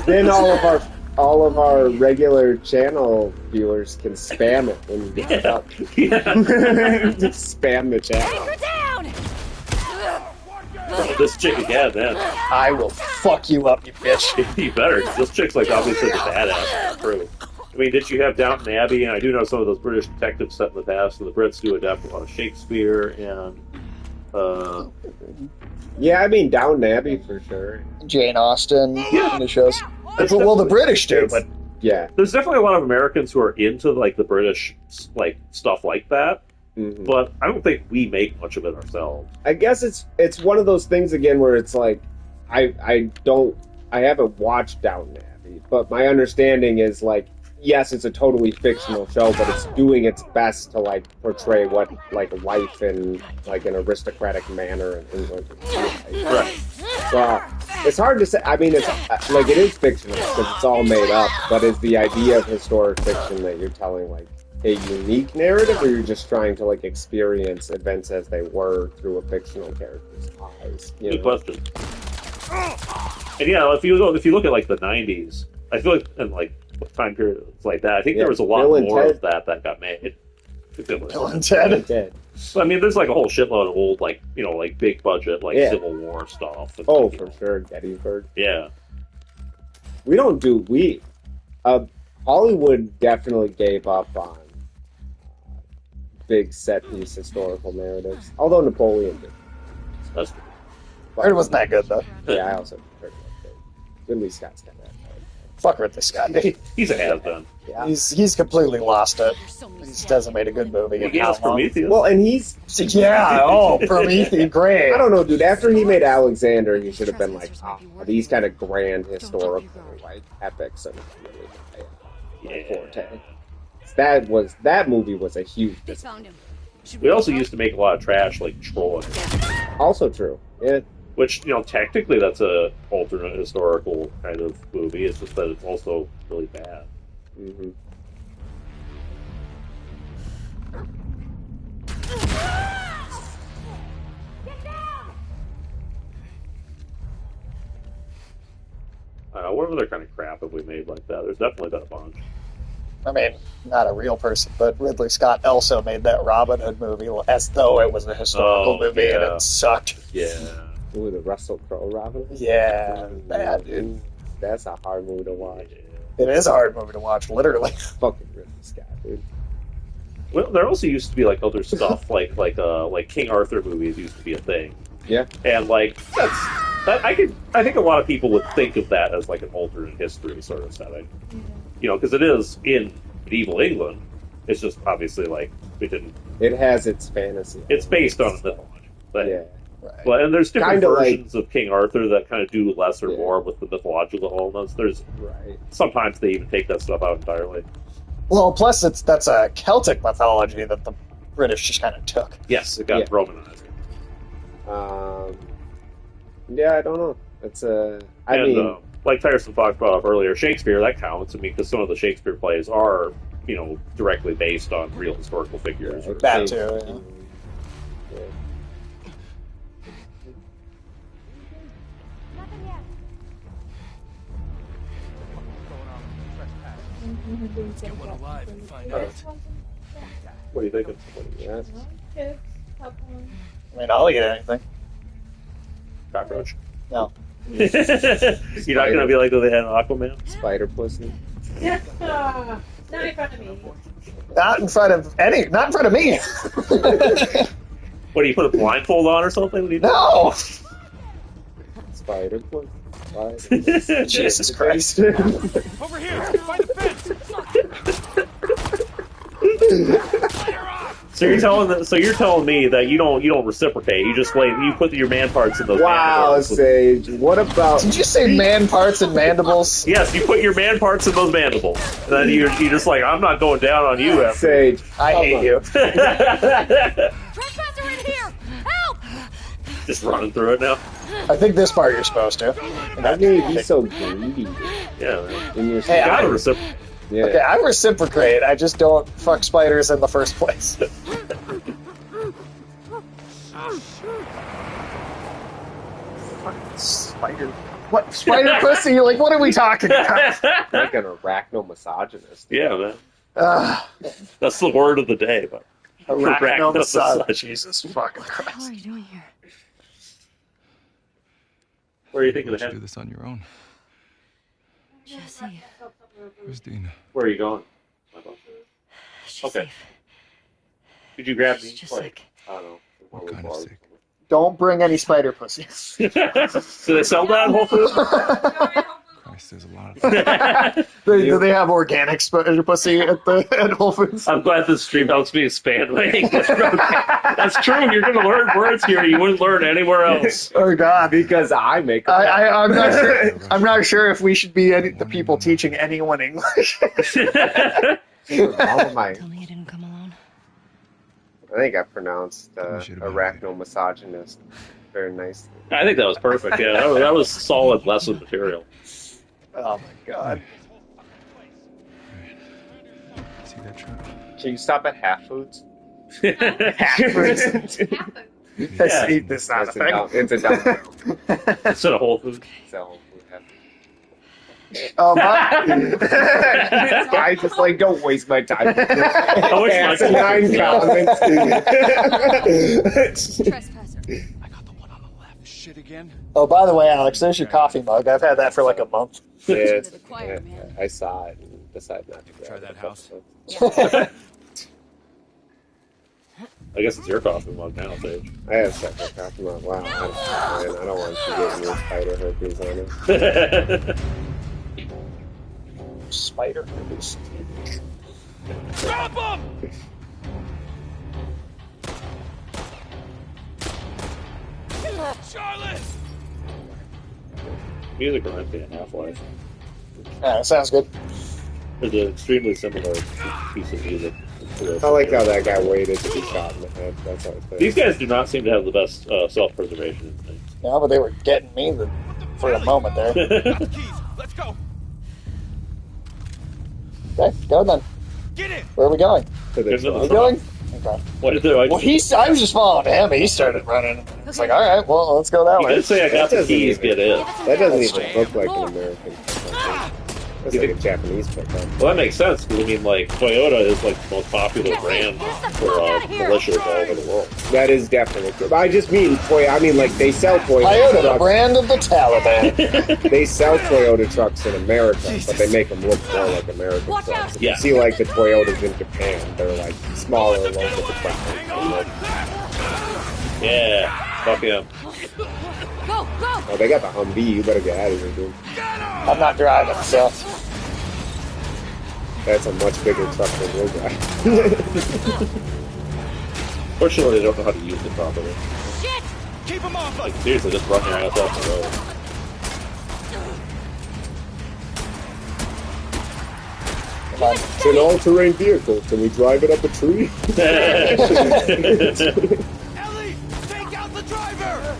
Then all of our regular channel viewers can spam it when you get it up. Yeah. Just spam the channel. Anchor down! Oh, this chick again, man. I will fuck you up, you bitch. You better, 'cause this chick's like obviously the badass of the crew. I mean, did you have Downton Abbey? And I do know some of those British detectives set in the past, and the Brits do adapt a lot of Shakespeare and. Yeah, I mean Downton Abbey for sure. Jane Austen in the shows. Well, the British do, but Yeah. There's definitely a lot of Americans who are into like the British like stuff like that, Mhm. but I don't think we make much of it ourselves. I guess it's one of those things again where it's like I haven't watched Downton Abbey, but my understanding is like yes, it's a totally fictional show, but it's doing its best to like portray what like life in like an aristocratic manner in England is like. Right. So it's hard to say. I mean, it's like it is fictional because it's all made up, but is the idea of historic fiction that you're telling like a unique narrative, or you're just trying to like experience events as they were through a fictional character's eyes? You Good know? question. And yeah, if you look at like the '90s, I feel like in like time periods like that, I think Yeah, there was a lot Bill and more Ted. of that got made. Bill and Ted. Dead. I mean, there's like a whole shitload of old like like big budget like Yeah. Civil War stuff. And, Oh, like, for sure, Gettysburg. Yeah. Hollywood definitely gave up on big set piece historical narratives. Although Napoleon did. That's It wasn't that good, though. Yeah, I also heard that. Ridley Scott's got that. Fuck Ridley Scott. he's a has-been. Yeah. He's completely lost it. He just hasn't made a good movie He in gave how us long? Prometheus. Well, and he's Yeah, oh, Prometheus, great. I don't know, dude. After he made Alexander, he should have been like, these kind of grand historical like epics are really my forte. That movie was a huge They disappointment. found him. We also used to make a lot of trash like Troy, Also true. Yeah. which technically that's a alternate historical kind of movie. It's just that it's also really bad. Mm-hmm. What other kind of crap have we made like that? There's definitely been a bunch. I mean, not a real person, but Ridley Scott also made that Robin Hood movie as though it was a historical movie, and it sucked. Yeah. Ooh, the Russell Crowe Robin. Yeah, bad, dude. That's a hard movie to watch. It is a hard movie to watch, literally. Fucking Ridley Scott, dude. Well, there also used to be like other stuff, like King Arthur movies used to be a thing. Yeah. And like I think a lot of people would think of that as like an alternate history sort of setting. You know, because it is in medieval England. It's just obviously like we didn't. It has its fantasy. It's based on a mythology. But, Yeah. Right. Well, and there's different Kinda versions of King Arthur that kind of do less or Yeah. more with the mythological elements. There's Right. sometimes they even take that stuff out entirely. Well, plus that's a Celtic mythology that the British just kind of took. Yes, it got Yeah. Romanized. Yeah, I don't know. It's a. Like Tyson talked about earlier, Shakespeare, that counts. I mean, because some of the Shakespeare plays are, you know, directly based on real historical figures. Or, That too, yeah. Yeah. Nothing yet. Get one alive and find out. what are you thinking? Yeah. Kids, popcorn. I mean, I'll eat anything. Cockroach? No. You're not going to be like the head of Aquaman? Spider pussy. Not in front of me. Not in front of not in front of me. What, do you put a blindfold on or something? What do you do? No. Spider pussy. Spider. Jesus Christ. Over here! By the fence! Fire off! So you're telling me that you don't reciprocate. You just you put your man parts in those. Wow, mandibles. Sage. What about? Did you say man parts and mandibles? Yes, you put your man parts in those mandibles, and then you just like, I'm not going down on you. After. Sage. I hate you. Trespasser in here! Help! Just running through it now. I think this part you're supposed to. How can you be so greedy? Yeah, man. In your Hey, Gotta I- reciprocate. yeah. Okay, I reciprocate. I just don't fuck spiders in the first place. Fucking spider. What spider pussy? Like, what are we talking about? Like an arachnomisogynist. Yeah, man. Ugh. That's the word of the day. But Arachnomisog- Jesus fucking What the hell Christ. are you doing here? Where are you thinking You of should do heading? this on your own. Jesse, Where's Dina? Where are you going? she's Okay. safe. Did you grab She's me? just Like, sick. I don't know. What kind of sick? Don't bring any spider pussies. Do they sell that in Whole Foods? Christ, there's a lot of them. Do they have organic spider pussy at Whole Foods? I'm glad this stream helps me expand my English. That's true. You're going to learn words here you wouldn't learn anywhere else. Oh God. Because I make. I'm not sure. I'm not sure if we should be the people teaching anyone English. All of my. Tell me you didn't come alone. I think I pronounced You should have been arachnomisogynist very nicely. I think that was perfect. Yeah, that was solid lesson material. Oh my God. See that truck? Can you stop at Half Foods? Let's eat this out of thing. It's a dumb. Instead of Whole Foods. It's a Whole Food Half Foods. Oh my. I just like don't waste my time. I wish my Asinine comments. Trespasser. I got the one on the left. Shit again? Oh, by the way, Alex, there's your coffee mug. I've had that for like a month. Yeah, Into the choir, man. I saw it and decided not to grab Try that it. house? I guess it's your coffee mug now, Sage. I have separate coffee mug. Wow, I don't want you getting your spider herpes on it. Spider herpes. Drop him! Charlotte! Music reminds me of Half-Life. Yeah, sounds good. There's an extremely similar piece of music. I like how that guy waited to be shot in the head. That's how it's These guys do not seem to have the best self-preservation instincts. Yeah, but they were getting me for a moment there. Got the keys. Let's go. Okay, go then. Get in. Where are we going? to There's the no- Are we going? Okay. What did I Well, I was just following him. He started running. It's like, all right, well, let's go that You way. did say I got the keys, get in. That doesn't even look like an American. That's like a Japanese pickup. Well, that makes sense, because, I mean, like, Toyota is, like, the most popular brand for militias all over the world. That is definitely true. But I just mean, like, they sell Toyota Toyota, the trucks. brand of the Taliban. They sell Toyota trucks in America, but they make them look more like American trucks. If you see, like, the Toyotas in Japan, they're, like, smaller, along with the front. Yeah, fuck him. Go, go! Oh, they got the Humvee. You better get out of here, dude. I'm not driving, so. That's a much bigger truck than your guy. Fortunately, they don't know how to use it properly. Shit! Keep him off Like, us! seriously, just run your ass off the road. It's an all-terrain vehicle. Can we drive it up a tree? Ellie, take out the driver!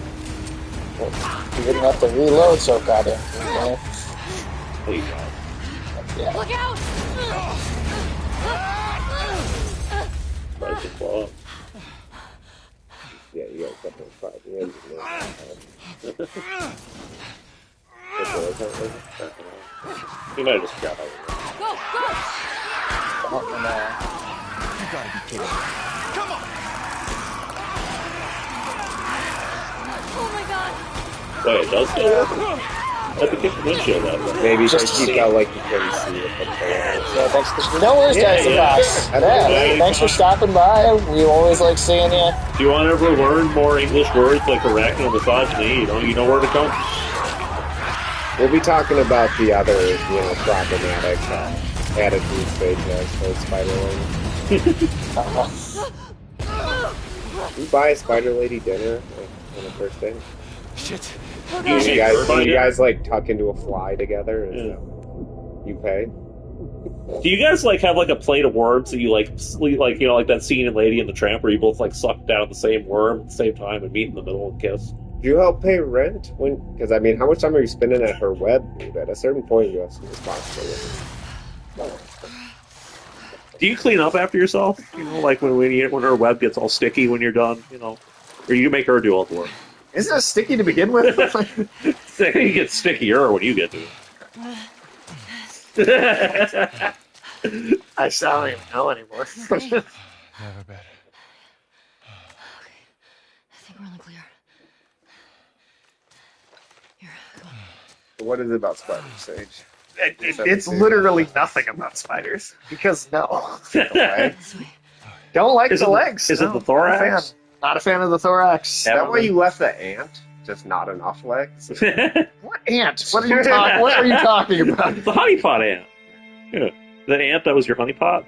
You didn't have to reload so goddamn quick, man. Please, God. Yeah. Look out! Right to claw. Yeah, you guys got those five engines. He might have just got out. Go, go! Oh, no. You gotta be kidding me. Come on! Oh my god! Wait, it does still work? I have to kick the windshield out. Maybe Just just to you see. felt like you couldn't see it. But So thanks no worries, guys. yeah. Thanks for stopping by. We always like seeing you. If you want to ever learn more English words like arachno misogyny, you know where to come. We'll be talking about the other, problematic attitudes they have towards Spider Lady. You buy a Spider Lady dinner on the first day? Shit. You guys like tuck into a fly together and you pay? Do you guys like have like a plate of worms that you like sleep, like like that scene in Lady and the Tramp where you both like suck down the same worm at the same time and meet in the middle and kiss? Do you help pay rent? Because I mean, how much time are you spending at her web? Dude? At a certain point, you have some responsibility. Do you clean up after yourself? Like when her web gets all sticky when you're done, or you make her do all the work? Isn't it sticky to begin with? It gets stickier when you get to it. I don't even know anymore. Never better. I think we're in the clear. Here, come on. What is it about spiders, Sage? It's literally nothing about spiders. Because no. This way. Don't like Is the it the- legs. is it the thorax? Not a fan of the thorax. Is that why you left the ant? Just not enough legs? What ant? What are you talking? What are you talking about? The honeypot ant. Yeah. The ant that was your honeypot?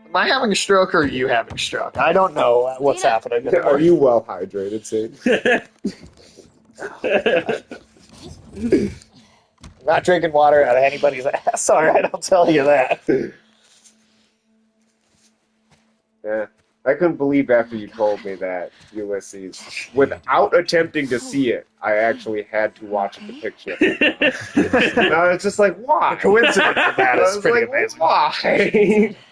Am I having a stroke or are you having a stroke? I don't know what's happening. Anymore. Are you well hydrated, Sage? I'm not drinking water out of anybody's ass. All right, I'll tell you that. Yeah. I couldn't believe after you told me that Ulysses, without attempting to see it, I actually had to watch the picture. No, it's just like, why? The coincidence of that is pretty amazing. Why?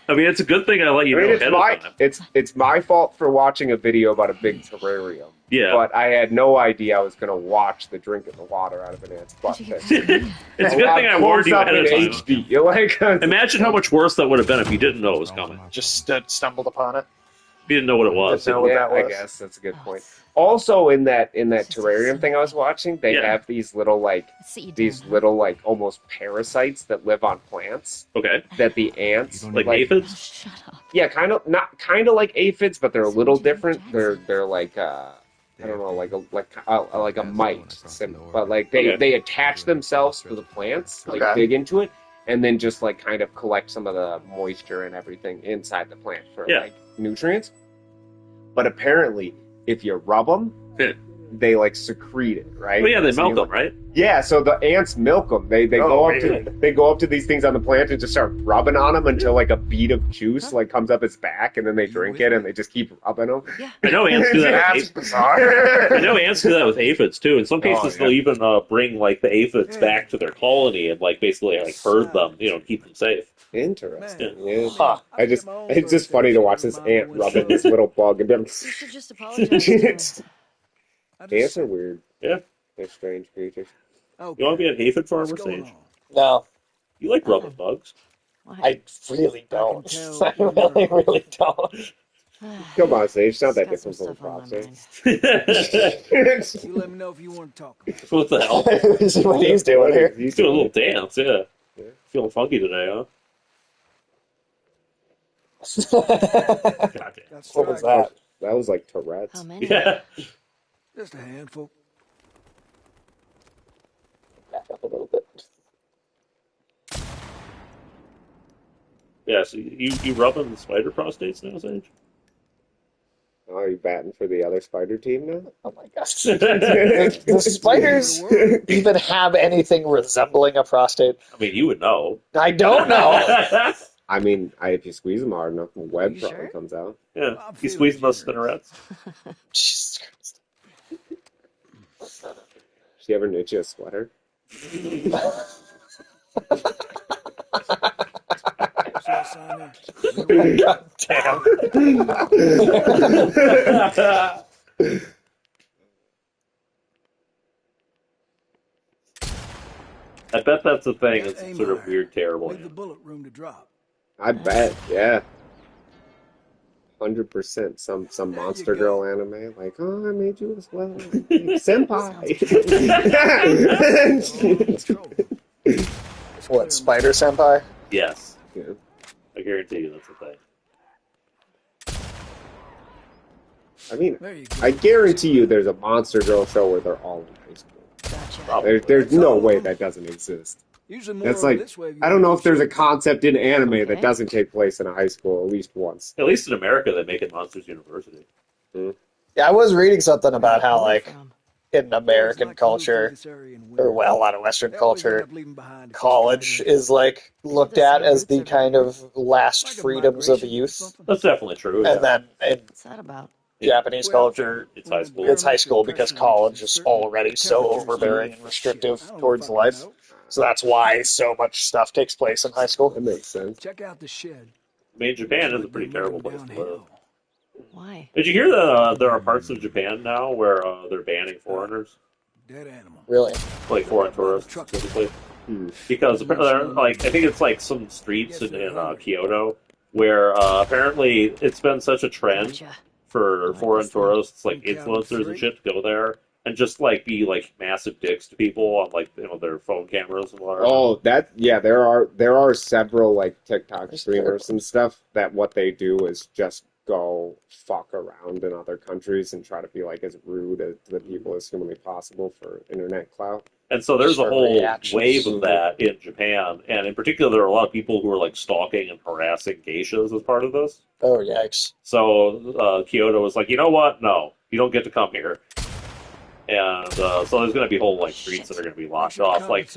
I mean, it's a good thing I let you know ahead of time. It's my fault for watching a video about a big terrarium. Yeah. But I had no idea I was going to watch the drinking the water out of an ant's butt. It's a good thing I warned you ahead of time. HD. You're like, Imagine how much worse that would have been if you didn't know it was coming. Just stumbled upon it. If you didn't know what it was. Didn't know what that was. I guess that's a good point. Also, in that terrarium thing I was watching, they have these little almost parasites that live on plants. Okay. That the ants like aphids. Shut up. Yeah, kind of like aphids, but they're a little different. They're like I don't know, like a mite, but like they attach themselves to the plants, like dig into it, and then just like kind of collect some of the moisture and everything inside the plant for like nutrients. But apparently, if you rub them, they like secrete it, right? Well, yeah, they milk them, right? Yeah, so the ants milk them. They go up to these things on the plant and just start rubbing on them until like a bead of juice like comes up its back, and then they drink it and they just keep rubbing them. Yeah. I know ants do that. That's bizarre. I know ants do that with aphids too. In some cases, they'll even bring like the aphids back to their colony and like basically like herd them, to keep them safe. Interesting. Yeah. Huh. It's just funny to watch this ant rubbing this little bug and be like, You should just apologize. ants are weird. Yeah. They're strange creatures. You want to be an aphid farmer, Sage? No, You like rubbing bugs. Why? I really I can don't. tell I you're really, nervous. really don't. Come on, Sage. It's not that Got some different from stuff on my prostate. mind. You let me know if you want to talk about it. What the hell? See what he's doing What here. is he He's doing a little doing? dance, yeah. Yeah. Feeling funky today, huh? What Goddamn. Got was strikes. that? That was like How Tourette's. many? Yeah. Just a handful. Back up a little bit. Yeah, so you rubbing the spider prostates now, Sage? Oh, are you batting for the other spider team now? Oh my gosh. I The spiders even have anything resembling a prostate? mean, you would know. I don't know. I mean, if you squeeze them hard enough, the web you probably sure? comes out. Yeah. I'm You feeling squeezing those generous. spinnerets? Jesus Christ. She ever knit you a sweater? See that sign there? Middle God damn. I bet that's a thing. Got It's some aim sort of higher. weird, terrible Leave the hand. bullet room to drop. I bet, yeah. 100% some There you monster go. girl anime, like, oh, I made you a sweater. Senpai! Control. What, Spider Senpai? Yes. Yeah. I guarantee you that's a thing. I mean, There you go. I guarantee you there's a monster girl show where they're all in high school. Gotcha. There's That's no all way of them. that doesn't exist. Usually more That's over like, this way. I don't know if there's a concept in anime Okay. that doesn't take place in a high school at least once. At least in America, they make it Monsters University. Yeah, I was reading something about how, Where like, from? in American culture, or well, a lot of Western culture, college is like looked at as the kind of last freedoms of youth, That's definitely true. and Yeah. then in What's that about? Japanese culture, It's high school. it's high school because college is already so overbearing and restrictive towards life. So that's why so much stuff takes place in high school. That makes sense. Check out the shed. I mean, Japan is a pretty terrible place to live. Wwhy? Did you hear that there are parts of Japan now where they're banning foreigners, Dead animal. Really? like foreign tourists specifically? Because like I think it's like some streets in Kyoto where apparently it's been such a trend Gotcha. for Like foreign this thing. tourists, like influencers and shit, to go there and just like be like massive dicks to people on like their phone cameras and whatever. Oh, there are several like TikTok streamers and stuff that what they do is just go fuck around in other countries and try to be like as rude to the people as humanly possible for internet clout. And so there's a For whole reactions. wave of that in Japan, and in particular, there are a lot of people who are like stalking and harassing geishas as part of this. Oh, yikes. So Kyoto was like, you know what? No, you don't get to come here. And so there's going to be whole like streets that are going to be locked off, like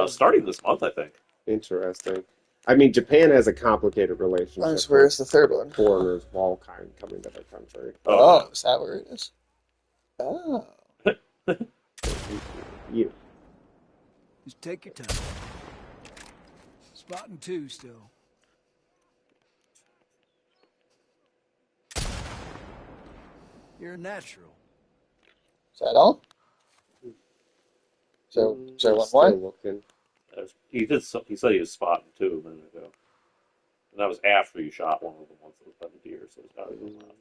starting this month, I think. Interesting. I mean, Japan has a complicated relationship Where's the third one? with foreigners of all kind coming to their country. Oh, is that where it is? Oh. You, Just take your time. Spotting two still. You're a natural. Is that all? So, is there one still more? looking. He said he was spotting two a minute ago, and that was after you shot one of them once it was by the deer. So it's probably was not.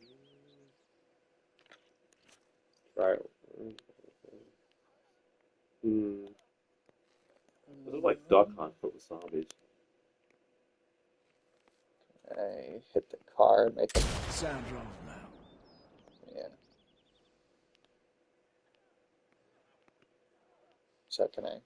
Right. This is like duck hunt but with zombies. I hit the car and make it. Sound drawn now. Yeah. So can I?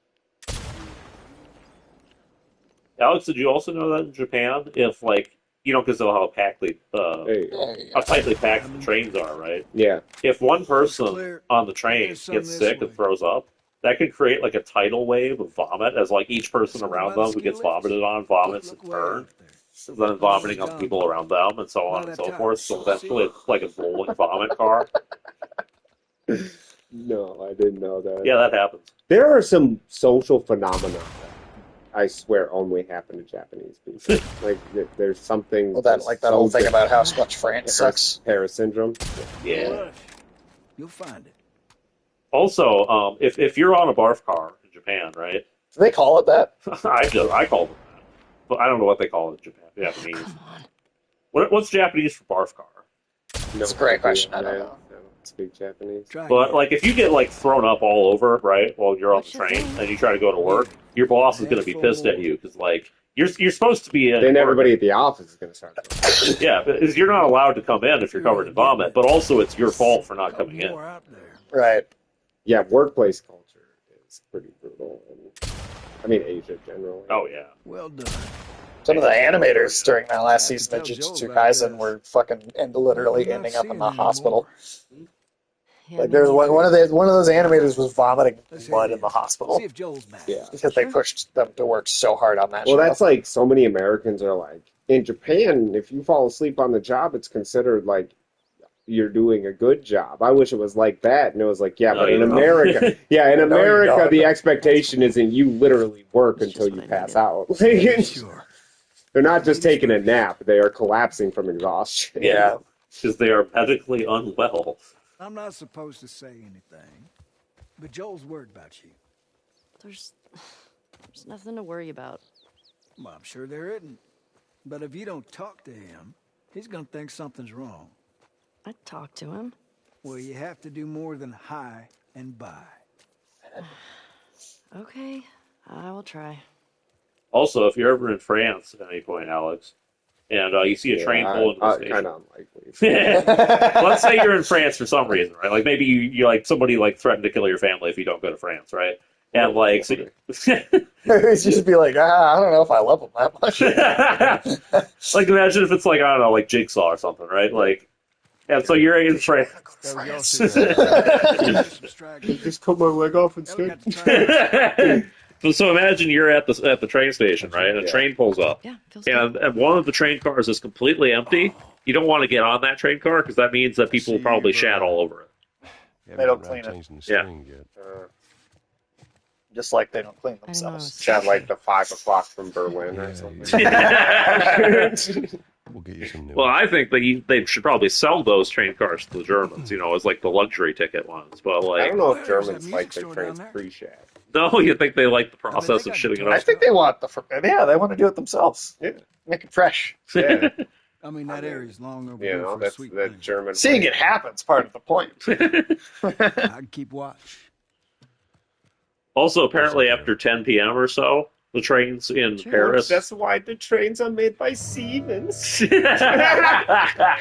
Alex, did you also know that in Japan, if like because of how There you go. There you how go. tightly packed the trains are, right? Yeah. If one person clear. on the train There's some gets this sick way. and throws up, that could create like a tidal wave of vomit as like each person around them who gets vomited on vomits in Look way turn, up there. and then vomiting on people around them, and so on and so forth. So eventually, it's like a rolling vomit car. No, I didn't know that. Yeah, that happens. There are some social phenomena that I swear only happen to Japanese people. Like, there's something. Well, that like that whole thing about how much France sucks. Paris syndrome. Yeah. You'll find it. Also, if you're on a barf car in Japan, right, Do they call it that? I call them that, but I don't know what they call it in Japanese. Come on. What's Japanese for barf car? That's a great question. I don't know. I don't speak Japanese. Try But again. like, if you get like thrown up all over, right, while you're on What the you train think? and you try to go to work, your boss is going to be pissed at you because like you're supposed to be in. Then work. everybody at the office is going to start. Yeah, because you're not allowed to come in if you're covered in vomit. But also, it's your fault for not coming in. More out there. Right. Yeah, workplace culture is pretty brutal. And, I mean, Asia generally. Oh yeah. Well done. Some of the animators during that last season of Jujutsu Kaisen were fucking literally I'm not ending up in seeing the it hospital. Yeah, Like me there's neither. one of those animators was vomiting Let's blood head in the in. hospital See if Joel's back. Yeah. because they Sure. pushed them to work so hard on that Well, show. that's like so many Americans are like, in Japan, if you fall asleep on the job, it's considered like you're doing a good job. I wish it was like that. And it was like, yeah, No, but in you don't. America, yeah, in No, you America, don't. the expectation isn't you literally work It's until just you what I pass needed. out. Sure. They're not just taking a nap; they are collapsing from exhaustion. Yeah. Because they are medically unwell. I'm not supposed to say anything, but Joel's worried about you. There's nothing to worry about. Well, I'm sure there isn't. But if you don't talk to him, he's gonna think something's wrong. I talked to him. Well, you have to do more than hi and bye. Okay, I will try. Also, if you're ever in France at any point, Alex, and you see a train pull into the station, Kind of unlikely. let's say you're in France for some reason, right? Like maybe you like somebody like threatened to kill your family if you don't go to France, right? And like, so, It's just be like, I don't know if I love them that much. like imagine if it's like I don't know, like Jigsaw or something, right? Like, and so you're in France. Just cut my leg off instead. So imagine you're at the train station, right? And a train pulls up, Yeah, feels good. and one of the train cars is completely empty. You don't want to get on that train car because that means that people will probably shat all over it. They don't clean it. Yeah. Just like they don't clean I didn't know I themselves. was- Sound like the 5 o'clock from Berlin or something. We'll get you some new Well, ones. I think they should probably sell those train cars to the Germans, as like the luxury ticket ones. But I like, don't know if There's Germans that like music their store trains down there. pre-shat. no, you think they like the process they of got shitting it I out? think they want they want to do it themselves. Yeah. Make it fresh. Yeah. I mean, that area's long overdue You know, for a that's sweet the thing. German Seeing way. it happens part of the point. I'd keep watch. Also, apparently, after 10 p.m. or so, the trains in Sure. Paris. That's why the trains are made by Siemens. And that's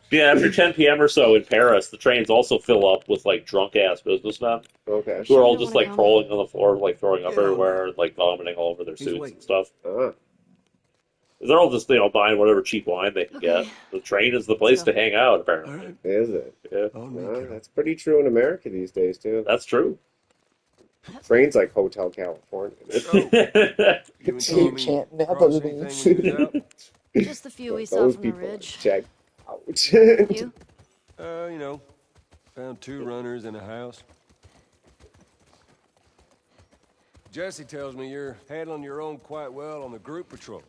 Yeah, after 10 p.m. or so in Paris, the trains also fill up with like drunk ass businessmen Okay. who are all Sure, just wanna like come? crawling on the floor, like throwing up Yeah. everywhere, and like vomiting all over their He's suits waiting. and stuff. Ah. They're all just buying whatever cheap wine they can get. Okay. The train is the place to hang out, all apparently. right. Is it? Yeah, Oh, No, me too. that's pretty true in America these days, too. that's true. Trains like Hotel California. You can't never lose. Just the few we saw Those from the people are ridge. checked out. You? Found 2 runners in a house. Jesse tells me you're handling your own quite well on the group patrols.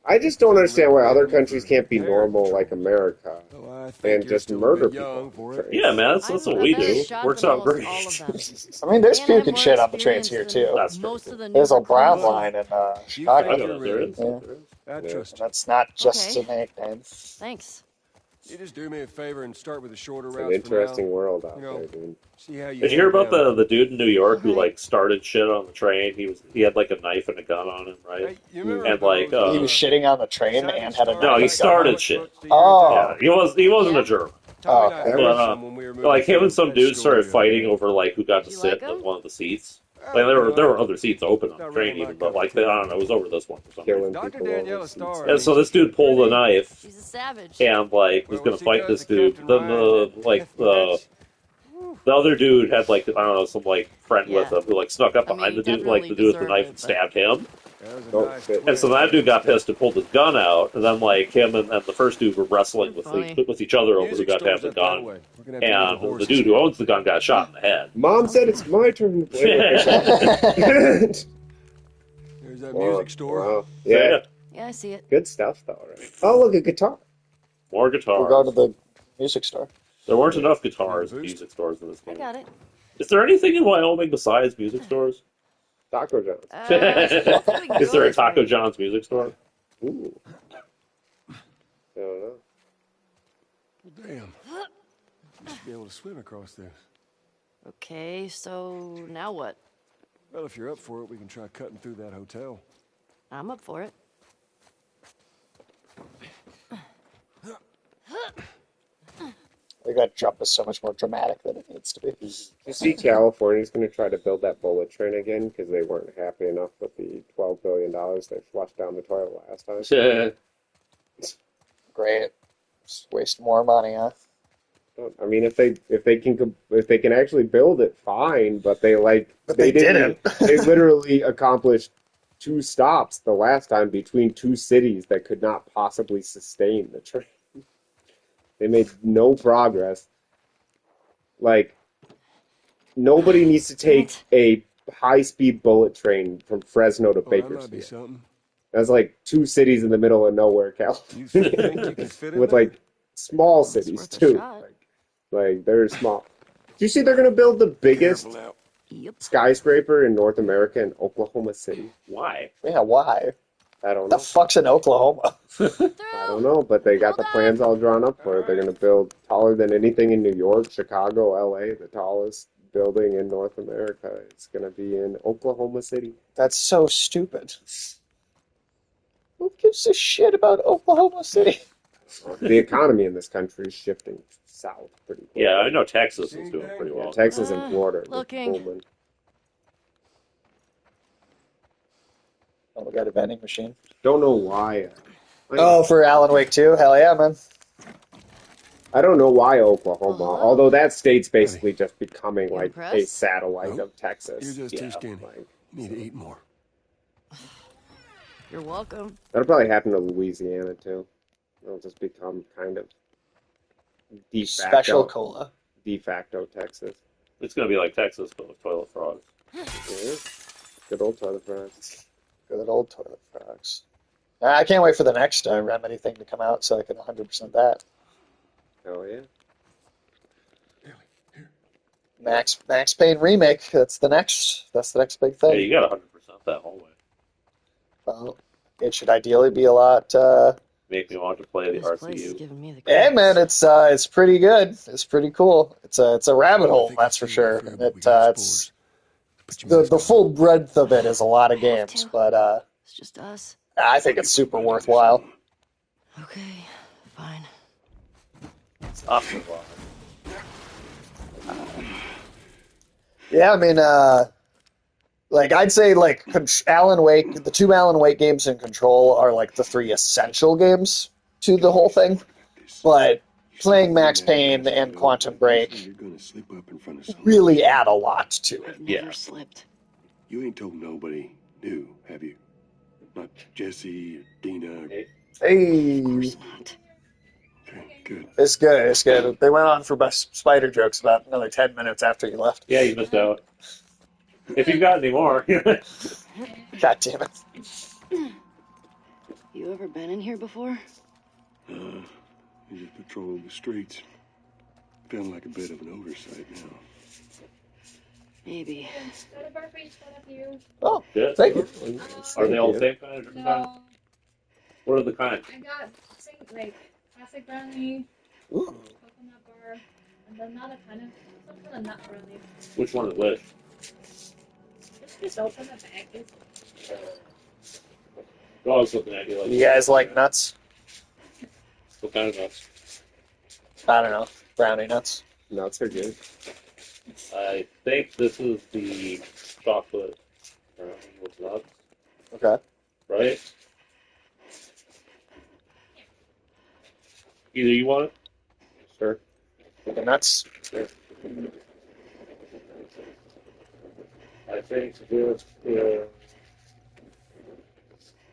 I just don't understand why other countries can't be normal like America Oh, I think and you're just still a murder bit young people. for it. Yeah, man, that's what I'm we a better do. shot Works than out almost great. all of them. I mean, there's And I'm puking more shit on the trains experienced here, than too. That's true. most of the There's a newer brown crews. line in You Chicago. I think know you're there ready. is. Yeah. There is. I trust you. That's not just Okay. a nickname. Thanks. You just do me a favor and start with the shorter It's an routes interesting for now. world out You know, there, dude. See how you Did you hear handle about them. the dude in New York who Alright. like started shit on the train? He had like a knife and a gun on him, right? Hey, you remember And, like, those, He was shitting on the train Shining and had a Star No, he knife. started comic shit. books to your Oh. Yeah, he wasn't Yeah? a jerk. Tommy and I Okay. had But, some when we were moving Like him and some that dudes story started fighting up. over like who got to Did you sit like in him? one of the seats. Oh, Like there you were know, other seats open on the Not train really my even, but cup like of I don't know, it was over this one for some reason. Killing Dr. people Daniela over Starr. seats. And so this dude pulled a knife She's a savage. and like was Well, gonna once he fight does, this the dude. captain Then rides the it. like the other dude had like I don't know some like friend with Yeah. him who like snuck up I mean, behind he the dude like the definitely dude with the deserved knife it, and but- stabbed him. That was a Don't nice fit. And so that dude got pissed and pulled his gun out, and then like him and the first dude were wrestling Funny. with each other over who Music got to have stores the up that gun. way. We're gonna have to move And the horses. dude who owns the gun got shot in the head. Mom said it's my turn to play with There's that Wow. music store. Wow. So, Yeah, Yeah, I see it. good stuff though, right? Oh, look, a guitar. more We'll guitar. go to the music store. There weren't enough guitars Boost. and music stores in this I game. got it. Is there anything in Wyoming besides music stores? Taco John's. We can Is go there a this Taco way. John's music store? Ooh. I don't know. Well, damn. You should be able to swim across this. Okay, so now what? Well, if you're up for it, we can try cutting through that hotel. I'm up for it. Like that jump is so much more dramatic than it needs to be. You see, California's going to try to build that bullet train again because they weren't happy enough with the $12 billion they flushed down the toilet last time. Great. Just waste more money, huh? I mean, if they can actually build it, fine. But they didn't. They literally accomplished 2 stops the last time between 2 cities that could not possibly sustain the train. They made no progress. Like, nobody needs to take a high-speed bullet train from Fresno to Oh, that might be Bakersfield. something. That's like 2 cities in the middle of nowhere, You think California, you can fit in with there? like small It's cities worth a too. shot. Like they're small. Do you see they're gonna build the biggest Careful now. Yep. skyscraper in North America in Oklahoma City? Why? Yeah, why? I don't What the know. fuck's in Oklahoma? I don't know, but they got the plans all drawn up for it. They're gonna build taller than anything in New York, Chicago, LA. The tallest building in North America is gonna be in Oklahoma City. That's so stupid. Who gives a shit about Oklahoma City? The economy in this country is shifting south pretty quickly. Yeah, I know Texas is doing pretty well. Texas and Florida are Looking. booming. Oh, we got a vending machine. Don't know why. Oh, for Alan Wake 2? Hell yeah, man. I don't know why Oklahoma, Hello? although that state's basically just becoming You like a impressed? satellite Nope. of Texas. You're just too skinny. Like, You need to eat more. You're welcome. that'll probably happen to Louisiana too. It'll just become kind of Special cola. de facto Texas. It's going to be like Texas, but with toilet frogs. Yeah. Good old toilet frogs. Good old toilet frogs. I can't wait for the next Remedy thing to come out so I can 100% that. Hell yeah. Max Payne remake. That's the next big Yeah, thing. you got 100% that whole way. Well, it should ideally be a lot. Make me want to play the This place is RCU. giving me the Hey creeps. man, it's pretty good. It's pretty cool. It's a rabbit hole, that's for sure. And it's the full breadth of it is a lot of games, but It's just us. I think it's super worthwhile. Okay, fine. It's awesome. Yeah, I mean, like I'd say like Alan Wake, the 2 Alan Wake games in Control are like the 3 essential games to the whole thing. But playing Max Payne and Quantum Break You're gonna slip up in front of someone. really add a lot to it. I've never slipped. You ain't told nobody new, have you? Not Jesse or Dina. Hey, Okay, good. it's good. It's good. They went on for best spider jokes about another 10 minutes after you left. Yeah, you missed out. If you've got any more. God damn it. You ever been in here before? You just patrol the streets. Feeling like a bit of an oversight now. Maybe. Got a bar for each one of you. Oh, Good. thank you. Are they all the same kind or different kind? No, What are the kinds? I got like classic brownie, Ooh. coconut bar, and then another kind of some kind of nut brownie. Which one is which? Just open the package. Oh, I was looking at you like. You guys like nuts? What kind of nuts? I don't know. Brownie nuts. Nuts are good. I think this is the chocolate brownie with nuts, Okay. right? Either you want it? Sure. The nuts. I think this is.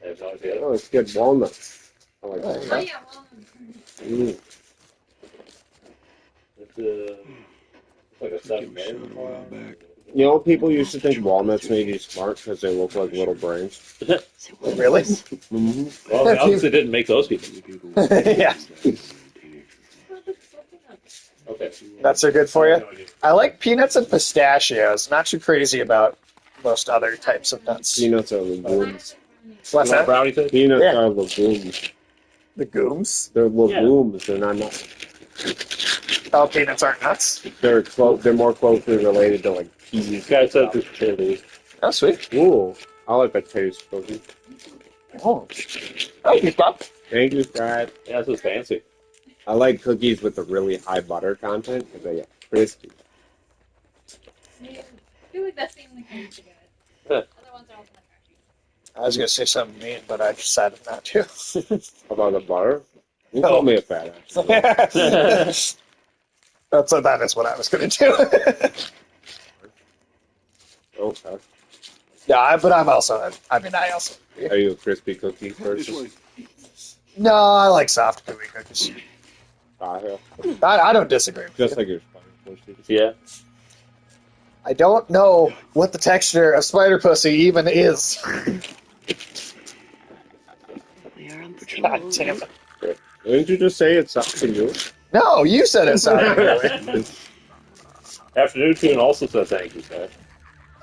I have no idea. Oh, it's good walnuts. I like Oh, that. Oh yeah, well, It's like a Give 7 me some minute a while back. You know, people used to think walnuts made you smart because they look like little brains. Really? Mm-hmm. Well, they obviously didn't make those people. Many people Yeah. teenagers. well, the coconut Okay. Nuts are good for you. I like peanuts and pistachios. Not too crazy about most other types of nuts. Peanuts are legumes. What's that? Brownie thing? Peanuts Yeah. are legumes. The gooms? They're legumes. They're not nuts. Oh, peanuts aren't nuts? They're more closely related to like peas. These guys said this chili. Oh, sweet. Ooh, I like that taste, cookie. Oh, thank you, Bob. Thank you, Scott. Yeah, this is fancy. I like cookies with a really high butter content because they get crispy. I feel like that's the only kind to get. Other ones are also not trashy. I was going to say something mean, but I decided not to. About the butter? You called me a fat ass. That is what I was going to do. Okay. Yeah, but I'm also, I also. Are you a crispy cookie person? No, I like soft gooey cookies. Yeah. I don't disagree with Just you. like your spider pussy. Yeah. I don't know what the texture of spider pussy even is. God damn it. Didn't you just say it's up to you? No, you said it sounded good. Afternoon Tune also said thank you, sir.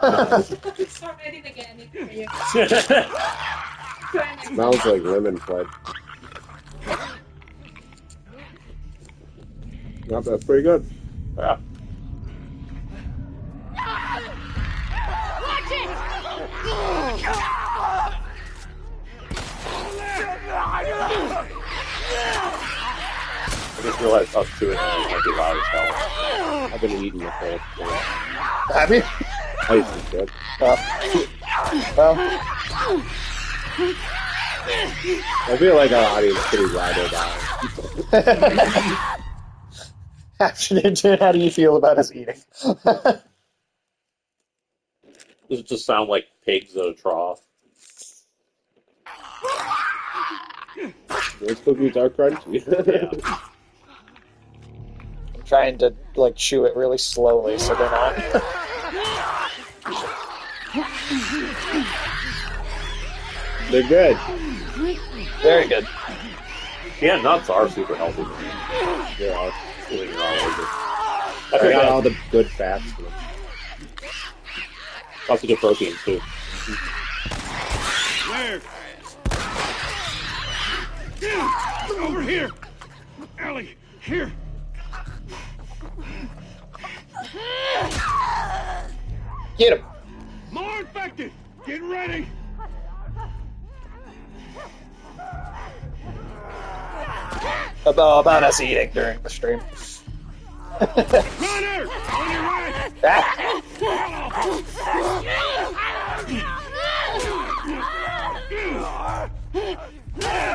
Sorry, I didn't get anything for you. Smells like lemon flood. Yep, that's pretty good. Yeah. I just realized up to it might be loud as hell. I've been eating the whole thing. Have you? I used to good. Well, I feel like our audience is pretty ride or die. how do you feel about us eating? Does it just sound like pigs at a trough? Those cookies are crunchy. Yeah. I'm trying to chew it really slowly so they're not. They're good. Very good. Yeah, nuts are super healthy. They are. I I think got all the good fats. lots of good protein too. Where? Yeah, over here. Ellie, here. Get him. More infected. Get ready. About us eating during the stream. Runner, on your right. Ah.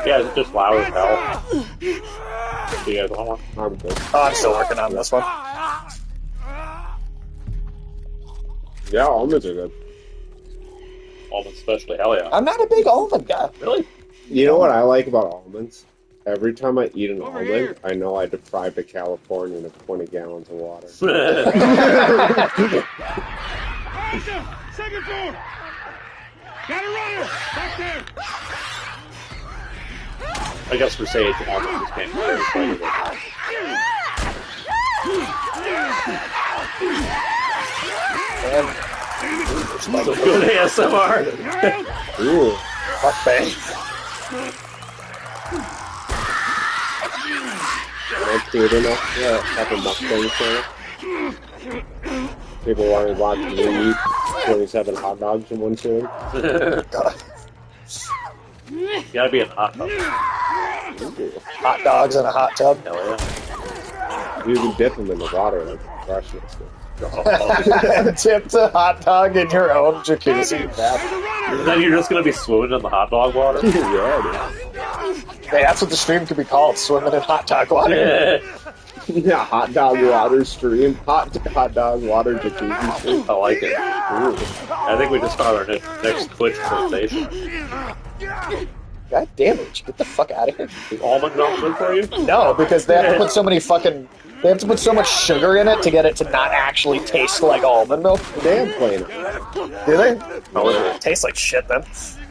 Yeah, it's just loud as hell. Do you guys want one? I'm good. Oh, I'm still working on this one. Yeah, almonds are good. Almonds especially, hell yeah. I'm not a big almond guy. Really? You know what I like about almonds? Every time I eat an Over almond, here. I know I deprived a Californian of 20 gallons of water. Aisha, second floor. Got a runner. Back there. I guess for Sage, almonds just can't be very flavorful. And So good ASMR. Ooh. fuck bang. Am I cute enough? Yeah, have a Mustang channel. People want to watch me eat 27 hot dogs in one sitting. Gotta be a hot tub. Hot dogs in a hot tub. Hell yeah. You can dip them in the water like freshness. Tipped a hot dog in your own jacuzzi. Then you're just gonna be swimming in the hot dog water? Yeah, Hey, that's what the stream could be called, swimming in hot dog water. dude. Yeah, hot dog water stream. Hot dog water jacuzzi stream. I like it. Ooh. I think we just found our next Twitch sensation. God damn it, get the fuck out of here. Is almond milk good for you? No, because they have to put so many fucking... They have to put so much sugar in it to get it to not actually taste like almond milk. They have plain. Do they? Oh, is it? Tastes like shit then.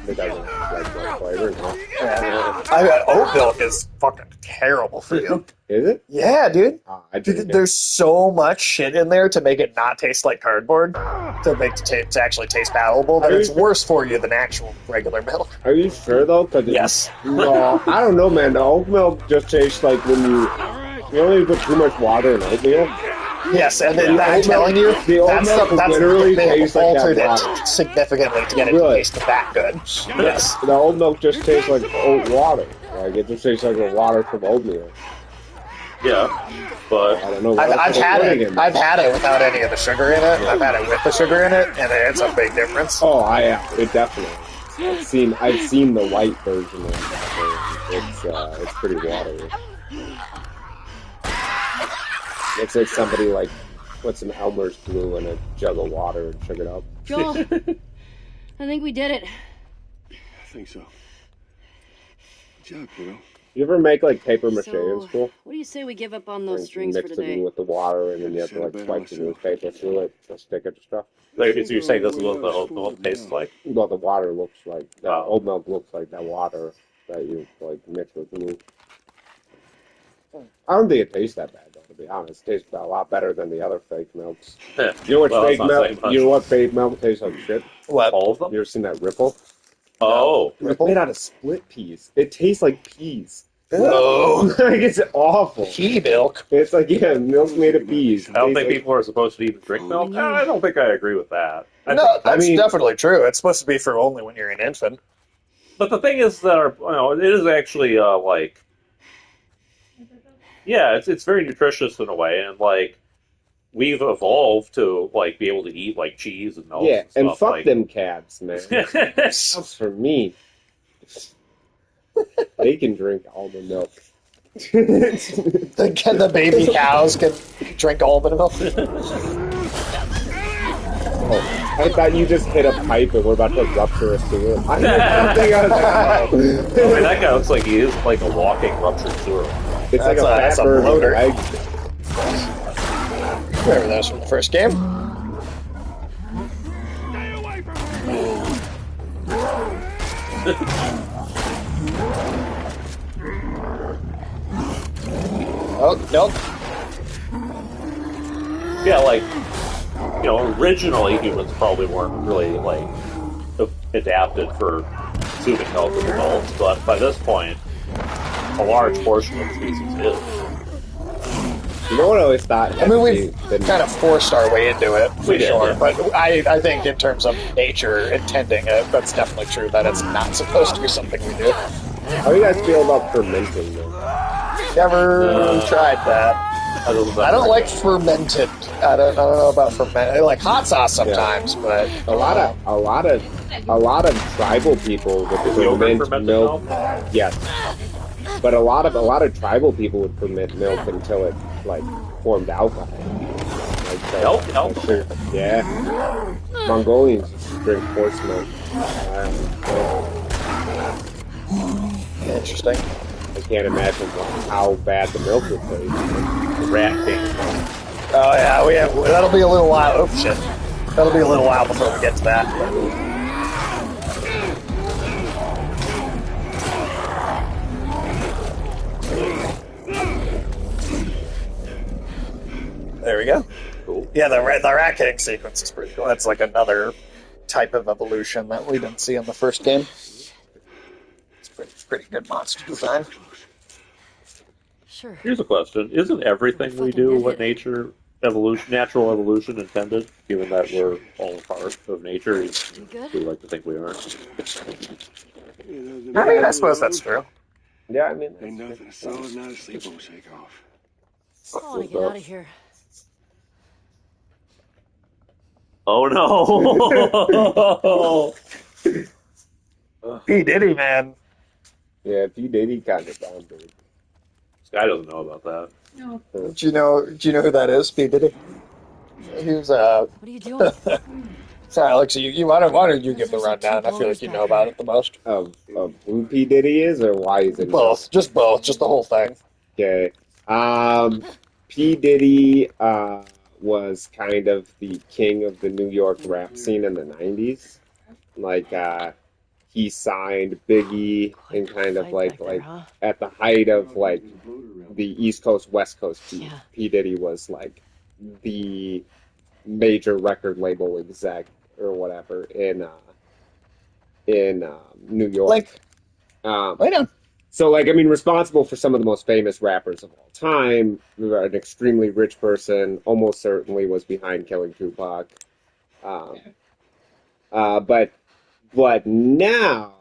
It doesn't like much flavor. No. Oat milk is fucking terrible for you. Is it? Yeah, dude. I drink it. There's so much shit in there to make it not taste like cardboard, to make it to actually taste palatable, that it's worse for you than actual regular milk. Are you sure though? Cause Yes. No, I don't know, man. The oat milk just tastes like when you only put too much water in oatmeal. Yes, and then I'm telling you, the oat milk literally tastes like altered that it water. significantly to get it to taste that good. Yes. The oat milk just tastes like oat water. Like it just tastes like the water from oatmeal. Yeah, but I don't know. I've had it. I've had it without any of the sugar in it. I've had it with the sugar in it, and it's a big difference. Oh, it definitely. I've seen the white version of it. It's pretty watery. It's like somebody like put some Elmer's glue in a jug of water and shook it up. Joel, I think we did it. I think so. Good job, kiddo. You ever make like paper mache in So, school? what do you say we give up on those And strings for mix today? it with the water, and then you have to like swipe the newspaper through it to stick it to stuff. so you're saying this is what the oat milk tastes like? Well, the water looks like that. Oat milk looks like that water that you like mix with glue. I don't think it tastes that bad though. To be honest, it tastes a lot better than the other fake milks. Yeah. You know what Well, fake it's not saying milk? much. You know what fake milk tastes like shit? What? All of them? You ever seen that Ripple? Oh. It's made out of split peas. It tastes like peas. Oh, Like it's awful. pea milk. It's like milk made of peas. I don't think Tastes like- people are supposed to even drink milk. I don't think I agree with that. No, that's mean- definitely true. It's supposed to be for only when you're an infant. But the thing is that it is actually like, yeah, it's very nutritious in a way, and like we've evolved to like be able to eat like cheese and milk. Yeah, and and stuff, fuck like, them cats, man. That's for me. They can drink almond milk. The baby cows can drink almond milk. Oh, I thought you just hit a pipe and we're about to rupture a sewer. I know something else. I mean, that guy looks like he is like a walking ruptured sewer. It's like That's a a fat bird with bloater. legs. Remember those from the first game? Stay away from me! Oh, nope. Yeah, like originally humans probably weren't really like adapted for consuming milk as adults, but by this point, a large portion of the species is. You know what I always thought? I mean, we've kind of forced our way into it, for We did, sure. yeah. But I think in terms of nature intending it, that's definitely true that it's not supposed to be something we do. How do you guys feel about fermenting milk? Never tried that. I don't like fermented. I don't know about fermented. I like hot sauce sometimes, but A lot of tribal people would Yogurt ferment fermented milk. milk? Yes, but a lot of tribal people would ferment milk until it like formed alcohol. Like, so- Alcohol? Yeah, Mongolians used to drink horse milk. interesting. I can't imagine how bad the milk would taste. rat king. Oh yeah, that'll be a little while. Oh shit, that'll be a little while before we get to that. There we go. Cool. Yeah, the rat king sequence is pretty cool. That's like another type of evolution that we didn't see in the first game. It's pretty good monster design. Sure. Here's a question: isn't everything we do what natural evolution intended? Given that we're all a part of nature, we like to think we are. I mean, I suppose that's true. Yeah, I mean, Ain't nothing a solid night of sleep won't shake off. I want to get out of here. Oh no! P. Diddy, man. Yeah, P. Diddy kind of down, dude. This guy doesn't know about that. No. Do you know who that is? P. Diddy. He was What are you doing? Sorry, Alex. Why don't you give the rundown? I feel like you know about it the most. Of who P. Diddy is or why he's in Both, just the whole thing. Okay. P. Diddy was kind of the king of the New York rap scene in the 90s. Like, he signed Biggie and kind of Fight back there, like huh? at the height of like the East Coast West Coast beef. Yeah. P Diddy was like the major record label exec or whatever in New York. Like, Right on. So, like, I mean, responsible for some of the most famous rappers of all time, an extremely rich person, almost certainly was behind killing Tupac. But now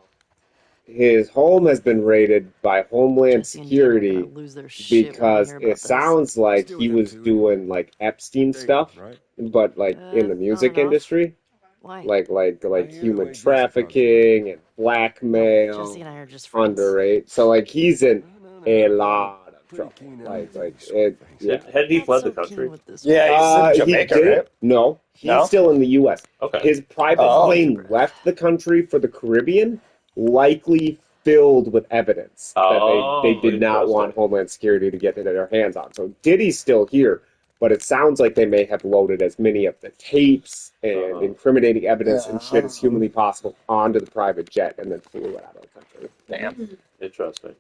his home has been raided by Homeland Jesse and Dean are Security gonna lose their shit when they because hear it about this. sounds like Still he got was two. doing like Epstein stuff, right? but like in the On music and off. industry, Why? like I hear the human way Jesse trafficking and No, blackmail, Jesse and I are just friends. underage. So like he's in No, a I'm lot of pretty trouble. keen on Like everything, it, sweet face. yeah. Had he Not fled so the country? keen with this Yeah, one. he's in Jamaica, he did. right? No, he's No? still in the U.S. Okay. His private Oh. plane left the country for the Caribbean, likely filled with evidence that they did not want interesting. Homeland Security to get their hands on. So Diddy's still here, but it sounds like they may have loaded as many of the tapes and incriminating evidence and shit as humanly possible onto the private jet and then flew it out of the country. Damn. Interesting.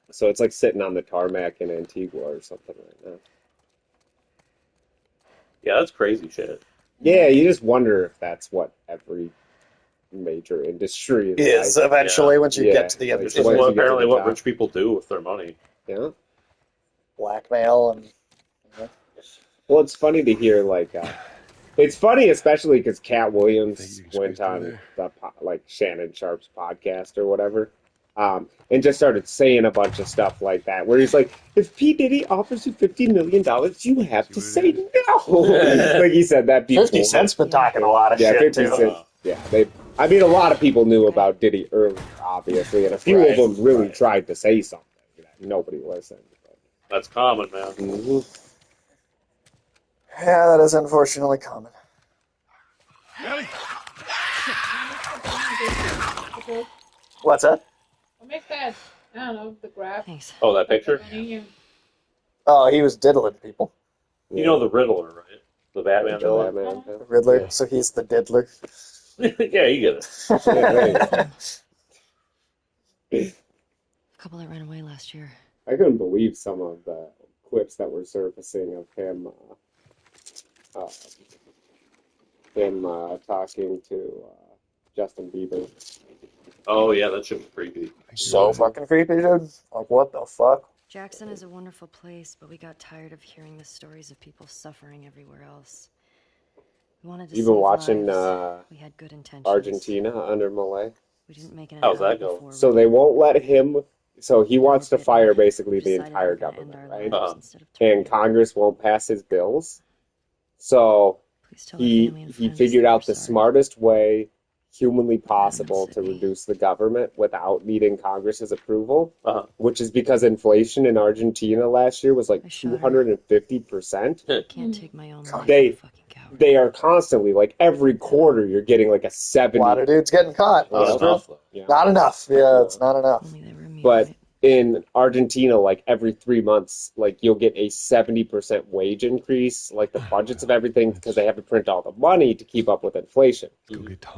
So it's like sitting on the tarmac in Antigua or something right now. Yeah, that's crazy shit. Yeah, you just wonder if that's what every major industry Is like. eventually once you Yeah, get to the end like, It's of just once you get to apparently the what top. rich people do with their money. Yeah. blackmail and Well, it's funny to hear like. It's funny, especially because Cat Think Williams you can went squeeze through on there? like Shannon Sharp's podcast or whatever, and just started saying a bunch of stuff like that, where he's like, "If P Diddy offers you $50 million, you have to See what say it no." Like he said that before. 50 Cent's been talking a lot of Yeah, shit 50 too. Cent. Yeah, they. I mean, a lot of people knew about Diddy earlier, obviously, and a few Right, of them really right. tried to say something. Nobody listened. That's common, man. Mm-hmm. Yeah, that is unfortunately common. Ellie! What's that? What makes that? I don't know, the graph. Thanks. Oh, that picture? Oh, he was diddling people. You know the Riddler, right? The Batman The villain? Batman. The Riddler, Yeah. so he's the diddler. Yeah, you get it. Yeah, there you go. A couple that ran away last year. I couldn't believe some of the clips that were surfacing of him talking to Justin Bieber. Oh, yeah, that shit was creepy. So fucking creepy, dude. Like, what the fuck? Jackson is a wonderful place, but we got tired of hearing the stories of people suffering everywhere else. We wanted to You've been save watching lives. We had good intentions. Argentina under Malay? We didn't make it. How's that go? So they won't let him. So he wants to fire basically the entire government, right? And Congress won't pass his bills. So he figured out the smartest way humanly possible to reduce the government without needing Congress's approval, which is because inflation in Argentina last year was like 250%. Can't take my own life. They are constantly, like every quarter, you're getting like a 70. A lot of dudes getting caught. Not enough, though. Yeah. Not enough. Yeah, it's not enough. But in Argentina, like every 3 months, like you'll get a 70% wage increase, like the budgets of everything, because they have to print all the money to keep up with inflation.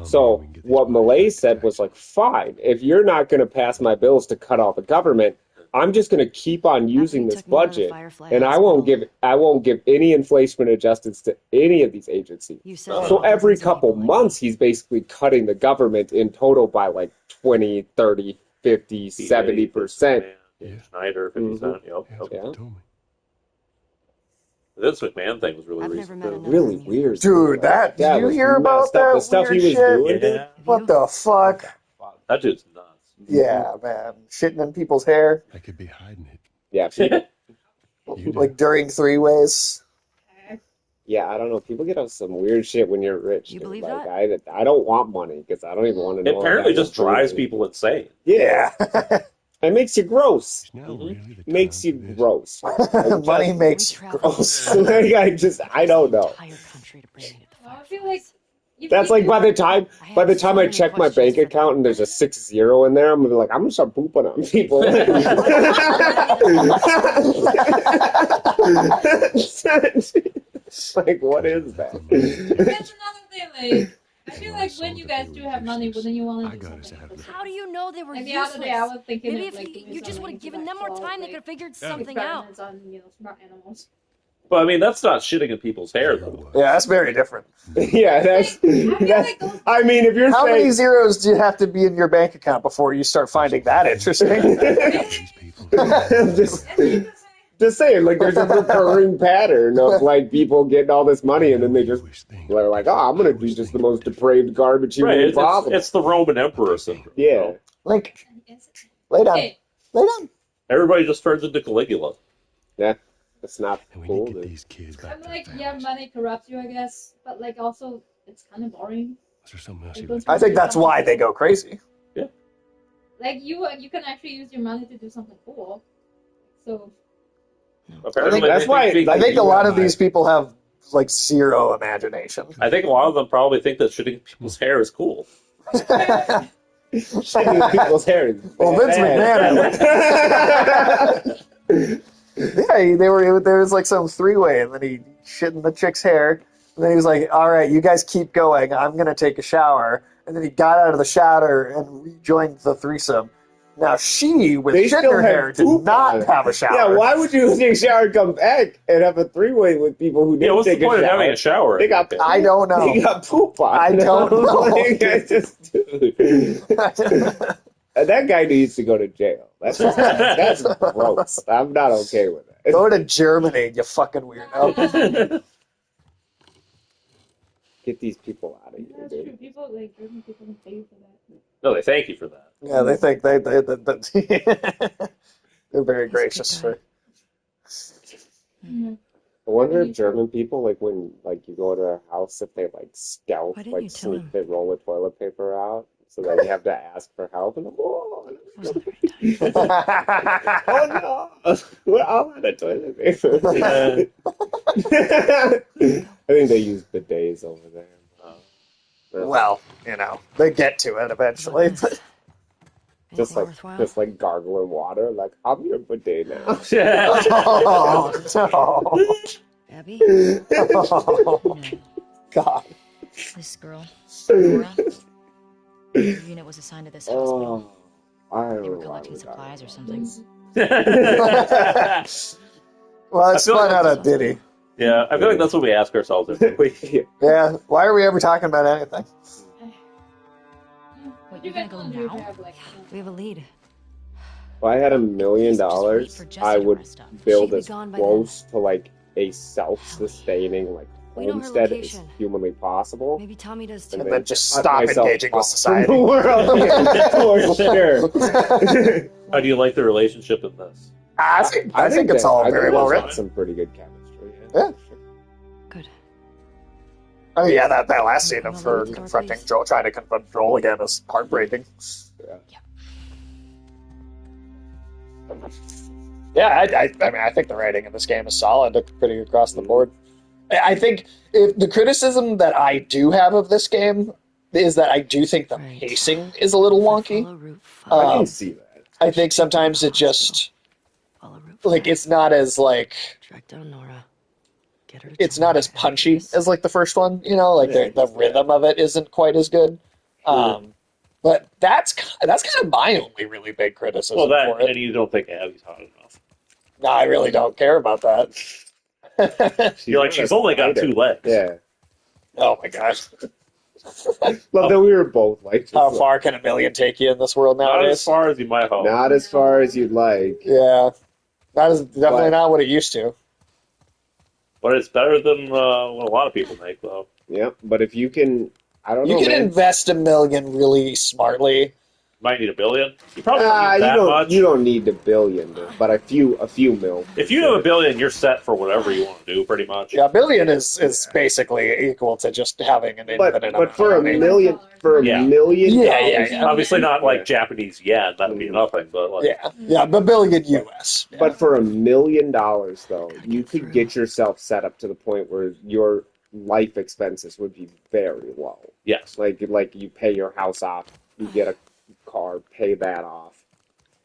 So what Malay said was like, fine, if you're not going to pass my bills to cut all the government, I'm just going to keep on using this budget, and I won't give any inflation adjustments to any of these agencies. So every couple months, he's basically cutting the government in total by like 20, 30, 50, 70%. Schneider, 50 Cent. Yep. Yeah. This McMahon thing was really Really weird. Dude, did you was hear about messed up. that The stuff he weird was shit? doing, dude. Yeah. What the fuck? That dude's nuts. Yeah, man. Shitting in people's hair. I could be hiding it. Yeah. Like during three-ways. Yeah, I don't know. People get on some weird shit when you're rich. You dude. believe like, that? I don't want money because I don't even want to It know. apparently about just drives money. people insane. Yeah. It makes you gross. Now really the Makes you time for this. gross. Money makes you gross. Like, I don't know. I feel like That's like by the time I check my bank account and there's a 60 in there, I'm gonna be like, I'm gonna start pooping on people. Like, what is that? That's another thing. Like, I feel like when you guys do have money, wouldn't you want to do something? How do you know they were Like the useless? other day, I was thinking Maybe of, if like, doing you just would something have given to, them like, more solve, time, they like, could have figured something out. experiments on, smart animals. But I mean, that's not shitting in people's hair, though. Yeah, that's very different. Yeah, that's. I mean, if you're How saying many zeros do you have to be in your bank account before you start finding that interesting? just saying, like, there's a recurring pattern of like people getting all this money and then they just they're like, oh, I'm gonna do just the most depraved garbage Right, humanly possible. it's the Roman Emperor syndrome. Yeah. Like, lay down. Okay. Lay down. Everybody just turns into Caligula. Yeah. That's not cool. Dude. I'm like, yeah, money corrupts you, I guess, but like also it's kind of boring. I think that's why they go crazy. Yeah. Like you can actually use your money to do something cool. So. I think that's why. I think a lot of these people have like zero imagination. I think a lot of them probably think that shitting people's hair is cool. Shitting people's hair is Well, Vince McMahon. Yeah, there was like some three-way, and then he shit in the chick's hair, and then he was like, "All right, you guys keep going. I'm gonna take a shower." And then he got out of the shower and rejoined the threesome. Now she, with shit in her hair, did not have a shower. Yeah, why would you take a shower and come back and have a three-way with people who didn't what's take the point a of shower? having a shower? They got. I don't know. They got poop on. I don't know. Like, that guy needs to go to jail. That's gross. I'm not okay with that. Go to Germany, you fucking weirdo. Get these people out of here, That's dude. true. People like German people can pay you for that. No, they thank you for that. Yeah, they think they're very gracious for. Mm-hmm. I wonder if German people, like when like you go to their house, if they like stealth, like sneak, they roll the toilet paper out so that you have to ask for help. And oh no, we're all out of toilet paper. I think they use bidets over there. Well, you know, they get to it eventually. But just like gargling water, like I'm your bidet now. Oh no, Abby? oh, God. This girl, Nora, her unit was assigned to this hospital. They were collecting supplies or something. Well, it's fun out of Diddy. Yeah, I feel like that's what we ask ourselves every week. Yeah, why are we ever talking about anything? Wait, you're gonna go now? We have a lead. If I had $1 million, I would build as close to like a self-sustaining like homestead as humanly possible. Maybe Tommy does too. And then just stop engaging with society. The world. For sure. How do you like the relationship in this? I think it's all very well written. Some pretty good chemistry. Yeah. Good. Oh yeah, that last scene of her confronting Joel, trying to confront Joel again, is heartbreaking. Yeah, I mean, I think the writing in this game is solid, pretty across the board. I think if the criticism that I do have of this game is that I do think the pacing is a little wonky. I can see that. I think sometimes it just like it's not as like Track down Nora. Get her. It's not as punchy as like the first one. You know, like the rhythm of it isn't quite as good. But that's kind of my only really big criticism. Well, that for it. and you don't think Abby's hot enough. No, I really don't care about that. You're like, she's only got 2 legs. Yeah. Oh my gosh. Love that we were both like. How far can $1 million take you in this world nowadays? Not as far as you might hope. Not as far as you'd like. Yeah, definitely not what it used to. But it's better than what a lot of people make, though. Yep. But if you can, I don't know. You can invest $1 million really smartly. Might need $1 billion. You probably don't need that much. You don't need $1 billion, but a few mil. If you have $1 billion, you're set for whatever you want to do, pretty much. Yeah, $1 billion is basically equal to just having an infinite amount but for of money. $1 million, Yeah. Obviously not like Japanese yen. That'd be nothing. But like, yeah, $1 billion US. Yeah. But for $1 million, though, you could get yourself set up to the point where your life expenses would be very low. Yes. Like you pay your house off, you get a car, pay that off.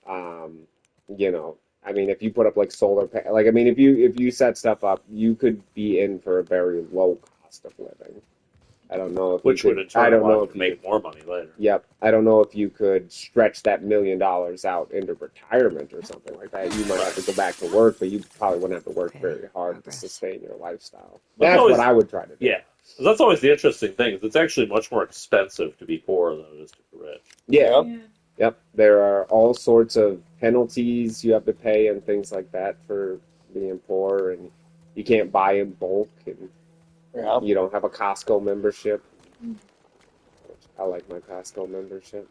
You know, I mean, if you put up like solar, if you set stuff up, you could be in for a very low cost of living. I don't know if Which you would could, in turn I don't allow know you if to you, make more money later. Yep. I don't know if you could stretch that $1 million out into retirement or something like that. You might have to go back to work, but you probably wouldn't have to work very hard to sustain your lifestyle. That's what I would try to do. Yeah. That's always the interesting thing. Is it's actually much more expensive to be poor than it is to be rich. Yeah. Yep. There are all sorts of penalties you have to pay and things like that for being poor, and you can't buy in bulk, and you don't have a Costco membership. I like my Costco membership.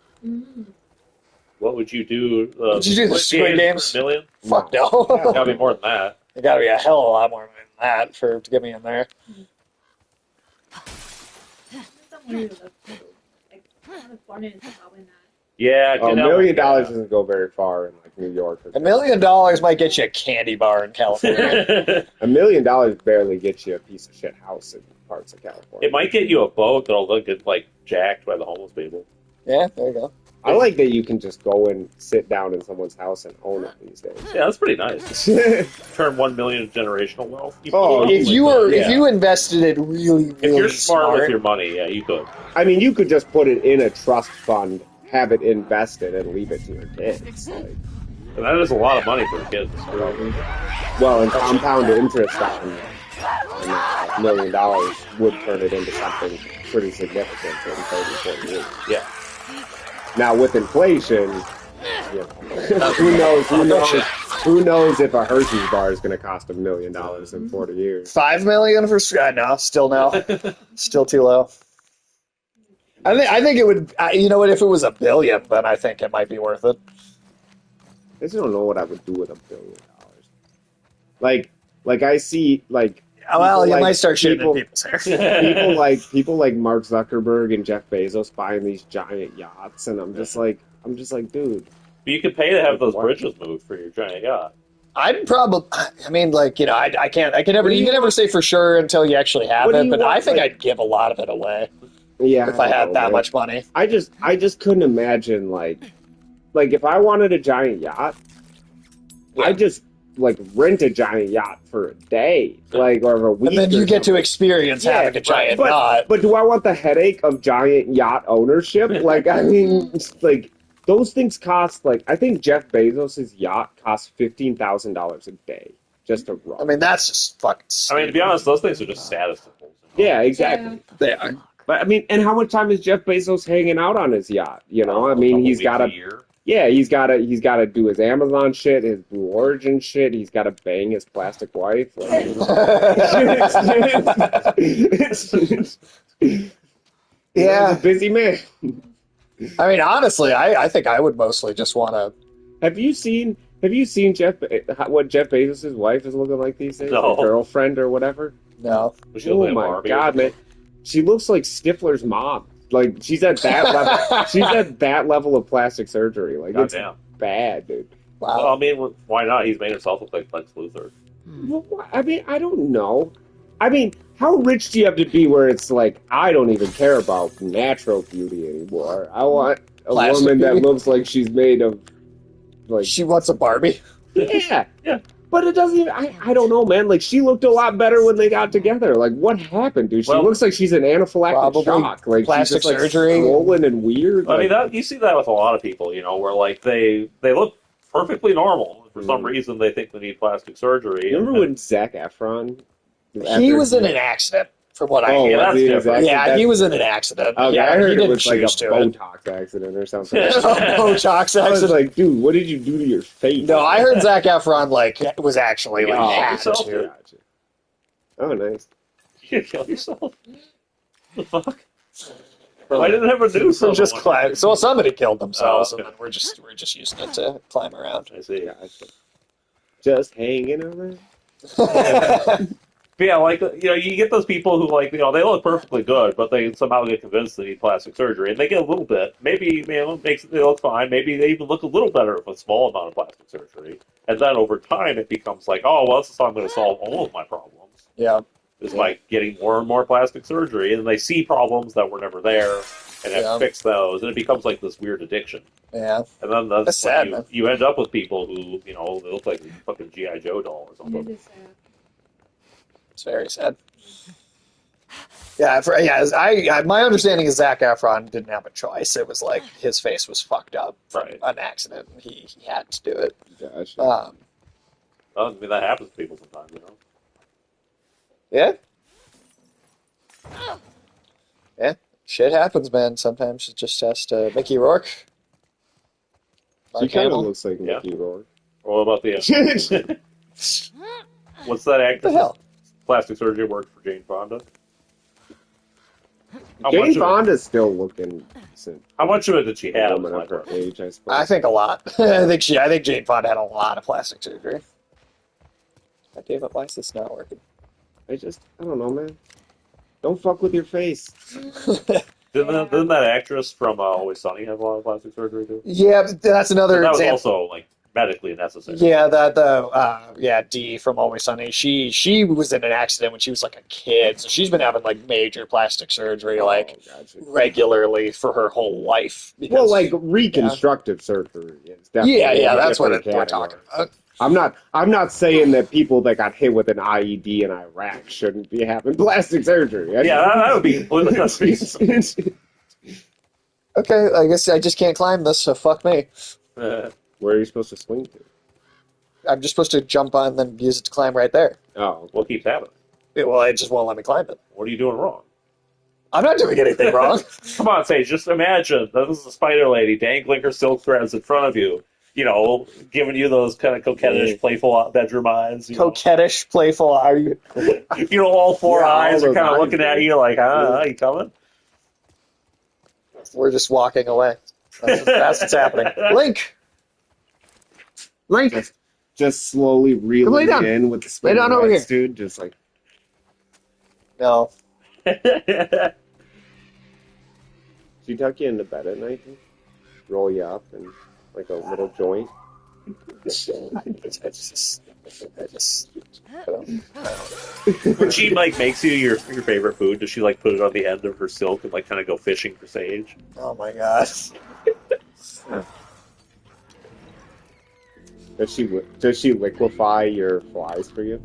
What would you do? Did you do the Squid Games? For $1 million? Fuck no. Gotta be more than that. It gotta be a hell of a lot more than that to get me in there. Yeah, $1 million doesn't go very far in like New York. $1 million might get you a candy bar in California. $1 million barely gets you a piece of shit house in parts of California. It might get you a boat that'll get like jacked by the homeless people. Yeah, there you go. I like that you can just go and sit down in someone's house and own it these days. Yeah, that's pretty nice. Turn 1 million into generational wealth. If you invested it really, if you're smart with your money, yeah, you could. I mean, you could just put it in a trust fund, have it invested, and leave it to your kids. Like, and that is a lot of money for kids. Well, and compound interest on $1 million would turn it into something pretty significant in 30, 40 years. Yeah. Now with inflation, you know, who knows if a Hershey's bar is going to cost $1 million in 40 years? $5 million for no, still no, still too low. I think it would. You know what? If it was $1 billion, then I think it might be worth it. I just don't know what I would do with $1 billion. Like I see like. Well, you might start shitting in people's hair. people like Mark Zuckerberg and Jeff Bezos buying these giant yachts, and I'm just like, dude. But you could pay to have those bridges moved for your giant yacht. I'd probably. I mean, like you know, I can't. I can never. You can never say for sure until you actually have it. But I think I'd give a lot of it away. Yeah, if I had that much money. I just couldn't imagine like if I wanted a giant yacht, I just. Like rent a giant yacht for a day, like or a week, and then you get to experience having a giant yacht. But do I want the headache of giant yacht ownership? Like, I mean, like those things cost. Like, I think Jeff Bezos' yacht costs $15,000 a day just to run. I mean, that's just fucking. I mean, to be honest, those things are just status symbols. Yeah, exactly. Yeah. They are. But I mean, and how much time is Jeff Bezos hanging out on his yacht? You know, I mean, he's got a year. Yeah, he's got to do his Amazon shit, his Blue Origin shit. He's got to bang his plastic wife. Like, yeah, he's a busy man. I mean, honestly, I think I would mostly just want to. Have you seen what Jeff Bezos' wife is looking like these days? No. Her girlfriend or whatever? No. Oh my god, man! She looks like Stifler's mom. Like she's at that level. She's at that level of plastic surgery. Like it's bad, dude. Wow. Well, I mean, why not? He's made himself look like Lex Luthor. Well, I mean, I don't know. I mean, how rich do you have to be where it's like I don't even care about natural beauty anymore? I want a woman that looks like she's made of like she wants a Barbie. Yeah. But it doesn't even, I don't know, man. Like, she looked a lot better when they got together. Like, what happened, dude? She looks like she's an anaphylactic shock. Like, plastic she's just, surgery. Swollen and weird. I mean, you see that with a lot of people, you know, where, like, they look perfectly normal. For some reason, they think they need plastic surgery. Remember when Zac Efron? He was in an accident. From what I hear, that's different. Yeah, he was in an accident. Okay, yeah, I heard he it didn't was like a choose Botox accident or something. Botox accident. I was like, dude, what did you do to your face? No, I heard Zac Efron was actually like Gotcha. Oh, nice. You kill yourself? The fuck? Why didn't ever do something? Just climb. So somebody killed themselves, and then we're just using it to climb around. I see. Gotcha. Just hanging around. But yeah, like, you know, you get those people who, like, you know, they look perfectly good, but they somehow get convinced they need plastic surgery, and they get a little bit. Maybe, you know, they look fine. Maybe they even look a little better with a small amount of plastic surgery. And then over time, it becomes like, oh, well, this is how I'm going to solve all of my problems. Yeah. Is by getting more and more plastic surgery, and they see problems that were never there, and have to fix those, and it becomes like this weird addiction. Yeah. And then that's sad, when you end up with people who, you know, they look like a fucking G.I. Joe doll or something. It's very sad. Yeah, my understanding is Zac Efron didn't have a choice. It was like his face was fucked up from an accident, and he had to do it. Gotcha. Well, I mean, that happens to people sometimes, you know. Yeah. Yeah, shit happens, man. Sometimes it just has to. Mickey Rourke. He Mark kind of Hamill. looks like Mickey Rourke. What about the... what's that actress? What the hell? Plastic surgery worked for Jane Fonda. Jane Fonda's still looking decent. How much of it did she have? Woman of her age, I suppose. I think a lot. I think Jane Fonda had a lot of plastic surgery. God damn it, why is this not working? I don't know, man. Don't fuck with your face. Didn't that actress from Always Sunny have a lot of plastic surgery too? Yeah, but that's another But that example. was also like medically necessary. Yeah, Dee from Always Sunny. She was in an accident when she was like a kid, so she's been having like major plastic surgery regularly for her whole life. Well, like reconstructive surgery is definitely that's what different we're talking about. I'm not saying that people that got hit with an IED in Iraq shouldn't be having plastic surgery. That would be completely unreasonable. Okay, I guess I just can't climb this, so fuck me. Where are you supposed to swing to? I'm just supposed to jump on and then use it to climb right there. Oh. What keeps happening? Well, it just won't let me climb it. What are you doing wrong? I'm not doing anything wrong. Come on, Sage, just imagine this is a spider lady dangling her silk threads in front of you. You know, giving you those kind of coquettish, playful bedroom eyes. Coquettish, playful, are you? All four eyes all are kind those of eyes, looking at you like, you coming? We're just walking away. That's what's happening. Link! Just slowly reeling in with the Lay down over here. dude. Just like... No. She tuck you into bed at night? Roll you up and like a little joint? When she like makes you your favorite food, does she like put it on the end of her silk and like kind of go fishing for Sage? Oh my god. Does she liquefy your flies for you?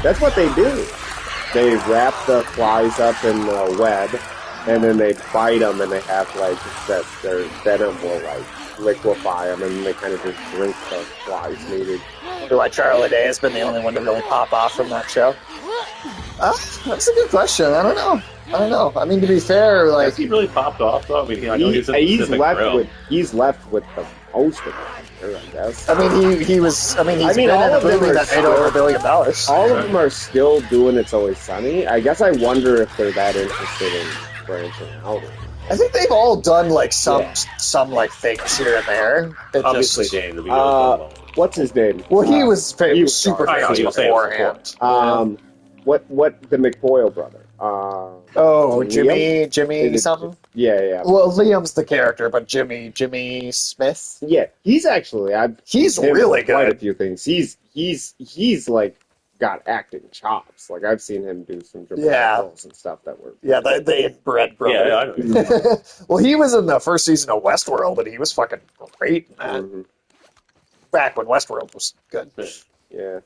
That's what they do. They wrap the flies up in the web, and then they bite them, and they have like that. Their venom will like liquefy them, and they kind of just drink the flies needed. I wonder why Charlie Day has been the only one to really pop off from that show. That's a good question. I don't know. I mean, to be fair, like has he really popped off though? I mean, I know he's left with the most of it. I guess. I mean, he was. I mean, he's been in a movie that made over $1 billion. All of them are still doing It's Always Sunny. I guess I wonder if they're that interested in branching out. I think they've all done like some like things here and there. Obviously, James. What's his name? Well, he was super famous beforehand. What the McPoyle brother? Jimmy something. Yeah. Well, Liam's the character, but Jimmy Smith. Yeah, he's actually. He's really good. Quite a few things. He's like got acting chops. Like I've seen him do some dramatic roles and stuff that were. Yeah, the inbred brother. Yeah, I know. Well, he was in the first season of Westworld, and he was fucking great in that. Mm-hmm. Back when Westworld was good. Yeah.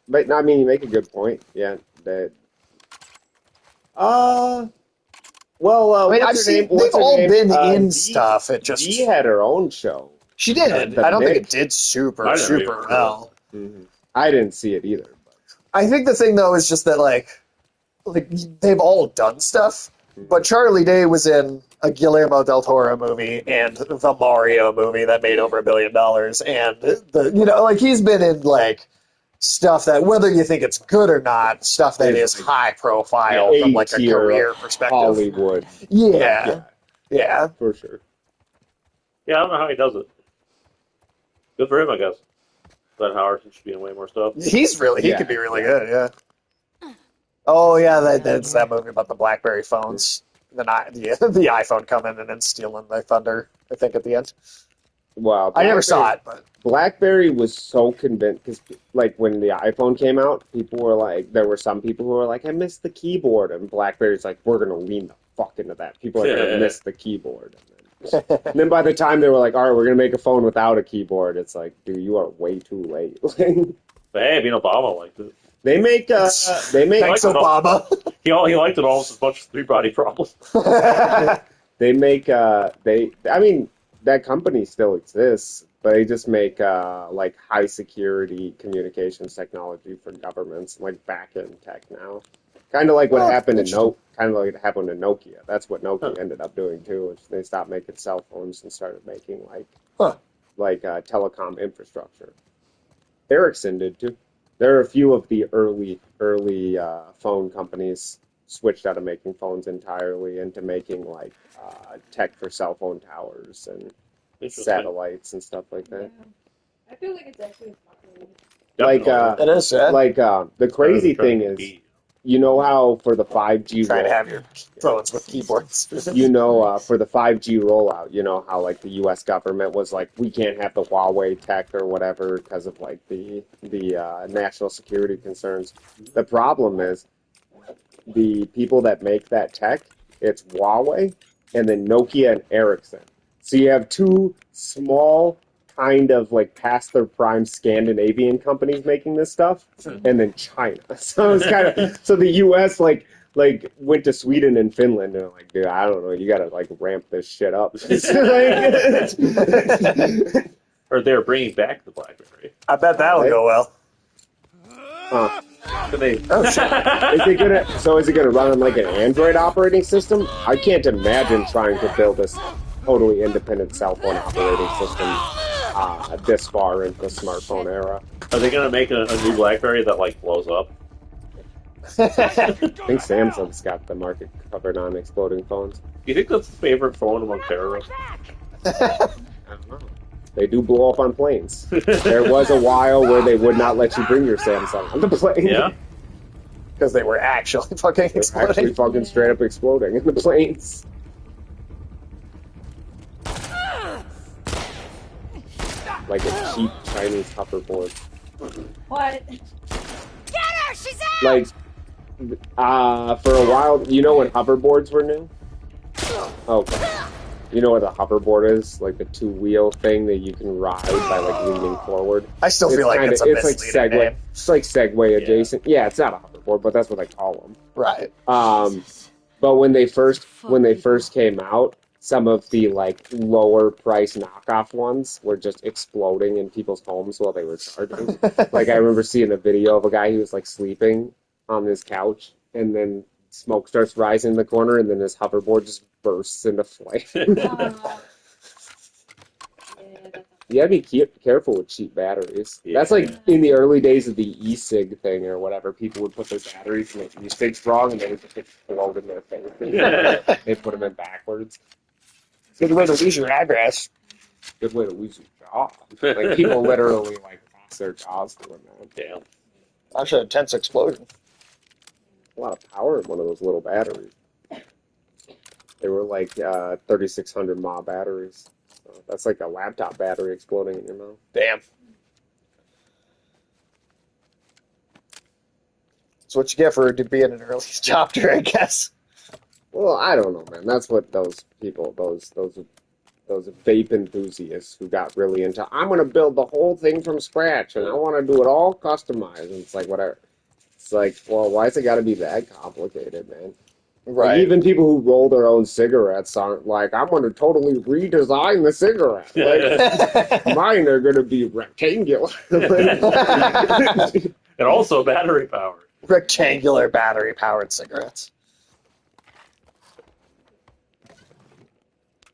But I mean, you make a good point. Yeah, that. Well, I mean, they've all been in stuff. It just Dee had her own show. She did. I don't think it did super well. Mm-hmm. I didn't see it either. But. I think the thing though is just that like they've all done stuff, but Charlie Day was in a Guillermo del Toro movie and the Mario movie that made over $1 billion, and he's been in like stuff that, whether you think it's good or not, stuff that is high profile from like a career perspective. Hollywood. Yeah. For sure. Yeah, I don't know how he does it. Good for him, I guess. Glenn Howerton should be in way more stuff. He could be really good, yeah. Oh, yeah, that's that movie about the BlackBerry phones. The iPhone coming and then stealing the thunder, I think, at the end. Wow. I never saw it, but... BlackBerry was so convinced, because like when the iPhone came out, people were like, there were some people who were like, I missed the keyboard, and BlackBerry's like, we're going to lean the fuck into that. People are going to miss the keyboard. And then And then by the time they were like, all right, we're going to make a phone without a keyboard, it's like, dude, you are way too late. But hey, I mean, Obama liked it. They make Thanks, Obama. Obama. He liked it almost as much as Three Body Problem. they make I mean, that company still exists, but they just make like high security communications technology for governments, like back end tech now. Kind of like what happened in kind of like it happened in Nokia. That's what Nokia ended up doing too. Is they stopped making cell phones and started making like telecom infrastructure. Ericsson did too. There are a few of the early phone companies switched out of making phones entirely into making like tech for cell phone towers and satellites and stuff like that. Yeah. I feel like it's actually popular. Like It is, yeah. like the crazy thing is, you know how for the 5G Try to have your phones with keyboards. you know, for the 5G rollout, you know how like the U.S. government was like, we can't have the Huawei tech or whatever because of like the national security concerns. The problem is the people that make that tech, it's Huawei and then Nokia and Ericsson. So you have two small kind of like past their prime Scandinavian companies making this stuff, and then China. So it's kind of so the U.S. like went to Sweden and Finland and like, dude, I don't know, you gotta like ramp this shit up. Or they're bringing back the BlackBerry. I bet that'll go well. Oh shit! Is it gonna run on like an Android operating system? I can't imagine trying to build this totally independent cell phone operating system this far into the smartphone era. Are they gonna make a new BlackBerry that like blows up? I think Samsung's got the market covered on exploding phones. Do you think that's the favorite phone among terrorists? I don't know. They do blow up on planes. There was a while where they would not let you bring your Samsung on the plane. Yeah. Because they were actually fucking exploding. Actually fucking straight up exploding in the planes. Like a cheap Chinese hoverboard. What? Get her! She's out! Like, for a while, you know when hoverboards were new? Okay. You know what a hoverboard is? Like the two-wheel thing that you can ride by like leaning forward. I still feel like it's like misleading Segway. name. It's like Segway adjacent. Yeah, it's not a hoverboard, but that's what they call them. Right. But when they first came out, some of the like lower price knockoff ones were just exploding in people's homes while they were charging. Like I remember seeing a video of a guy who was like sleeping on his couch, and then smoke starts rising in the corner, and then his hoverboard just bursts into flame. You gotta be careful with cheap batteries. Yeah. That's like in the early days of the e-cig thing or whatever. People would put their batteries in the e-cig strong, and they would just explode in their face. They put them in backwards. Good way to lose your address. Good way to lose your jaw. Like people literally like lost their jaws doing that. Damn. That's an intense explosion. A lot of power in one of those little batteries. They were like 3,600 mAh batteries. So that's like a laptop battery exploding in your mouth. Damn. That's what you get for being an early adopter, I guess. Well, I don't know, man. That's what those people, those vape enthusiasts who got really into, I'm going to build the whole thing from scratch, and I want to do it all customized. And it's like, whatever. It's like, well, why's it got to be that complicated, man? Right. Like, even people who roll their own cigarettes aren't like, I'm going to totally redesign the cigarette. Like, mine are going to be rectangular. And also battery powered. Rectangular battery powered cigarettes.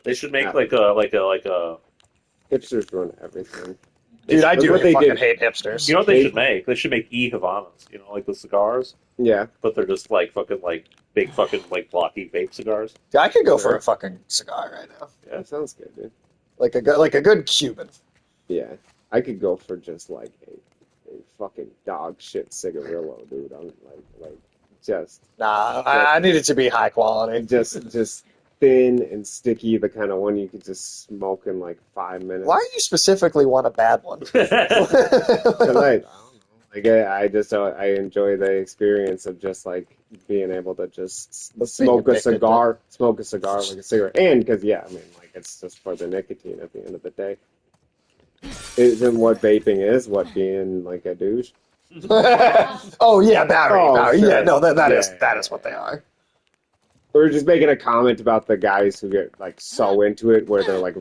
They should make like a hipsters run everything. Dude, I do fucking did. hate hipsters. You know what they should make? They should make e-Havanas. You know, like the cigars. Yeah. But they're just like fucking like big fucking like blocky vape cigars. Yeah, I could go for a fucking cigar right now. Yeah, that sounds good, dude. Like a good Cuban. Yeah, I could go for just like a fucking dog shit cigarillo, dude. I'm like just. Nah, I need it to be high quality. Just thin and sticky, the kind of one you could just smoke in like 5 minutes. Why do you specifically want a bad one? I enjoy the experience of just like being able to just smoke a cigar like a cigarette, and because I mean like it's just for the nicotine at the end of the day. Isn't what vaping is, what being like a douche? Oh yeah, battery. Oh, battery. sure. Yeah, no, that Yeah, is what they are. We were just making a comment about the guys who get like so into it, where they're like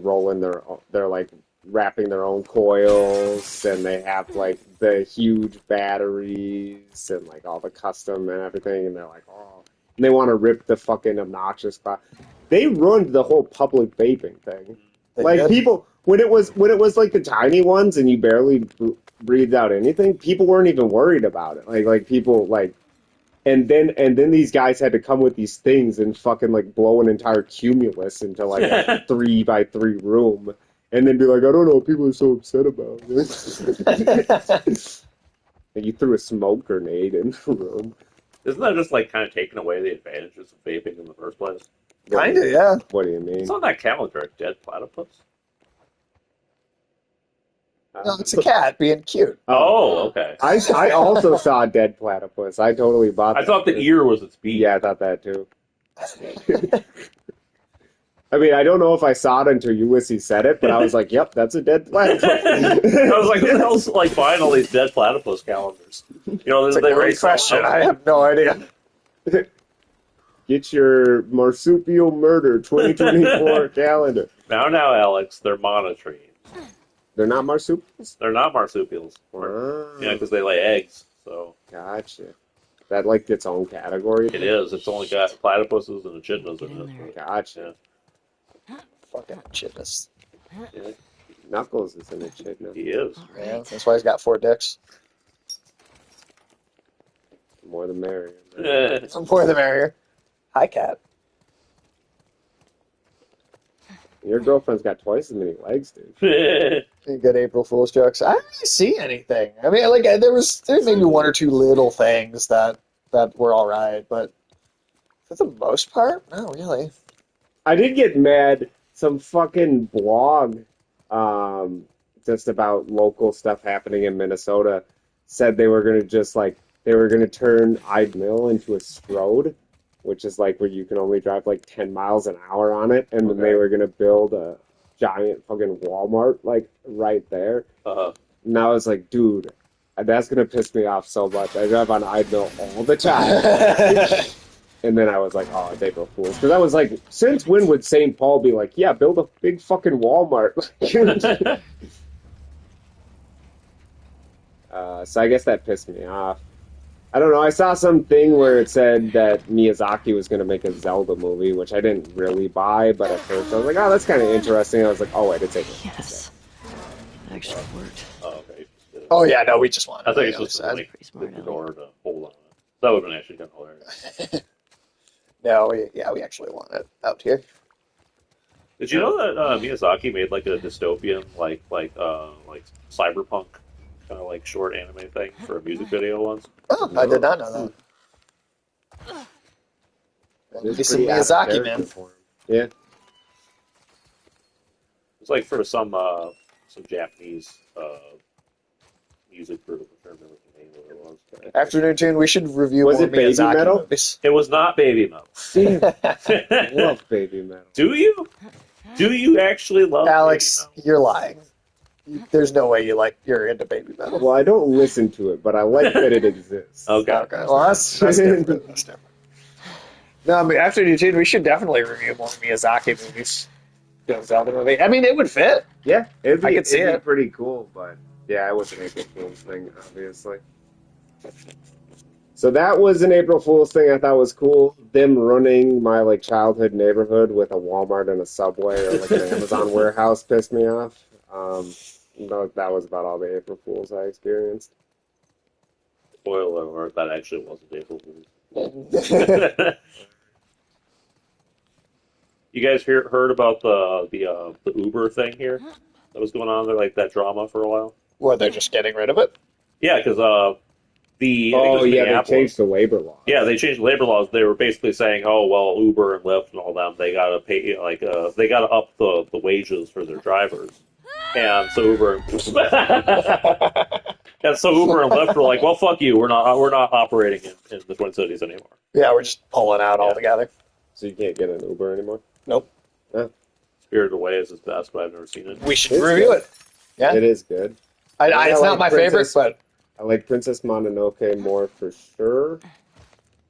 they're like wrapping their own coils, and they have like the huge batteries and like all the custom and everything, and they're like, oh, and they want to rip the fucking obnoxious spot. They ruined the whole public vaping thing. They Like did. people, when it was like the tiny ones and you barely breathed out anything, people weren't even worried about it. Like people like. And then these guys had to come with these things and fucking like blow an entire cumulus into like a 3x3 room, and then be like, I don't know what people are so upset about. And you threw a smoke grenade in the room. Isn't that just like kind of taking away the advantages of vaping in the first place? Kinda, yeah. What do you mean? It's on that calendar, a dead platypus. No, it's a cat being cute. Oh, okay. I also saw a dead platypus. I totally bought that. I thought the ear was its beak. Yeah, I thought that too. I mean, I don't know if I saw it until Ulysses said it, but I was like, yep, that's a dead platypus. I was like, who the hell's like buying all these dead platypus calendars? You know, It's a they great question. sell I have no idea. Get your marsupial murder 2024 calendar. Now, Alex, they're monitoring. They're not marsupials? They're not marsupials. Wow. Yeah, because they lay eggs. So Gotcha. That like its own category? it is. It's only got platypuses and echidnas in it. Gotcha. Fucking echidnas. Yeah, Knuckles is an echidna. he is. Yeah, that's why he's got 4 dicks. The more the merrier. The more the merrier. Hi, cat. Your girlfriend's got twice as many legs, dude. Any good April Fool's jokes? I didn't really see anything. I mean, like there's maybe 1 or 2 little things that were all right, but for the most part, no, really. I did get mad. Some fucking blog, just about local stuff happening in Minnesota, said they were gonna turn Ide Mill into a strode, which is like where you can only drive like 10 miles an hour on it, and then they were gonna build a giant fucking Walmart like right there. And I was like, dude, that's gonna piss me off so much. I drive on Ide Mill all the time. And then I was like, oh, it's April Fool's. Because I was like, since when would St. Paul be like, yeah, build a big fucking Walmart? So I guess that pissed me off. I don't know. I saw something where it said that Miyazaki was going to make a Zelda movie, which I didn't really buy, but at first I was like, oh, that's kind of interesting. I was like, oh, wait, it's April Fool's. Yes. It actually worked. Oh, okay. Oh yeah, no, we just wanted. I thought you were supposed to like the door to hold on it. That would have been actually kind of hilarious. No, we actually want it out here. Did you know that Miyazaki made like a dystopian, like cyberpunk kind of like short anime thing for a music video once? Oh, I did not know that. He's some Miyazaki, man. Yeah. It's like for some Japanese music group. I can't remember what the name of it was. Afternoon Tune, we should review Was more it Baby Miyazaki Metal? movies. It was not Baby Metal. I love Baby Metal. Do you? Do you actually love Alex, Baby you're lying. There's no way you're into Baby Metal. Well, I don't listen to it, but I like that it exists. Metal? Okay. Okay, well that's different. That's different. No, I mean, Afternoon Tune, we should definitely review more Miyazaki movies. Zelda movie. I mean, it would fit. Yeah, it'd I could see be it. pretty cool, but yeah, it was an April Fool's thing, obviously. So that was an April Fool's thing I thought was cool. Them running my like childhood neighborhood with a Walmart and a Subway or like an Amazon warehouse pissed me off. That was about all the April Fools I experienced. Spoiler alert, that actually wasn't April Fool's. You guys heard about the Uber thing here that was going on there, like that drama for a while? Well, they're just getting rid of it? Yeah, because they changed the labor laws. Yeah, they changed the labor laws. They were basically saying, oh, well, Uber and Lyft and all them, they got to pay, they got to up the wages for their drivers. And so Uber and Lyft were like, well, fuck you, we're not operating in the Twin Cities anymore. Yeah, we're just pulling out altogether. So you can't get an Uber anymore? Nope. Yeah. Spirited Away is his best, but I've never seen it. We should It's review good. it. Yeah, It is good. it's like not my favorite, but I like Princess Mononoke more for sure.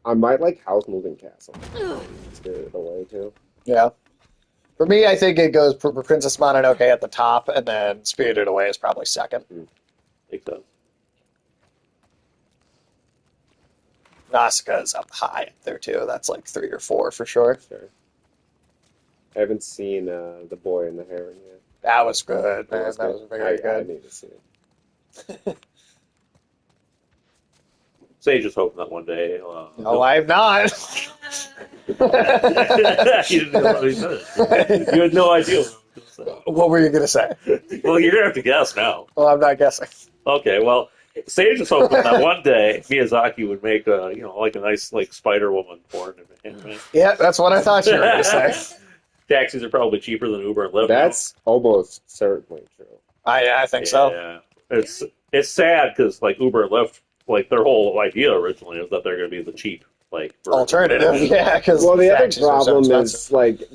I might like House Moving Castle. Spirited Away too. yeah. For me, I think it goes Princess Mononoke at the top, and then Spirited Away is probably second. Makes sense. Nausicaa is up high up there too. That's like 3 or 4 for sure. Sure. I haven't seen The Boy and the Heron yet. That was good, man. That was very I good. need to see it. Sage is hoping that one day. No, I'm not. You didn't know what he said. You had no idea what I was going to say. What were you gonna say? Well, you're gonna have to guess now. Well, I'm not guessing. Okay, well, Sage is hoping that one day Miyazaki would make a, like a nice Spider Woman porn anime. Yeah, that's what I thought you were gonna say. Taxis are probably cheaper than Uber and Lyft. That's almost certainly true. I think so. Yeah, it's sad because Uber and Lyft, their whole idea originally is that they're going to be the cheap version. Alternative. Yeah, because Well, the other problem is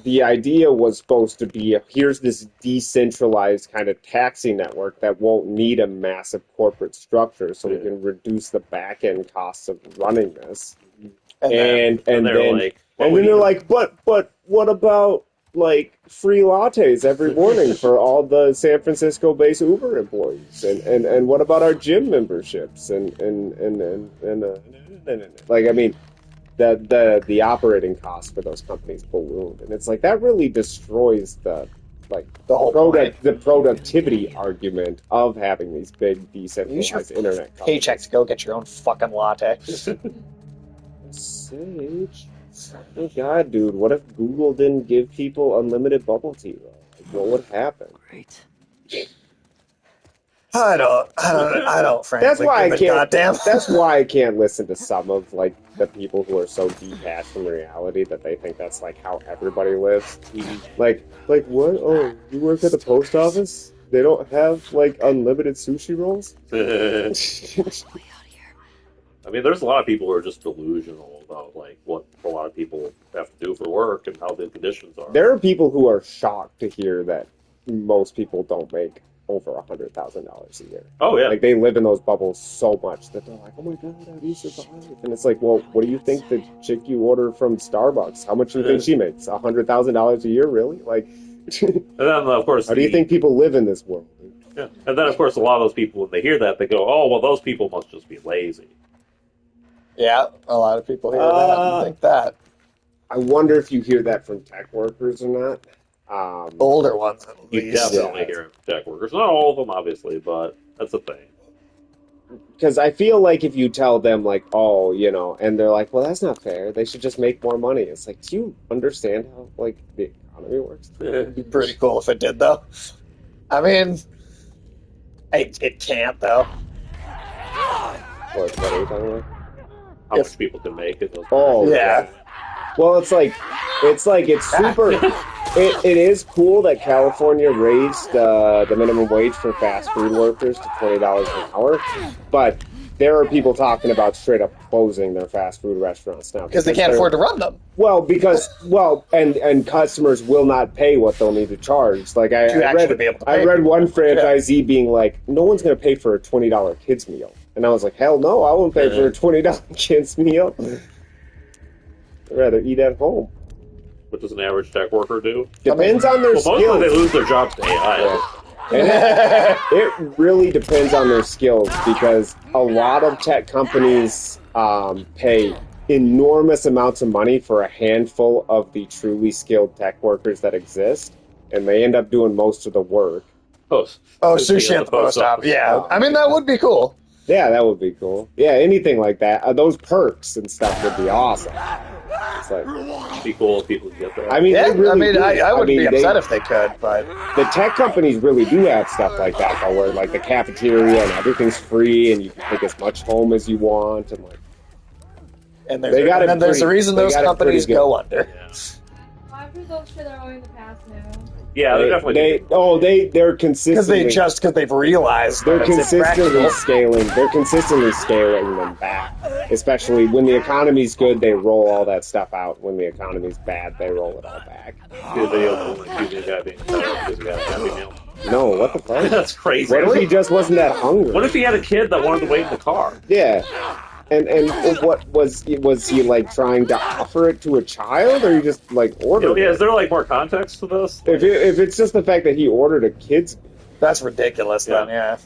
the idea was supposed to be here's this decentralized kind of taxi network that won't need a massive corporate structure, so we can reduce the back end costs of running this. And then they're like, but what about free lattes every morning for all the San Francisco based Uber employees, and what about our gym memberships and I mean the operating costs for those companies ballooned, and it's that really destroys the whole the productivity argument of having these big decentralized internet companies. Paycheck to go get your own fucking latte. Sage. Oh God, dude! What if Google didn't give people unlimited bubble tea? Though? What would happen? Great. I don't. Frankly, That's why I can't. Goddamn. That's why I can't listen to some of the people who are so detached from reality that they think that's how everybody lives. Like what? Oh, you work at the post office? They don't have unlimited sushi rolls. I mean, there's a lot of people who are just delusional about what a lot of people have to do for work and how the conditions are. There are people who are shocked to hear that most people don't make over $100,000 a year. Oh yeah, they live in those bubbles so much that they're like, "Oh my God, how do you survive?" And it's well, what do you think the chick you order from Starbucks? How much do you think she makes? $100,000 a year, really? And then of course, how do you think people live in this world? Yeah, and then of course, a lot of those people, when they hear that, they go, "Oh, well, those people must just be lazy." Yeah, a lot of people hear that and think that. I wonder if you hear that from tech workers or not. Older ones, at You least. definitely hear it from tech workers. Not all of them, obviously, but that's a thing. Because I feel if you tell them, oh, and they're like, well, that's not fair. They should just make more money. It's do you understand how, the economy works? It'd be pretty cool if it did, though. I mean, it can't, though. What are you talking about? How much people can make it. Oh, yeah. Well, it's super. It is cool that California raised the minimum wage for fast food workers to $20 an hour, but there are people talking about straight up closing their fast food restaurants now because they can't afford to run them. Well, and customers will not pay what they'll need to charge. I read one franchisee being like, "No one's going to pay for a $20 kids meal," and I was like, "Hell no, I won't pay for a $20 kids meal. I'd rather eat at home." What does an average tech worker do? Depends on their skills. Mostly they lose their jobs to AI. And it really depends on their skills because a lot of tech companies pay enormous amounts of money for a handful of the truly skilled tech workers that exist, and they end up doing most of the work. Sushi at the post office. Yeah, I mean that would be cool. Yeah, that would be cool. Yeah, anything like that. Those perks and stuff would be awesome. It's it'd be cool if people could get that. I mean, yeah, really I wouldn't be upset if they could, but the tech companies really do have stuff like that, though, where the cafeteria and everything's free, and you can take as much home as you want, and there's a reason those companies go under. Why do those shit are going to pass now? Yeah, they're definitely. They're consistently because they've realized they're that it's consistently impractical. scaling. They're consistently scaling them back. Especially when the economy's good, they roll all that stuff out. When the economy's bad, they roll it all back. See the video of the accusing guy being because he got a Happy Meal. No, what the fuck? That's crazy. What if he just wasn't that hungry? What if he had a kid that wanted to wait in the car? Yeah. And what was he like trying to offer it to a child, or he just like ordered? Yeah, is there like more context to this? If it's just the fact that he ordered a kid's, that's ridiculous. Then, yeah.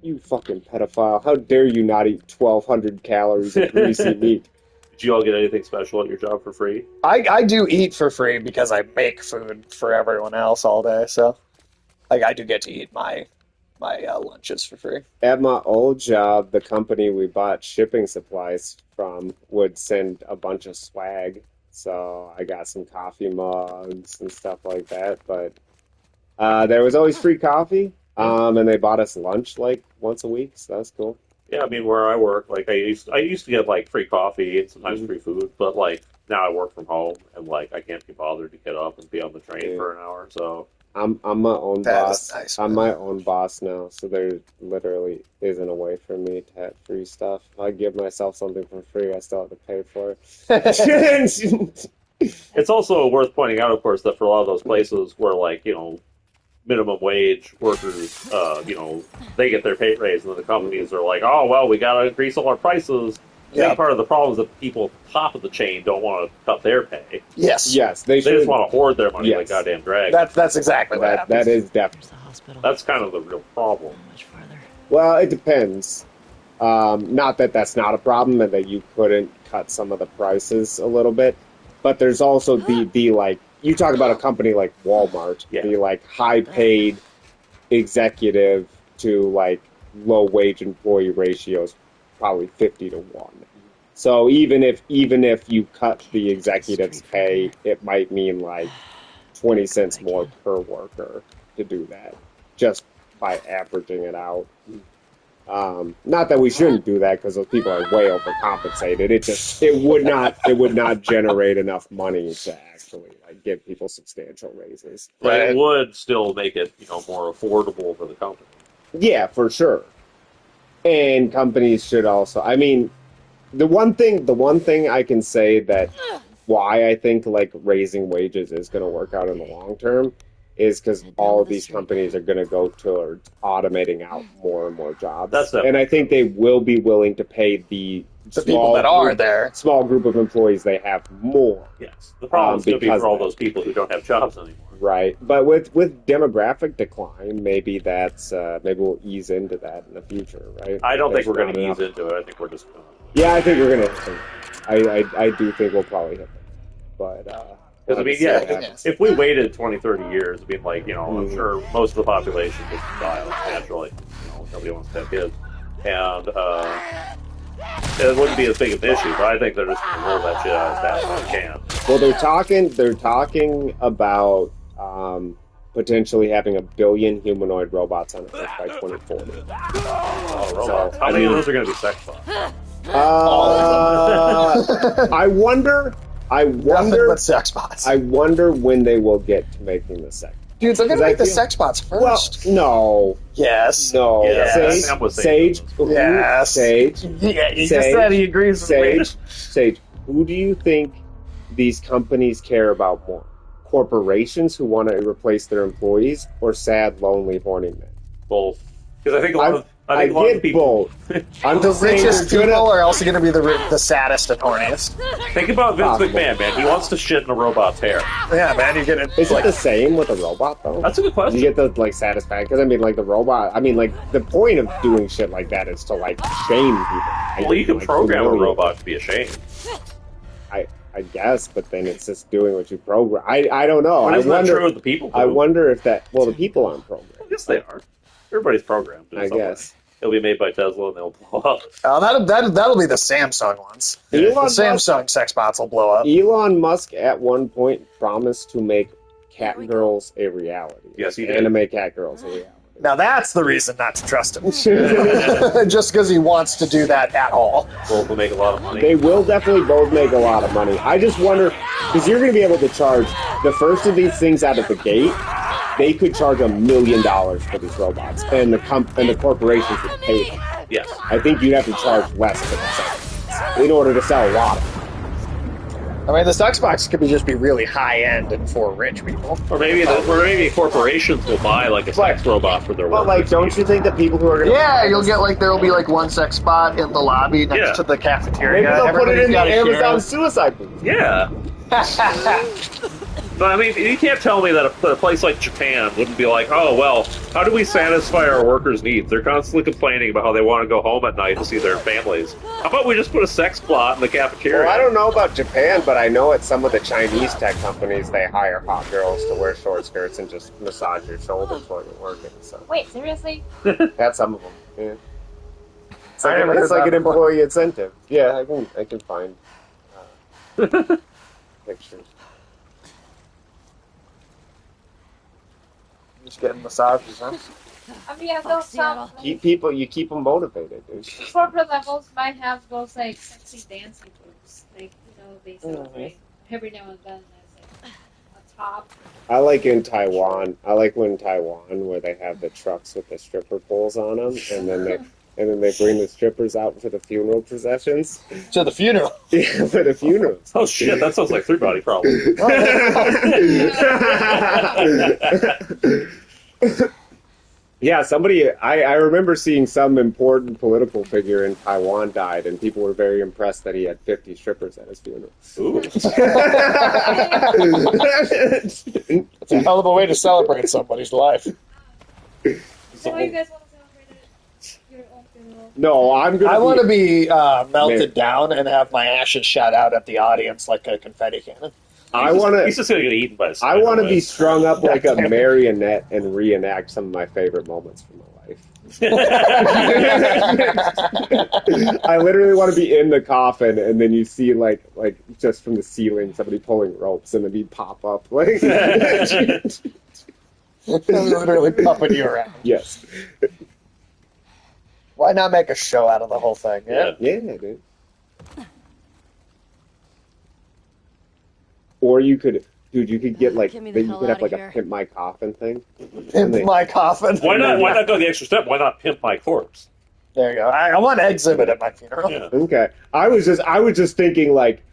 You fucking pedophile! How dare you not eat 1,200 calories of greasy meat? Did you all get anything special at your job for free? I do eat for free because I make food for everyone else all day. So, like, I do get to eat my lunches for free. At my old job, the company we bought shipping supplies from would send a bunch of swag. So I got some coffee mugs and stuff like that. But there was always free coffee, and they bought us lunch like once a week. So that's cool. Yeah, I mean, where I work, like I used to get like free coffee and sometimes free food, but like now I work from home and like I can't be bothered to get up and be on the train for an hour. So I'm my own boss. Nice, I'm my own boss now, so there literally isn't a way for me to have free stuff. If I give myself something for free, I still have to pay for it. It's also worth pointing out, of course, that for a lot of those places where like minimum wage workers, they get their pay raise, and then the companies are like, oh well, we got to increase all our prices. I think part of the problem is that the people at the top of the chain don't want to cut their pay. Yes. They just want to hoard their money like goddamn dragons. That's exactly what happens. That is definitely. That's kind of the real problem. Well, it depends. Not that that's not a problem and that you couldn't cut some of the prices a little bit, but there's also the like, you talk about a company like Walmart, the like high paid executive to like low wage employee ratios, probably 50-1. So even if you cut the executive's pay, it might mean like 20 cents more per worker to do that, just by averaging it out. Not that we shouldn't do that, because those people are way overcompensated. It would not generate enough money to actually like give people substantial raises. But it would still make it more affordable for the company. Yeah, for sure. And companies should also. I mean, the one thing I can say that why I think like raising wages is going to work out in the long term is because all of these companies are going to go towards automating out more and more jobs. And I think they will be willing to pay the people that are there, small group of employees they have more. Yes, the problem is going to be for all those people who don't have jobs anymore. Right, but with demographic decline, maybe maybe we'll ease into that in the future, right? I don't think we're going to ease into it. I think we're just going to... Yeah, I think we're going to. I do think we'll probably hit that. But because I mean, if we waited 20, 30 years, I mean, like I'm sure most of the population just die naturally. Nobody wants to have kids, and it wouldn't be as big of an issue. But I think they're just going to roll that shit out as fast as they can. Well, they're talking about potentially having 1 billion humanoid robots on Earth by 2040. Oh, robots! How many of those are going to be sex bots? I wonder. Nothing but sex bots. I wonder when they will get to making the sex. Dude, they're gonna make the sex bots first. Well, no. Yes. No. Yes. Sage. Yes. Sage. Yeah, he just said he agrees with me. Sage. Who do you think these companies care about more? Corporations who want to replace their employees, or sad, lonely, horny men? Both. Because I think a lot of I get people. I'm the richest people are also going to be the saddest and horniest. Think about Vince McMahon, man. He wants to shit in a robot's hair. Yeah, man, you get it. Is it the same with a robot though? That's a good question. You get the satisfaction because I mean, like the robot. I mean, like the point of doing shit like that is to like shame people. Well, you can program a robot to be ashamed. I guess, but then it's just doing what you program. I don't know. But isn't that true of the people? I wonder if that. Well, the people aren't programmed. Yes, they are. Everybody's programmed. I guess. It'll be made by Tesla and they'll blow up. Oh, that'll be the Samsung ones. The Samsung sex bots will blow up. Elon Musk at one point promised to make cat girls a reality. Yes, he did. Anime cat girls a reality. Now that's the reason not to trust him. Just because he wants to do that at all. Both will make a lot of money. They will definitely both make a lot of money. I just wonder, because you're going to be able to charge the first of these things out of the gate. They could charge $1 million for these robots, and the corporations would pay them. Yes. I think you'd have to charge less for the sex in order to sell a lot of them. I mean, this Xbox could just be really high-end and for rich people. Or maybe corporations will buy like a sex robot for their But workers. like, don't you think that people who are going to... Yeah, you'll get like, there'll be like one sex spot in the lobby next to the cafeteria. Maybe they'll put it in the Everybody's Amazon suicide booth. Yeah. But I mean, you can't tell me that a place like Japan wouldn't be like, oh, well, how do we satisfy our workers' needs? They're constantly complaining about how they want to go home at night to see their families. How about we just put a sex plot in the cafeteria? Well, I don't know about Japan, but I know at some of the Chinese tech companies, they hire hot girls to wear short skirts and just massage your shoulders while you're working. So Wait, seriously? that's some of them. Yeah. It's I never heard like that an before. employee incentive. Yeah, I can find pictures. Just getting massages, huh? I mean, yeah, those some You keep them motivated, dude. corporate levels might have those like sexy dancing groups, like they celebrate every now and then as like a top. I like in Taiwan. I like when Taiwan where they have the trucks with the stripper poles on them, and then they bring the strippers out for the funeral processions. To the funeral. Yeah, for the funerals. Oh shit, that sounds like Three Body Problem. Yeah, I remember seeing some important political figure in Taiwan died, and people were very impressed that he had 50 strippers at his funeral. Ooh. It's a hell of a way to celebrate somebody's life. So you guys want to celebrate it? Your own funeral? No, I want to be melted down and have my ashes shot out at the audience like a confetti cannon. He's just gonna get eaten by a spider. I want to be strung up like a marionette and reenact some of my favorite moments from my life. I literally want to be in the coffin, and then you see like just from the ceiling somebody pulling ropes, and then he'd pop up like Literally pumping you around. Yes. Why not make a show out of the whole thing? Yeah, dude. Or you could get like Get me the you hell could have outta like here. a pimp my coffin thing. Pimp my coffin. Why not go the extra step? Why not pimp my corpse? There you go. I want to exhibit at my funeral. Yeah. Okay. I was just thinking like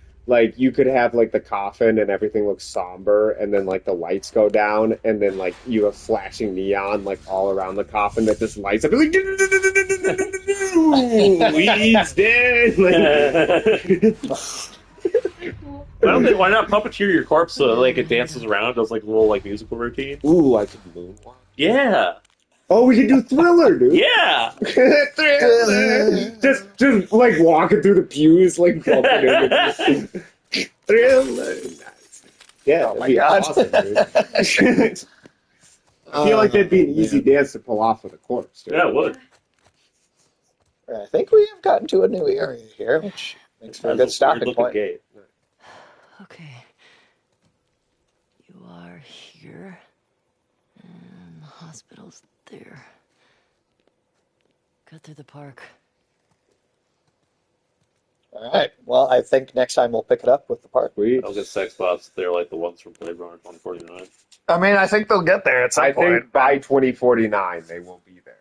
you could have like the coffin and everything looks somber, and then like the lights go down, and then like you have flashing neon like all around the coffin that just lights up. Like, he's dead. Why not puppeteer your corpse so like it dances around, does like a little like musical routine? Ooh, I could moonwalk. Yeah. Oh, we could do Thriller, dude. Yeah. Thriller. Just like walking through the pews, like bumping into Thriller. Nice. Yeah, Oh that'd my be God. awesome, dude. I feel like that'd be an easy dance to pull off with a corpse, dude. Yeah, it would. I think we have gotten to a new area here, which makes for a good stopping point. Gate. Okay. You are here. And the hospital's there. Cut through the park. All right. Well, I think next time we'll pick it up with the park. I'll get sex bots. They're like the ones from Blade Runner 2049. I mean, I think they'll get there at some I point. think by 2049 they will be there.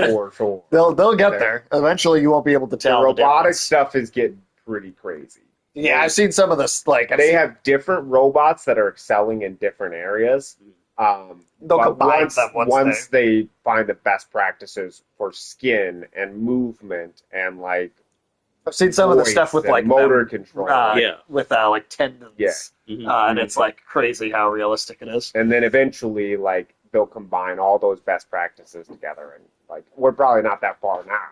For sure. They'll get there. Eventually, you won't be able to The tell. robotic stuff is getting pretty crazy. Yeah, I've seen some of this. Like They have different robots that are excelling in different areas. They'll But combine them once they find the best practices for skin and movement and like I've seen some of the voice stuff with and like motor them, control. with like tendons. Yeah. And it's like crazy how realistic it is. And then eventually, like they'll combine all those best practices together, and like we're probably not that far now.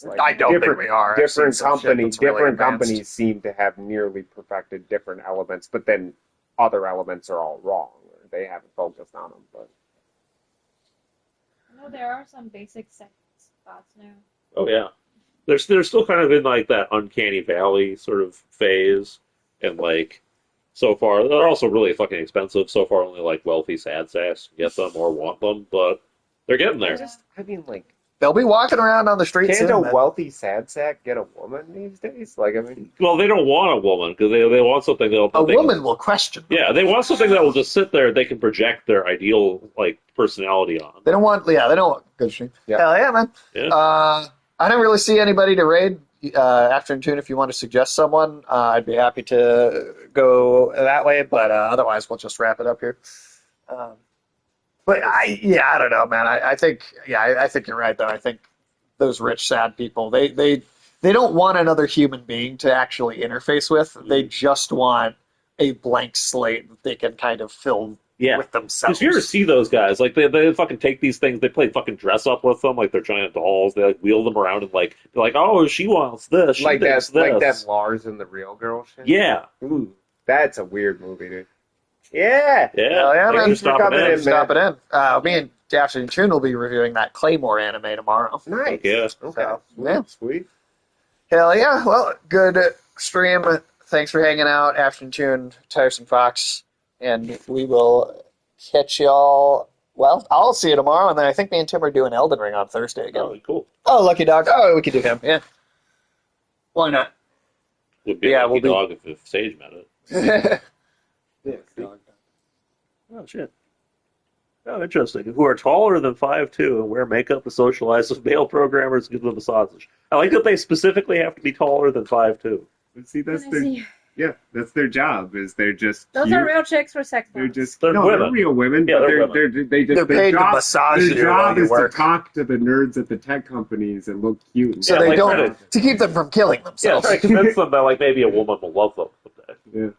Like, I don't think we are. I've seen Different some shit companies, that's really different advanced. companies seem to have nearly perfected different elements, but then other elements are all wrong. Or they haven't focused on them. But I know there are some basic sex spots now. Oh yeah. They're still kind of in like that uncanny valley sort of phase, and like so far they're also really fucking expensive. So far, only like wealthy sad sacks get them or want them, but They're getting there. I mean, like, They'll be walking around on the streets can't soon, a man. wealthy sad sack get a woman these days? Like, I mean, Well, they don't want a woman because they want something A woman will question them. Yeah, they want something that will just sit there. They can project their ideal personality on. They don't want good stream. Yeah. Hell yeah, man. Yeah. I don't really see anybody to raid. Afternoon Tune, if you want to suggest someone, I'd be happy to go that way. But otherwise, we'll just wrap it up here. But I don't know, man. I think you're right though. I think those rich, sad people, they don't want another human being to actually interface with. They just want a blank slate that they can kind of fill with themselves. Because you ever see those guys? Like they fucking take these things, they play fucking dress up with them, like they're giant dolls. They wheel them around and they're like, oh, she wants this, she thinks this. Like that Lars and the Real Girl shit. Yeah. Ooh, that's a weird movie, dude. Yeah. Hell yeah, man. Stop it in. Me and Afternoon Tune will be reviewing that Claymore anime tomorrow. Nice. Yeah. Okay. So, yeah. Sweet. Hell yeah. Well, good stream. Thanks for hanging out, Afternoon Tune, Tiresome Fox. And we will catch y'all. Well, I'll see you tomorrow, and then I think me and Tim are doing Elden Ring on Thursday again. Oh, cool. Oh, Lucky Dog. Oh, we could do him. Yeah. Why not? Would be a lucky dog if Sage met it. Yeah. Oh, shit. Oh, interesting. Who are taller than 5'2" and wear makeup to socialize with male programmers and give them a sausage. I like that they specifically have to be taller than 5'2". See, that's their job. Is they're just Those are real chicks for sex They're bombs. just They're women. they're real women. Yeah, but they're they're paid to massage their you while job you is work. to talk to the nerds at the tech companies and look cute. So Yeah, they like don't Reddit. to keep them from killing Yeah, themselves. try to convince them that maybe a woman will love them someday. Yeah.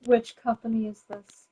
Which company is this?